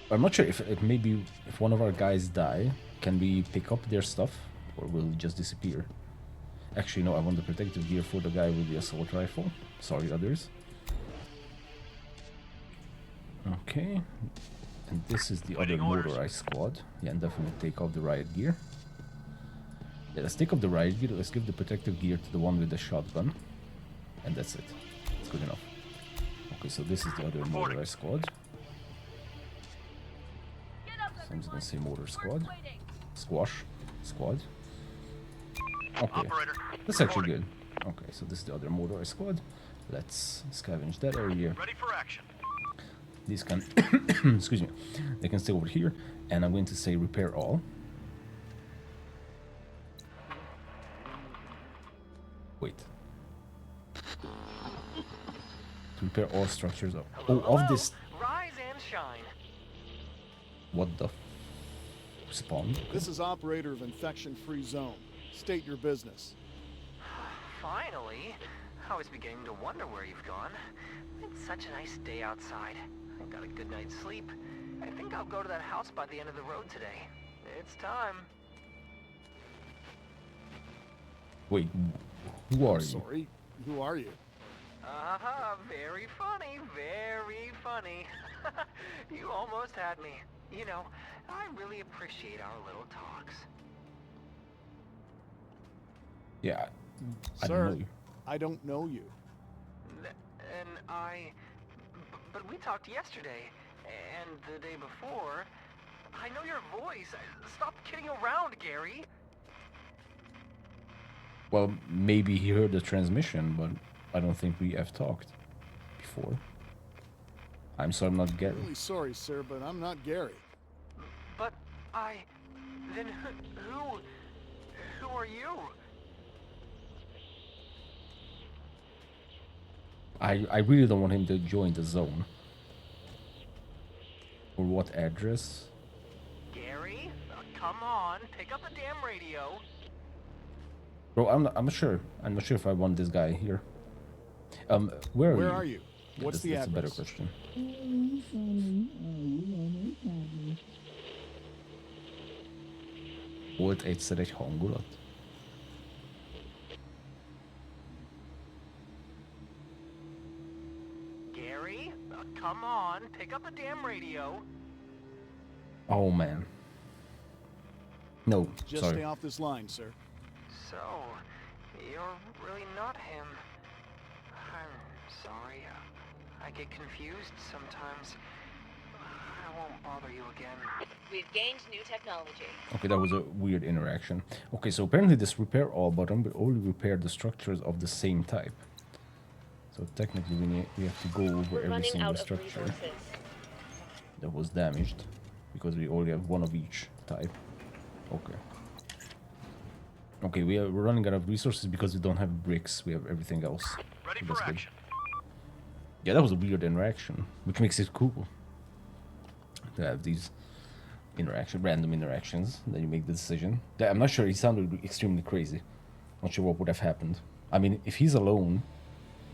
I'm not sure if maybe if one of our guys die, can we pick up their stuff? Or will it just disappear? Actually, no, I want the protective gear for the guy with the assault rifle. Sorry, others. Okay. And this is the other motorized squad. Yeah, and definitely take off the riot gear. Yeah, let's take off the riot gear. Let's give the protective gear to the one with the shotgun. And that's it. It's good enough. Okay, so this is the other motorized squad. So I'm just gonna say motor squad. Squash squad. Okay, Operator. that's actually good. Okay, so this is the other motorized squad. Let's scavenge that area. Ready for action. These can, excuse me, they can stay over here. And I'm going to say repair all. Wait. To repair all structures of, of this. Rise and shine. What the spawn? This is operator of infection-free zone. State your business. Finally. I was beginning to wonder where you've gone. It's such a nice day outside. I got a good night's sleep. I think I'll go to that house by the end of the road today. It's time. Wait, who are you? Sorry, who are you? Very funny, very funny. You almost had me. You know, I really appreciate our little talks. Yeah, I Sir, don't know you. I don't know you. But we talked yesterday, and the day before. I know your voice. Stop kidding around, Gary. Well, maybe he heard the transmission, but I don't think we have talked before. I'm sorry, I'm not Gary. Really sorry, sir, but I'm not Gary. But then who are you? I really don't want him to join the zone. Or what address? Gary, come on, pick up the damn radio. Bro, I'm not sure. I'm not sure if I want this guy here. Where Are you? Yeah, What's the that's address? a better question. Volt egyszer egy hangulat? Gary, come on, pick up the damn radio. Oh man. No, Just sorry. stay off this line, sir. So, You're really not him. I'm sorry. I get confused sometimes. I won't bother you again. We've gained new technology. Okay, that was a weird interaction. Okay, so apparently this repair all button will only repair the structures of the same type. So technically we have to go over every single structure that was damaged, because we only have one of each type. Okay. Okay, we're running out of resources because we don't have bricks, we have everything else. Ready So for that's good. action. Yeah, that was a weird interaction, which makes it cool to have these random interactions. Then you make the decision. I'm not sure. He sounded extremely crazy. Not sure what would have happened. I mean, if he's alone,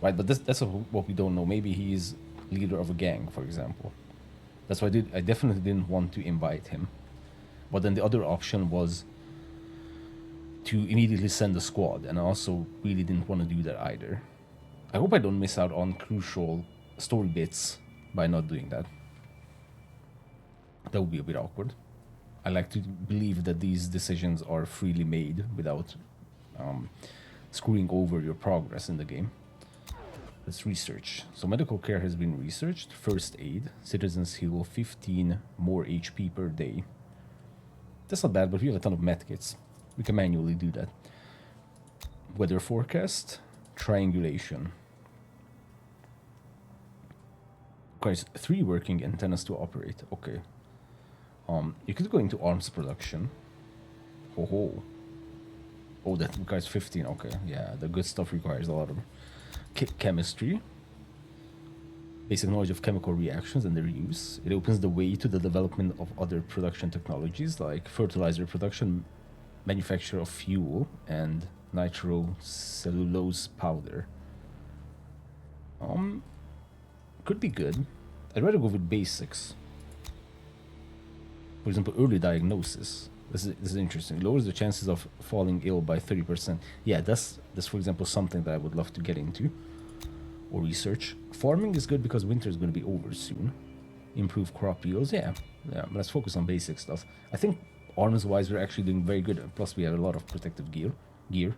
right? But that's what we don't know. Maybe he's leader of a gang, for example. That's why I definitely didn't want to invite him. But then the other option was to immediately send a squad, and I also really didn't want to do that either. I hope I don't miss out on crucial story bits by not doing that. That would be a bit awkward. I like to believe that these decisions are freely made without screwing over your progress in the game. Let's research. So medical care has been researched. First aid. Citizens heal 15 more HP per day. That's not bad, but we have a ton of medkits. We can manually do that. Weather forecast. Triangulation. Requires 3 working antennas to operate. Okay. You could go into arms production. Oh, that requires 15. Okay, yeah, the good stuff requires a lot of chemistry. Basic knowledge of chemical reactions and their use. It opens the way to the development of other production technologies like fertilizer production, manufacture of fuel, and nitrocellulose powder. Could be good. I'd rather go with basics. For example, early diagnosis. This is interesting. Lowers the chances of falling ill by 30%. Yeah, that's for example something that I would love to get into or research. Farming is good because winter is going to be over soon. Improve crop yields. Yeah. Let's focus on basic stuff. I think arms-wise we're actually doing very good. Plus we have a lot of protective gear.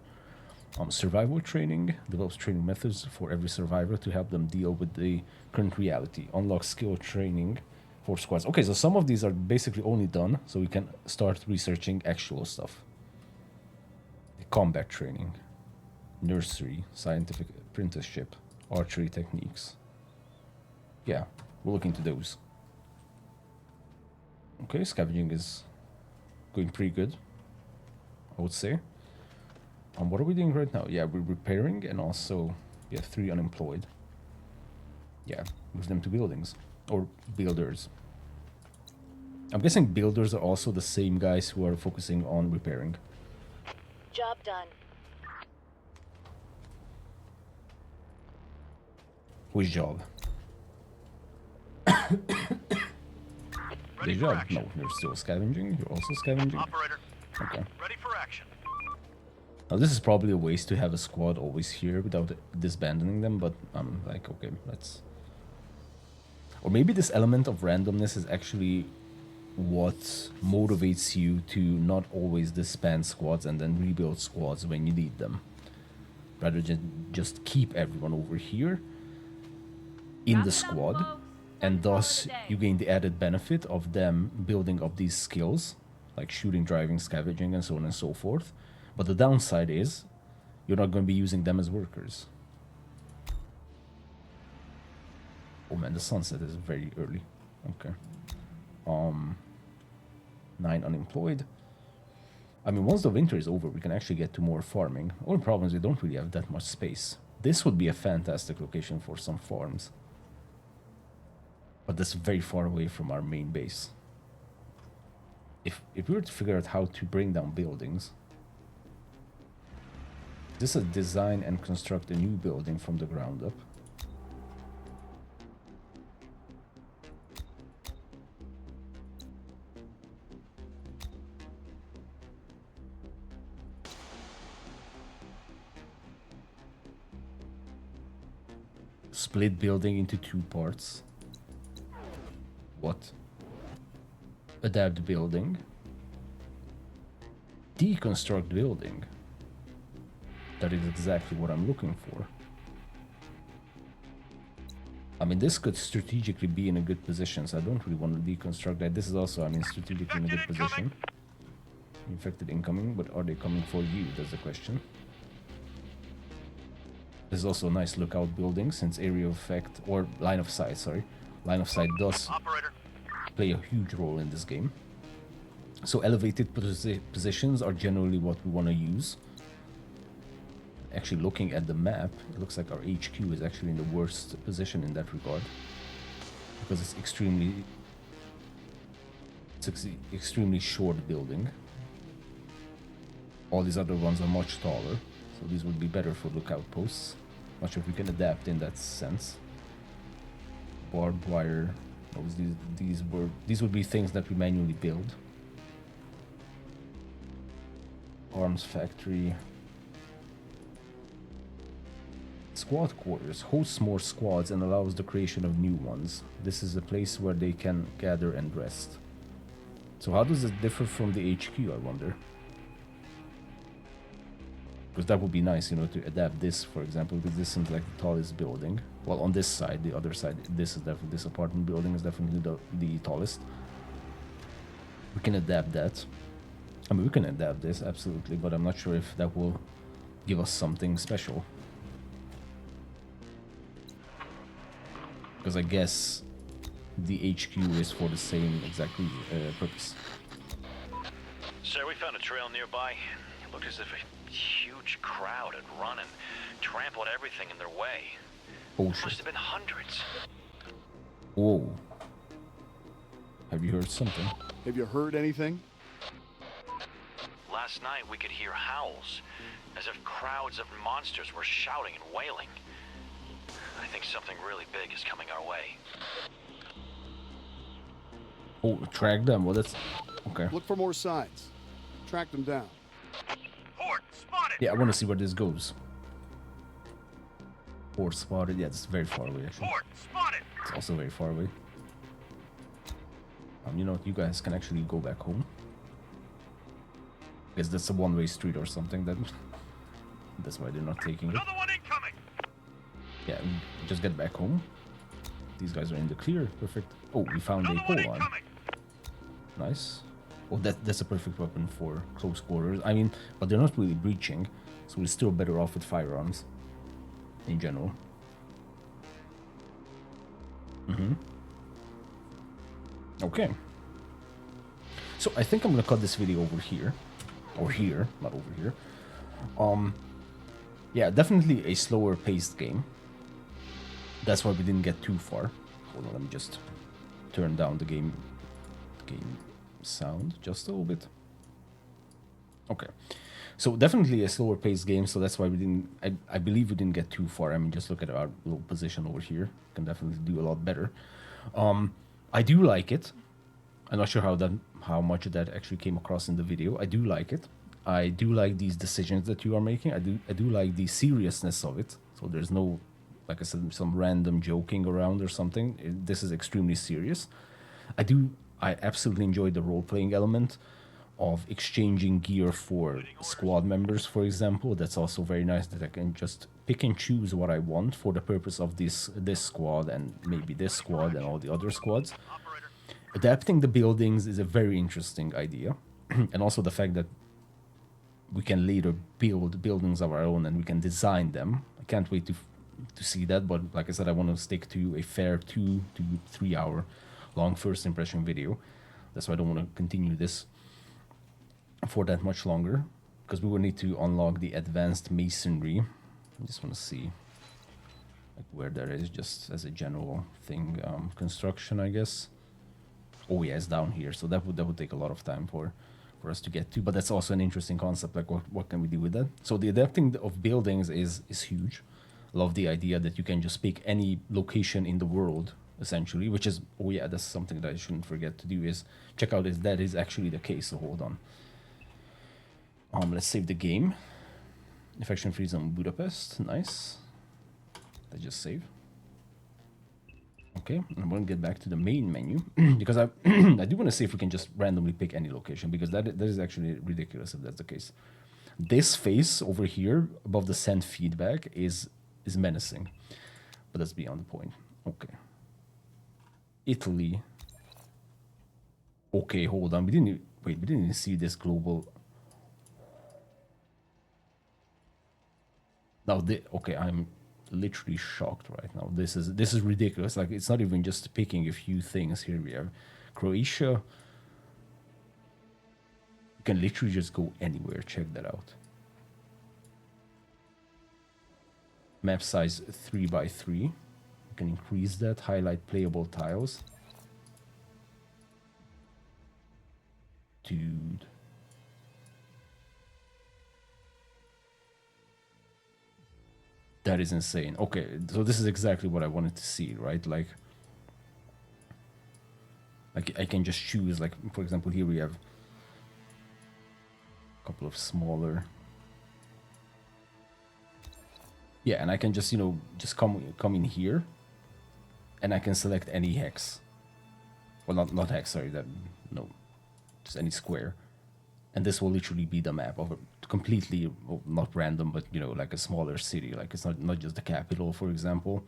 Survival training develops training methods for every survivor to help them deal with the current reality. Unlock skill training for squads. Okay, so some of these are basically only done, so we can start researching actual stuff. The combat training, nursery, scientific apprenticeship, archery techniques. Yeah, we'll look into those. Okay, scavenging is going pretty good, I would say. What are we doing right now? Yeah, we're repairing, and also we have 3 unemployed. Yeah, move them to buildings. Or builders. I'm guessing builders are also the same guys who are focusing on repairing. Job done. Which job? Ready The for job? action. No, you're still scavenging. You're also scavenging. Operator, Okay. ready for action. Now this is probably a waste to have a squad always here without disbanding them, but I'm like, okay, let's... Or maybe this element of randomness is actually what motivates you to not always disband squads and then rebuild squads when you need them. Rather than just keep everyone over here in the squad, and thus you gain the added benefit of them building up these skills, like shooting, driving, scavenging, and so on and so forth. But the downside is you're not going to be using them as workers. Oh man, the sunset is very early. Okay. 9 unemployed. I mean, once the winter is over, we can actually get to more farming. Only problem is we don't really have that much space. This would be a fantastic location for some farms. But that's very far away from our main base. If we were to figure out how to bring down buildings... This is design and construct a new building from the ground up. Split building into 2 parts. What? Adapt building. Deconstruct building. that is exactly what I'm looking for. I mean, this could strategically be in a good position, so I don't really want to deconstruct that. This is also, I mean, strategically in a good position. Infected incoming, but are they coming for you? That's the question. This is also a nice lookout building, since area of effect, or line of sight, sorry. Line of sight does play a huge role in this game. So elevated positions are generally what we want to use. Actually, looking at the map, it looks like our HQ is actually in the worst position in that regard. Because it's extremely short building. All these other ones are much taller, so these would be better for lookout posts. Not sure if we can adapt in that sense. Barbed wire. These would be things that we manually build. Arms factory. Squad quarters hosts more squads and allows the creation of new ones. This is a place where they can gather and rest. So how does it differ from the HQ, I wonder? Because that would be nice, you know, to adapt this, for example, because this seems like the tallest building. Well, on this side, the other side, this apartment building is definitely the tallest. We can adapt that. I mean, we can adapt this, absolutely, but I'm not sure if that will give us something special. Because I guess the HQ is for the same exact purpose. Sir, we found a trail nearby. It looked as if a huge crowd had run and trampled everything in their way. Oh, There shit. must have been hundreds. Whoa. Have you heard something? Have you heard anything? Last night we could hear howls, as if crowds of monsters were shouting and wailing. I think something really big is coming our way. Oh, track them. Well, that's okay. Look for more signs. Track them down. Horde spotted! Yeah, I want to see where this goes. Or spotted. Yeah, it's very far away, actually. Horde spotted! It's also very far away. You know what? You guys can actually go back home. Guess that's a one-way street or something. That's why they're not taking it. Another one incoming! Yeah, just get back home. These guys are in the clear. Perfect. Oh, we found a pole line. Nice. Oh, that's a perfect weapon for close quarters. I mean, but they're not really breaching, so we're still better off with firearms in general. Okay. So I think I'm gonna cut this video over here. Or here, not over here. Yeah, definitely a slower paced game. That's why we didn't get too far. Hold on, let me just turn down the game sound just a little bit. Okay. So definitely a slower paced game, so that's why we didn't I believe we didn't get too far. I mean, just look at our little position over here. Can definitely do a lot better. I do like it. I'm not sure how much of that actually came across in the video. I do like it. I do like these decisions that you are making. I do like the seriousness of it. So there's no, like I said, some random joking around or something. This is extremely serious. I absolutely enjoy the role-playing element of exchanging gear for squad members, for example. That's also very nice that I can just pick and choose what I want for the purpose of this squad and maybe this squad and all the other squads. Adapting the buildings is a very interesting idea. And also the fact that we can later build buildings of our own and we can design them. I can't wait to see that, but like I said, I want to stick to a fair 2 to 3 hour long first impression video. That's why I don't want to continue this for that much longer, because we will need to unlock the advanced masonry. I just want to see like where that is, just as a general thing. Construction, I guess. Oh yeah, it's down here, so that would take a lot of time for us to get to, but that's also an interesting concept. Like what can we do with that? So the adapting of buildings is huge. Love the idea that you can just pick any location in the world essentially, which is, oh yeah, that's something that I shouldn't forget to do, is check out if that is actually the case. So hold on. Let's save the game. Infection free zone Budapest. Nice. Let's just save. Okay, I'm going to get back to the main menu because I do want to see if we can just randomly pick any location, because that is actually ridiculous if that's the case. This face over here above the send feedback is menacing, but that's beyond the point. Okay. Italy. Okay, hold on. We didn't even see this global. Now, okay, I'm literally shocked right now. This is ridiculous. Like, it's not even just picking a few things. Here we have Croatia. You can literally just go anywhere. Check that out. Map size 3x3. You can increase that. Highlight playable tiles. Dude. That is insane. Okay, so this is exactly what I wanted to see, right? Like I can just choose, like, for example, here we have a couple of smaller. Yeah, and I can just, you know, just come in here and I can select any hex. Well, not hex, sorry, no, just any square. And this will literally be the map of a completely, well, not random, but, you know, like a smaller city. Like, it's not just the capital, for example.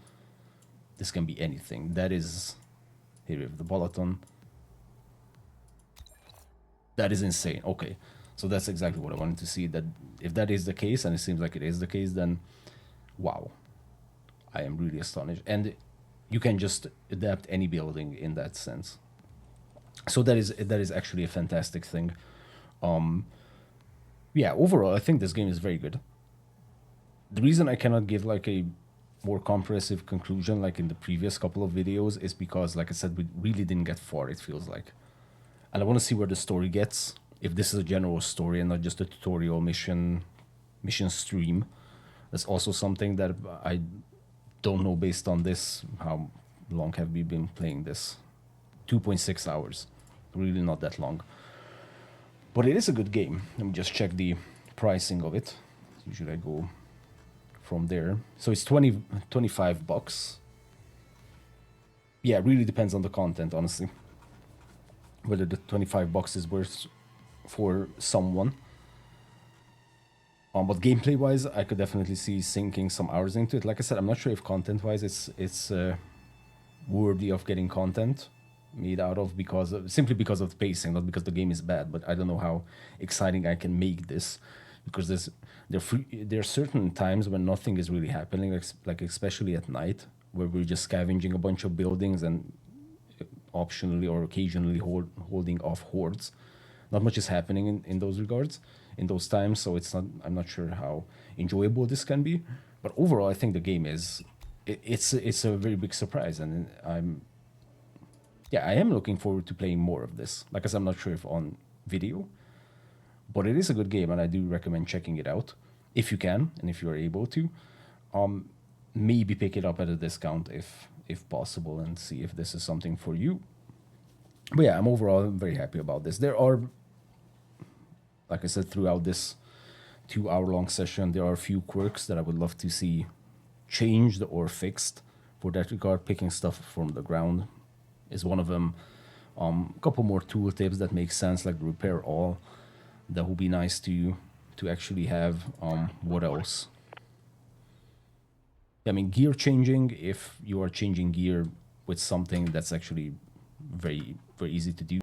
This can be anything. That is, here we have the Balaton. That is insane. Okay, so that's exactly what I wanted to see. That if that is the case, and it seems like it is the case, then wow, I am really astonished. And you can just adapt any building in that sense. So that is actually a fantastic thing. Yeah, overall, I think this game is very good. The reason I cannot give like a more comprehensive conclusion like in the previous couple of videos is because, like I said, we really didn't get far, it feels like. And I want to see where the story gets, if this is a general story and not just a tutorial mission stream. That's also something that I don't know based on this. How long have we been playing this? 2.6 hours. Really not that long. But it is a good game. Let me just check the pricing of it. Usually I go from there. So it's 25 bucks. Yeah, it really depends on the content, honestly. Whether the 25 bucks is worth for someone. But gameplay-wise, I could definitely see sinking some hours into it. Like I said, I'm not sure if content-wise it's worthy of getting content made out of, simply because of the pacing, not because the game is bad. But I don't know how exciting I can make this, because there are certain times when nothing is really happening, like especially at night, where we're just scavenging a bunch of buildings and optionally or occasionally holding off hordes. Not much is happening in those regards in those times, so I'm not sure how enjoyable this can be. But overall, I think the game it's a very big surprise, and I am looking forward to playing more of this. Like I said, I'm not sure if on video, but it is a good game, and I do recommend checking it out if you can and if you are able to. Maybe pick it up at a discount if possible, and see if this is something for you. But yeah, I'm overall very happy about this. There are, like I said, throughout this 2-hour-long session, there are a few quirks that I would love to see changed or fixed. For that regard, picking stuff from the ground is one of them. A couple more tooltips that make sense, like repair all. That would be nice to actually have. What else? I mean, gear changing, if you are changing gear with something, that's actually very, very easy to do.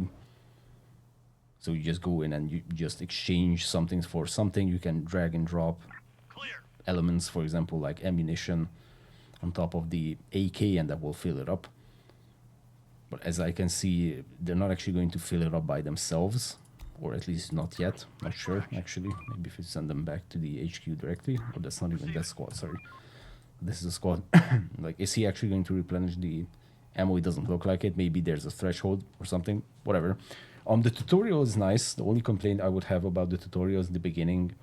So you just go in and you just exchange something for something. You can drag and drop elements, for example, like ammunition on top of the AK, and that will fill it up. But as I can see, they're not actually going to fill it up by themselves, or at least not yet. Not sure, actually. Maybe if you send them back to the HQ directly. Oh, that's not even that squad, sorry. This is a squad. Like, is he actually going to replenish the ammo? It doesn't look like it. Maybe there's a threshold or something. Whatever. The tutorial is nice. The only complaint I would have about the tutorial is in the beginning.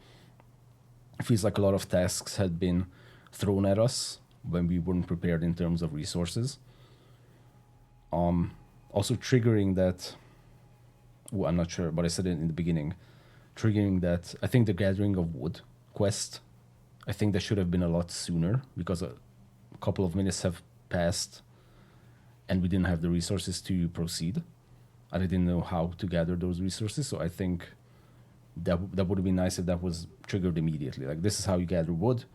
It feels like a lot of tasks had been thrown at us when we weren't prepared in terms of resources. Also triggering that, I'm not sure, but I said it in the beginning, triggering that, I think the gathering of wood quest, I think that should have been a lot sooner, because a couple of minutes have passed and we didn't have the resources to proceed. I didn't know how to gather those resources, so I think That would have been nice if that was triggered immediately. Like, this is how you gather wood,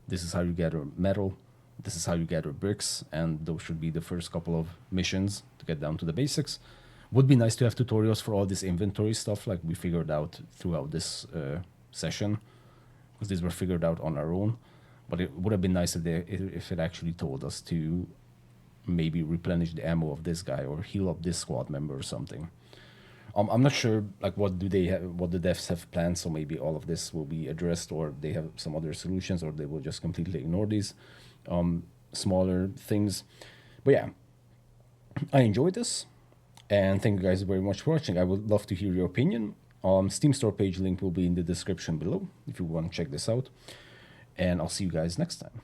this is how you gather metal, this is how you gather bricks, and those should be the first couple of missions to get down to the basics. Would be nice to have tutorials for all this inventory stuff, like we figured out throughout this session, because these were figured out on our own. But it would have been nice if it actually told us to maybe replenish the ammo of this guy or heal up this squad member or something. I'm not sure, like, what the devs have planned, so maybe all of this will be addressed, or they have some other solutions, or they will just completely ignore these smaller things. But yeah, I enjoyed this, and thank you guys very much for watching. I would love to hear your opinion. Steam store page link will be in the description below if you want to check this out, and I'll see you guys next time.